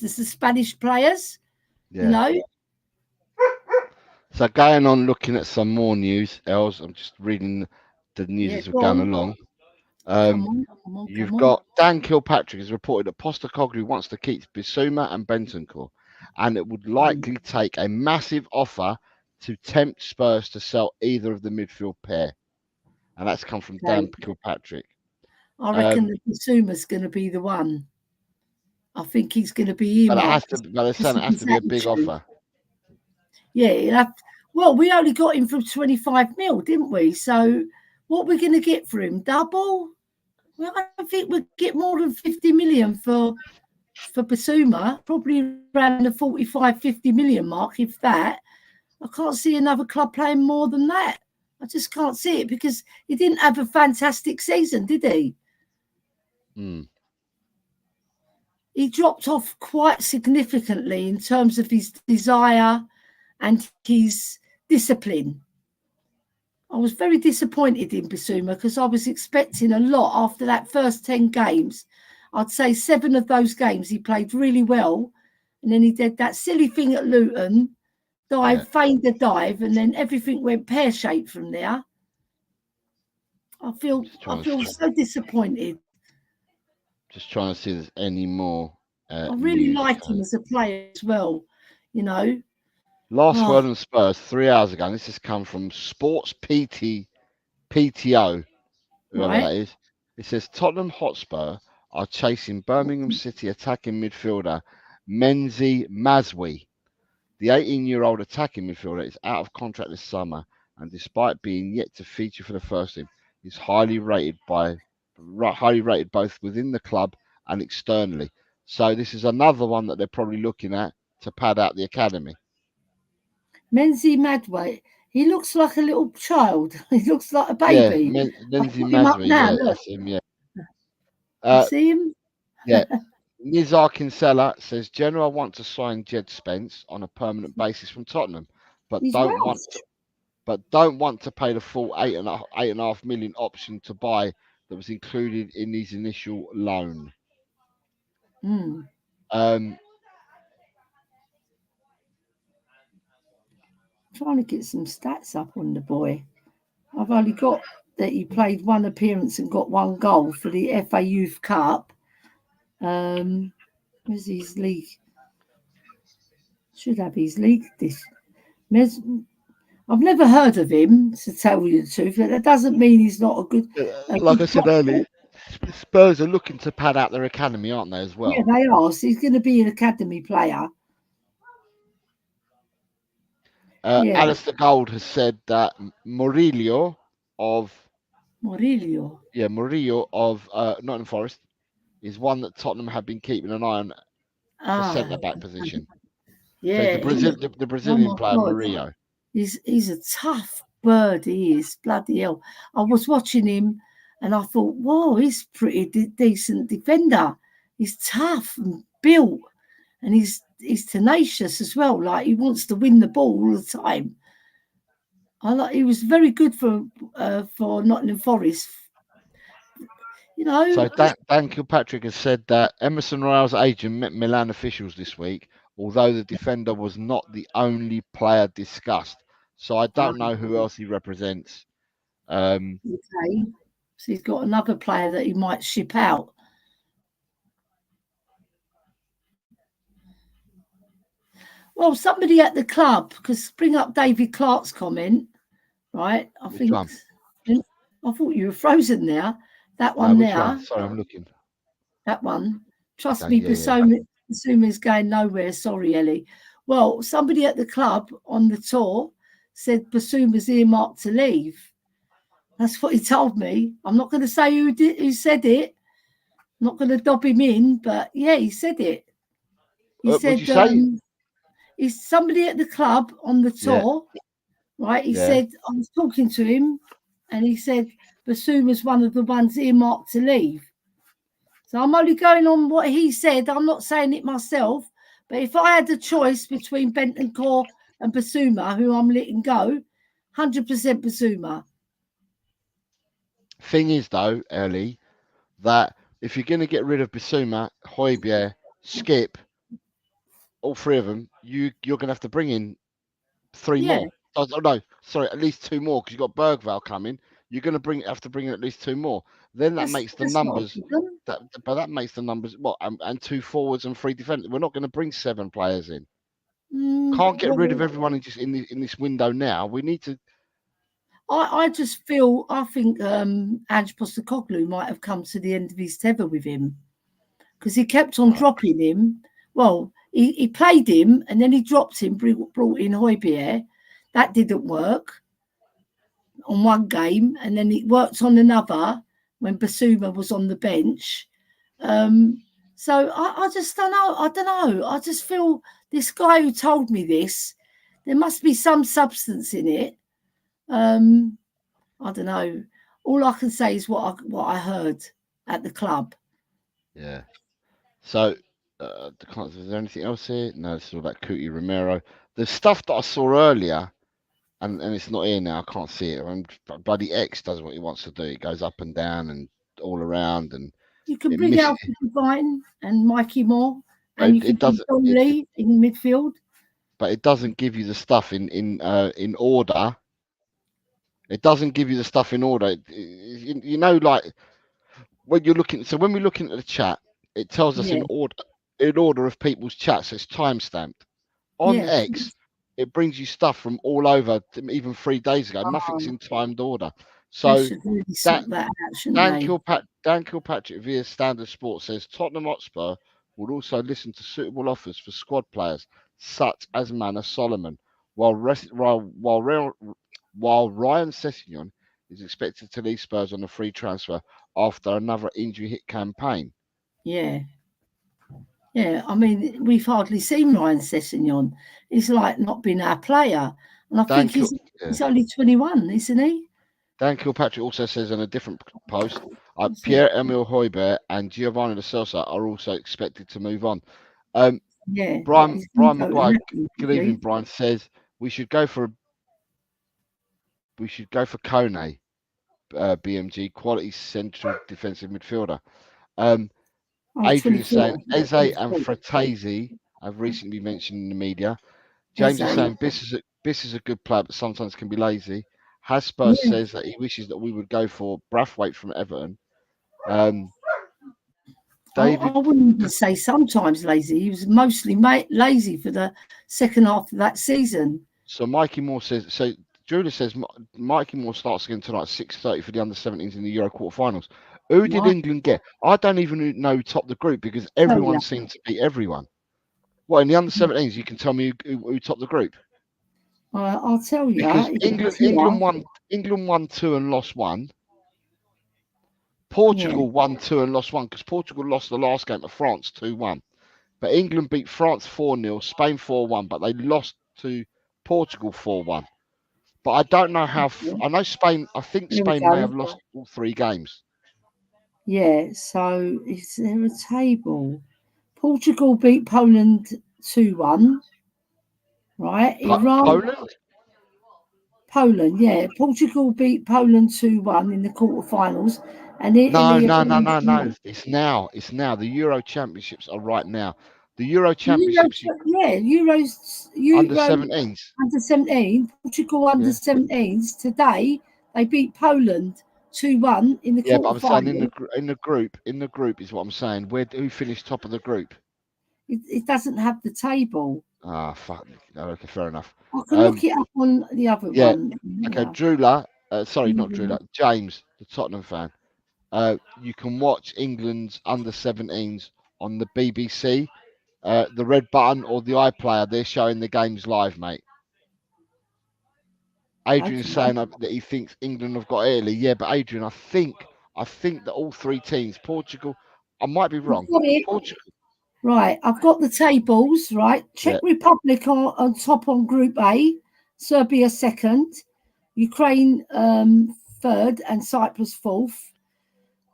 Speaker 2: as the Spanish players, you know.
Speaker 1: So going on, looking at some more news, Els, I'm just reading the news as we're going along.
Speaker 2: Come on.
Speaker 1: You've got Dan Kilpatrick has reported that Postecoglou wants to keep Bissouma and Bentancur, and it would likely take a massive offer to tempt Spurs to sell either of the midfield pair. And that's come from Dan Kilpatrick.
Speaker 2: I reckon that Bissouma's going to be the one. I think he's going to be earmarked.
Speaker 1: But they're saying it has to be a big offer.
Speaker 2: Yeah, well, we only got him for 25 mil, didn't we? So what we're going to get for him? Double? Well, I don't think we'll get more than 50 million for Bissouma, probably around the 45, 50 million mark, if that. I can't see another club playing more than that. I just can't see it because he didn't have a fantastic season, did he? He dropped off quite significantly in terms of his desire and his discipline. I was very disappointed in Bissouma because I was expecting a lot after that first 10 games. I'd say 7 of those games he played really well. And then he did that silly thing at Luton, feigned a dive, and then everything went pear-shaped from there. I feel so disappointed.
Speaker 1: Just trying to see if there's any more.
Speaker 2: I really liked him as a player as well, you know.
Speaker 1: Last word on Spurs 3 hours ago, and this has come from Sports PTO, whoever that is. It says Tottenham Hotspur are chasing Birmingham City attacking midfielder Menzi Mazwi. The 18-year-old attacking midfielder is out of contract this summer, and despite being yet to feature for the first team, is highly rated both within the club and externally. So this is another one that they're probably looking at to pad out the academy.
Speaker 2: Menzi Madway, he looks like a little child. He looks like a baby.
Speaker 1: Yeah, Menzi Madway, that's him, yeah.
Speaker 2: You see him?
Speaker 1: Yeah. Nizar Kinsella says Genoa want to sign Jed Spence on a permanent basis from Tottenham, but don't want to pay the full 8.5 million option to buy that was included in his initial loan.
Speaker 2: Trying to get some stats up on the boy. I've only got that he played 1 appearance and got 1 goal for the FA Youth Cup. Where's his league? Should have his league. I've never heard of him, to tell you the truth. But that doesn't mean he's not a good.
Speaker 1: Like I said earlier, Spurs are looking to pad out their academy, aren't they, as well?
Speaker 2: Yeah, they are. So he's going to be an academy player.
Speaker 1: Alistair Gold has said that Murillo of Nottingham Forest is one that Tottenham have been keeping an eye on for centre-back position.
Speaker 2: Yeah.
Speaker 1: So the Brazilian player, Murillo.
Speaker 2: He's a tough bird, he is. Bloody hell. I was watching him and I thought, whoa, he's a pretty decent defender. He's tough and built and he's tenacious as well. Like he wants to win the ball all the time. He was very good for Nottingham Forest. You know.
Speaker 1: So Dan Kilpatrick has said that Emerson Royale's agent met Milan officials this week, although the defender was not the only player discussed. So I don't know who else he represents.
Speaker 2: Okay. So he's got another player that he might ship out. Well, somebody at the club, because bring up David Clark's comment, right? I thought you were frozen there. That one there.
Speaker 1: One? Sorry, I'm looking.
Speaker 2: That one. Trust me, Bissouma's going nowhere. Sorry, Ellie. Well, somebody at the club on the tour said Bissouma's earmarked to leave. That's what he told me. I'm not going to say who said it. I'm not going to dob him in, but yeah, he said it. He said he's somebody at the club on the tour, right? He said, I was talking to him and he said Bissouma's one of the ones earmarked to leave. So I'm only going on what he said. I'm not saying it myself, but if I had a choice between Bentancur and Bissouma, who I'm letting go, 100% Basuma.
Speaker 1: Thing is, though, Ellie, that if you're going to get rid of Basuma, Højbjerg, Skip, all three of them, you're going to have to bring in 3 more. Oh, no, sorry, at least 2 more, because you've got Bergvall coming. You're going to have to bring in at least 2 more. Then that makes the numbers. But that makes the numbers what? And 2 forwards and 3 defenders. We're not going to bring 7 players in. Can't get rid of everyone in this window now. We need to.
Speaker 2: I think Ange Postecoglou might have come to the end of his tether with him, because he kept on dropping him. Well, he played him and then he dropped him, brought in Højbjerg. That didn't work on one game, and then it worked on another when Basuma was on the bench. So I just don't know. I don't know. I just feel this guy who told me this, there must be some substance in it. I don't know. All I can say is what I heard at the club.
Speaker 1: Yeah. So, is there anything else here? No, it's all about Cuti Romero. The stuff that I saw earlier, and it's not here now. I can't see it. Bloody X does what he wants to do. It goes up and down and all around, and
Speaker 2: you can bring out Devine and Mikey Moore, and you can do Don Lee in midfield.
Speaker 1: But it doesn't give you the stuff in order. It doesn't give you the stuff in order. You know, like when you're looking. So when we're looking at the chat, it tells us in order of people's chats. So it's time stamped. On X, it brings you stuff from all over, even 3 days ago. Nothing's in timed order. So Dan Kilpatrick via Standard Sports says Tottenham Hotspur would also listen to suitable offers for squad players such as Manor Solomon, while Ryan Sessegnon is expected to leave Spurs on a free transfer after another injury hit campaign.
Speaker 2: Yeah. I mean, we've hardly seen Ryan Sessegnon. He's like not been our player. And I think he's only 21, isn't he?
Speaker 1: Dan Kilpatrick also says on a different post, Pierre-Emile Højbjerg and Giovanni Lo Celso are also expected to move on. Brian Maguire, good evening, Brian, says we should go for Kone, BMG, quality central defensive midfielder. Adrian is saying Eze and Fratesi have recently been mentioned in the media. James is saying Biss is a good player, but sometimes can be lazy. Spurs says that he wishes that we would go for Brathwaite from Everton.
Speaker 2: David, I wouldn't even say sometimes lazy. He was mostly lazy for the second half of that season.
Speaker 1: So Mikey Moore says. So Julia says Mikey Moore starts again tonight at 6:30 for the under-17s in the Euro quarterfinals. Who did England get? I don't even know who topped the group because everyone seemed to beat everyone. Well, in the under-17s, you can tell me who topped the group.
Speaker 2: I'll tell you.
Speaker 1: Because England won 2 and lost 1. Portugal won 2 and lost 1 because Portugal lost the last game to France 2-1. But England beat France 4-0, Spain 4-1, but they lost to Portugal 4-1. But I don't know how. I know Spain. I think Spain may have lost all 3 games.
Speaker 2: Yeah. So is there a table? Portugal beat Poland 2-1. Right. Poland. Yeah. Portugal beat Poland 2-1 in the quarterfinals. And
Speaker 1: no. It's now. The Euro Championships are right now. The Euro Championships.
Speaker 2: Euros.
Speaker 1: Under 17s.
Speaker 2: Under 17. Portugal under 17s. Today they beat Poland 2-1 in the quarterfinals.
Speaker 1: Yeah, but I'm saying in the group is what I'm saying. Who finished top of the group?
Speaker 2: It doesn't have the table.
Speaker 1: Ah, fuck. Okay, fair enough.
Speaker 2: I can look it up on the other one.
Speaker 1: Okay, Drula. Sorry, not Drula. James, the Tottenham fan. You can watch England's under-17s on the BBC, the red button or the iPlayer. They're showing the games live, mate. Adrian's saying that he thinks England have got Italy. Yeah, but Adrian, I think that all 3 teams, Portugal, I might be wrong. Portugal.
Speaker 2: Right, I've got the tables, right? Czech Republic on top on Group A, Serbia second, Ukraine third, and Cyprus fourth.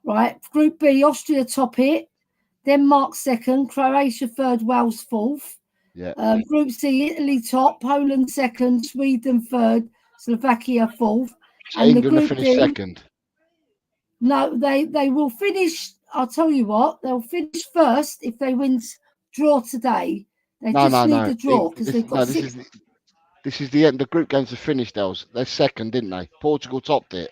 Speaker 2: Right, Group B, Austria top it, Denmark second, Croatia third, Wales fourth.
Speaker 1: Yeah.
Speaker 2: Group C, Italy top, Poland second, Sweden third, Slovakia fourth.
Speaker 1: So
Speaker 2: And
Speaker 1: England
Speaker 2: the
Speaker 1: will
Speaker 2: Group
Speaker 1: finish
Speaker 2: D,
Speaker 1: second.
Speaker 2: No, they will finish. I'll tell you what, they'll finish first if they draw today. They just need a draw because they've got six.
Speaker 1: This is the end. The group games are finished, Els. They're second, didn't they? Portugal topped it.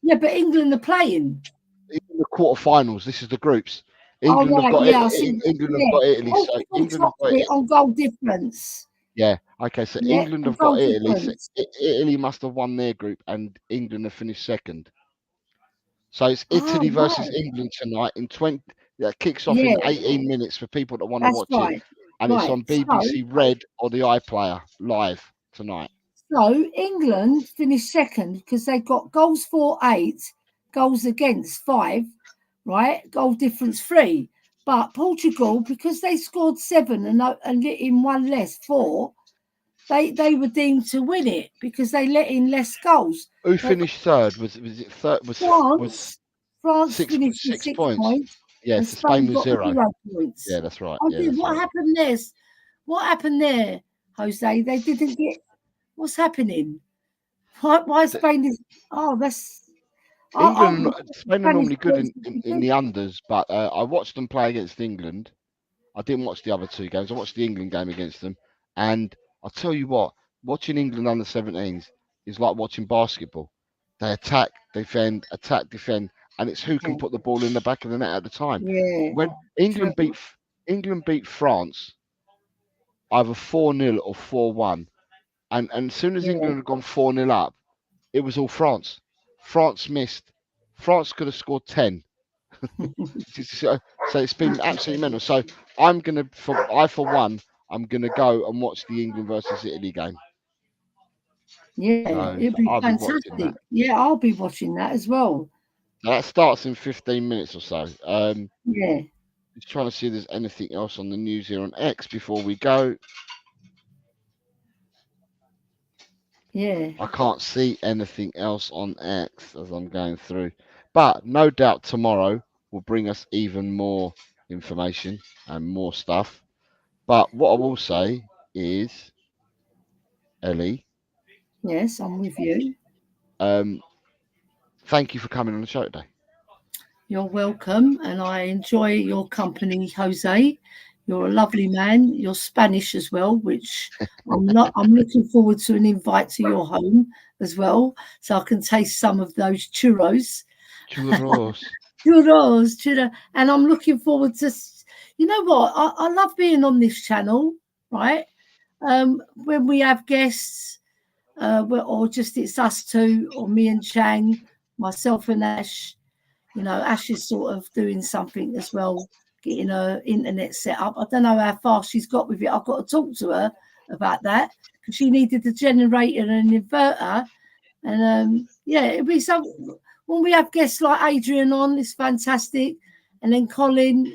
Speaker 2: Yeah, but England are playing.
Speaker 1: Even the quarterfinals. This is the groups. England have got England have got Italy. So England have got
Speaker 2: it on goal difference.
Speaker 1: Yeah. Okay. So England have got Italy. So Italy must have won their group, and England have finished second. So it's Italy versus England tonight in 20. That kicks off in 18 minutes for people that want to watch it, and it's on BBC Red or the iPlayer live tonight.
Speaker 2: So England finished second because they got goals for 8, goals against 5, right? Goal difference 3. But Portugal, because they scored 7 and let in one less 4, they were deemed to win it because they let in less goals.
Speaker 1: Who finished third? Was it third?
Speaker 2: France finished with 6 points.
Speaker 1: Yes, Spain was 0
Speaker 2: points.
Speaker 1: Yeah, that's right.
Speaker 2: What happened there? What happened there, Jose? They didn't get. What's happening? Why Spain is? Oh, that's.
Speaker 1: England. Spain are normally good in the unders, but I watched them play against England. I didn't watch the other 2 games. I watched the England game against them, and I'll tell you what, watching England under 17s is like watching basketball. They attack, defend, and it's who can put the ball in the back of the net at the time.
Speaker 2: Yeah.
Speaker 1: When England beat France either 4-0 or 4-1, and as soon as England had gone 4-0 up, it was all France. France missed. France could have scored 10. So it's been absolutely mental. So I'm for one, I'm gonna go and watch the England versus Italy game.
Speaker 2: Yeah, it'd be fantastic. Yeah, I'll be watching that as well.
Speaker 1: That starts in 15 minutes or so.
Speaker 2: Yeah.
Speaker 1: Just trying to see if there's anything else on the news here on X before we go.
Speaker 2: Yeah.
Speaker 1: I can't see anything else on X as I'm going through. But no doubt tomorrow will bring us even more information and more stuff. But what I will say is, Ellie.
Speaker 2: Yes, I'm with you.
Speaker 1: Thank you for coming on the show today.
Speaker 2: You're welcome, and I enjoy your company, Jose. You're a lovely man. You're Spanish as well, which I'm looking forward to an invite to your home as well, so I can taste some of those churros. Churros. And I'm looking forward to. You know what? I love being on this channel, right? When we have guests, or just it's us two, or me and Chang, myself and Ash. You know, Ash is sort of doing something as well, getting her internet set up. I don't know how far she's got with it. I've got to talk to her about that because she needed a generator and an inverter. And it'll be something. When we have guests like Adrian on, it's fantastic. And then Colin,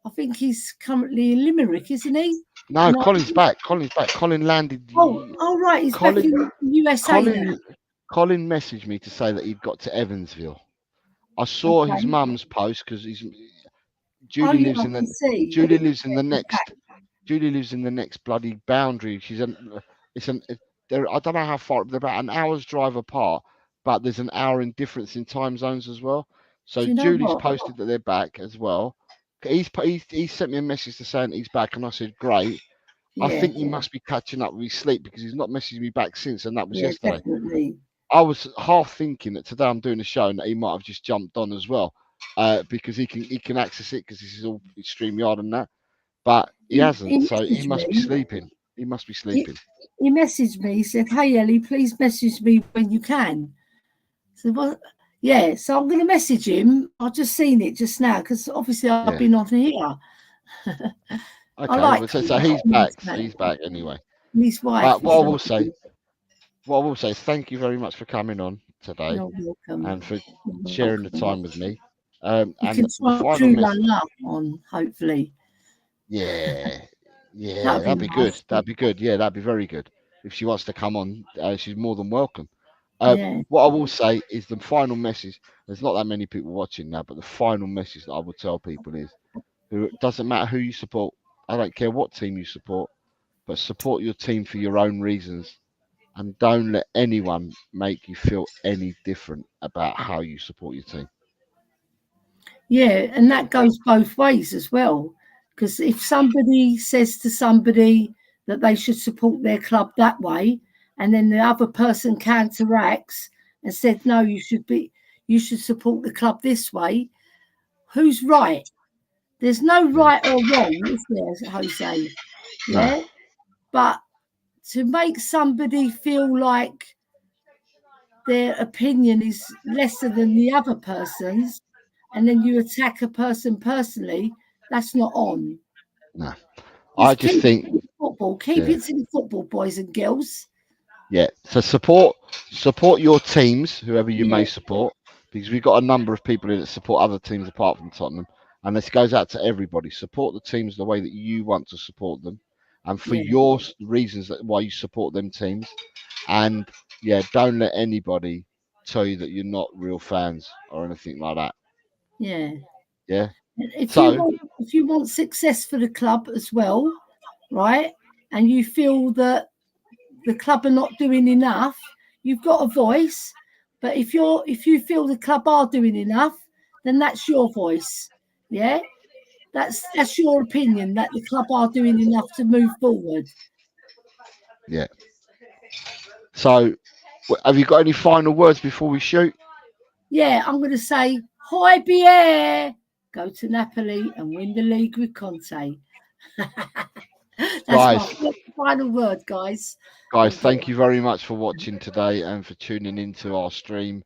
Speaker 2: I think he's currently in Limerick, isn't he?
Speaker 1: No, Colin's back. Colin landed.
Speaker 2: Oh, right. He's back in the USA.
Speaker 1: Colin messaged me to say that he'd got to Evansville. I saw his mum's post because Julie lives in the next bloody boundary. I don't know how far. They're about an hour's drive apart, but there's an hour in difference in time zones as well. So Julie's posted that they're back as well. He sent me a message to saying he's back, and I said great. Yeah. I think he must be catching up with his sleep because he's not messaged me back since, and that was yesterday.
Speaker 2: Definitely.
Speaker 1: I was half thinking that today I'm doing a show and that he might have just jumped on as well, because he can access it because this is all StreamYard and that, but he hasn't. So he must be sleeping. He
Speaker 2: messaged me. He said, "Hey Ellie, please message me when you can." So what? Yeah. So I'm going to message him. I've just seen it just now because obviously I've been on here.
Speaker 1: Okay. So he's back. He's back anyway.
Speaker 2: His wife.
Speaker 1: But what I will say is thank you very much for coming on today.
Speaker 2: You're welcome.
Speaker 1: And for sharing the time with me.
Speaker 2: You can try True Love on, hopefully.
Speaker 1: Yeah, that'd be good. That'd be good. Yeah, that'd be very good. If she wants to come on, she's more than welcome. What I will say is the final message. There's not that many people watching now, but the final message that I will tell people is, it doesn't matter who you support. I don't care what team you support, but support your team for your own reasons. and don't let anyone make you feel any different about how you support your team.
Speaker 2: Yeah, and that goes both ways as well. Because if somebody says to somebody that they should support their club that way, and then the other person counteracts and said, no, you should support the club this way, who's right? There's no right or wrong, is there, Jose? Yeah.
Speaker 1: No.
Speaker 2: But to make somebody feel like their opinion is lesser than the other person's, and then you attack a person personally, that's not on.
Speaker 1: No. I
Speaker 2: Just
Speaker 1: just
Speaker 2: keep
Speaker 1: think
Speaker 2: it to football. Keep it to the football, boys and girls.
Speaker 1: Yeah. So support your teams, whoever you may
Speaker 2: Yeah,
Speaker 1: support, because we've got a number of people here that support other teams apart from Tottenham. And this goes out to everybody. Support the teams the way that you want to support them, and for
Speaker 2: yeah,
Speaker 1: your reasons that why you support them teams. And don't let anybody tell you that you're not real fans or anything like that.
Speaker 2: yeah.
Speaker 1: Yeah.
Speaker 2: If
Speaker 1: So
Speaker 2: you want success for the club as well, right? And you feel that the club are not doing enough, you've got a voice. But if you feel the club are doing enough, then that's your voice. Yeah, that's your opinion that the club are doing enough to move forward.
Speaker 1: yeah. So have you got any final words before we shoot?
Speaker 2: Yeah, I'm going to say, Hoi Pierre, go to Napoli and win the league with Conte. That's my
Speaker 1: Guys,
Speaker 2: final word, guys.
Speaker 1: thank you very much for watching today and for tuning into our stream.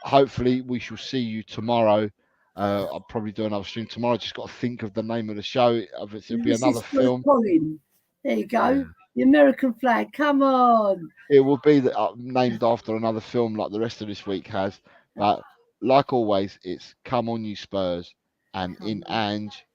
Speaker 1: Hopefully, we shall see you tomorrow. I'll probably do another stream tomorrow. Just got to think of the name of the show. It'll be
Speaker 2: This
Speaker 1: another
Speaker 2: is for
Speaker 1: film.
Speaker 2: Colin. There you go.
Speaker 1: Yeah.
Speaker 2: The American flag. Come on.
Speaker 1: It will be named after another film like the rest of this week has. But like always, it's come on you Spurs, and in Ange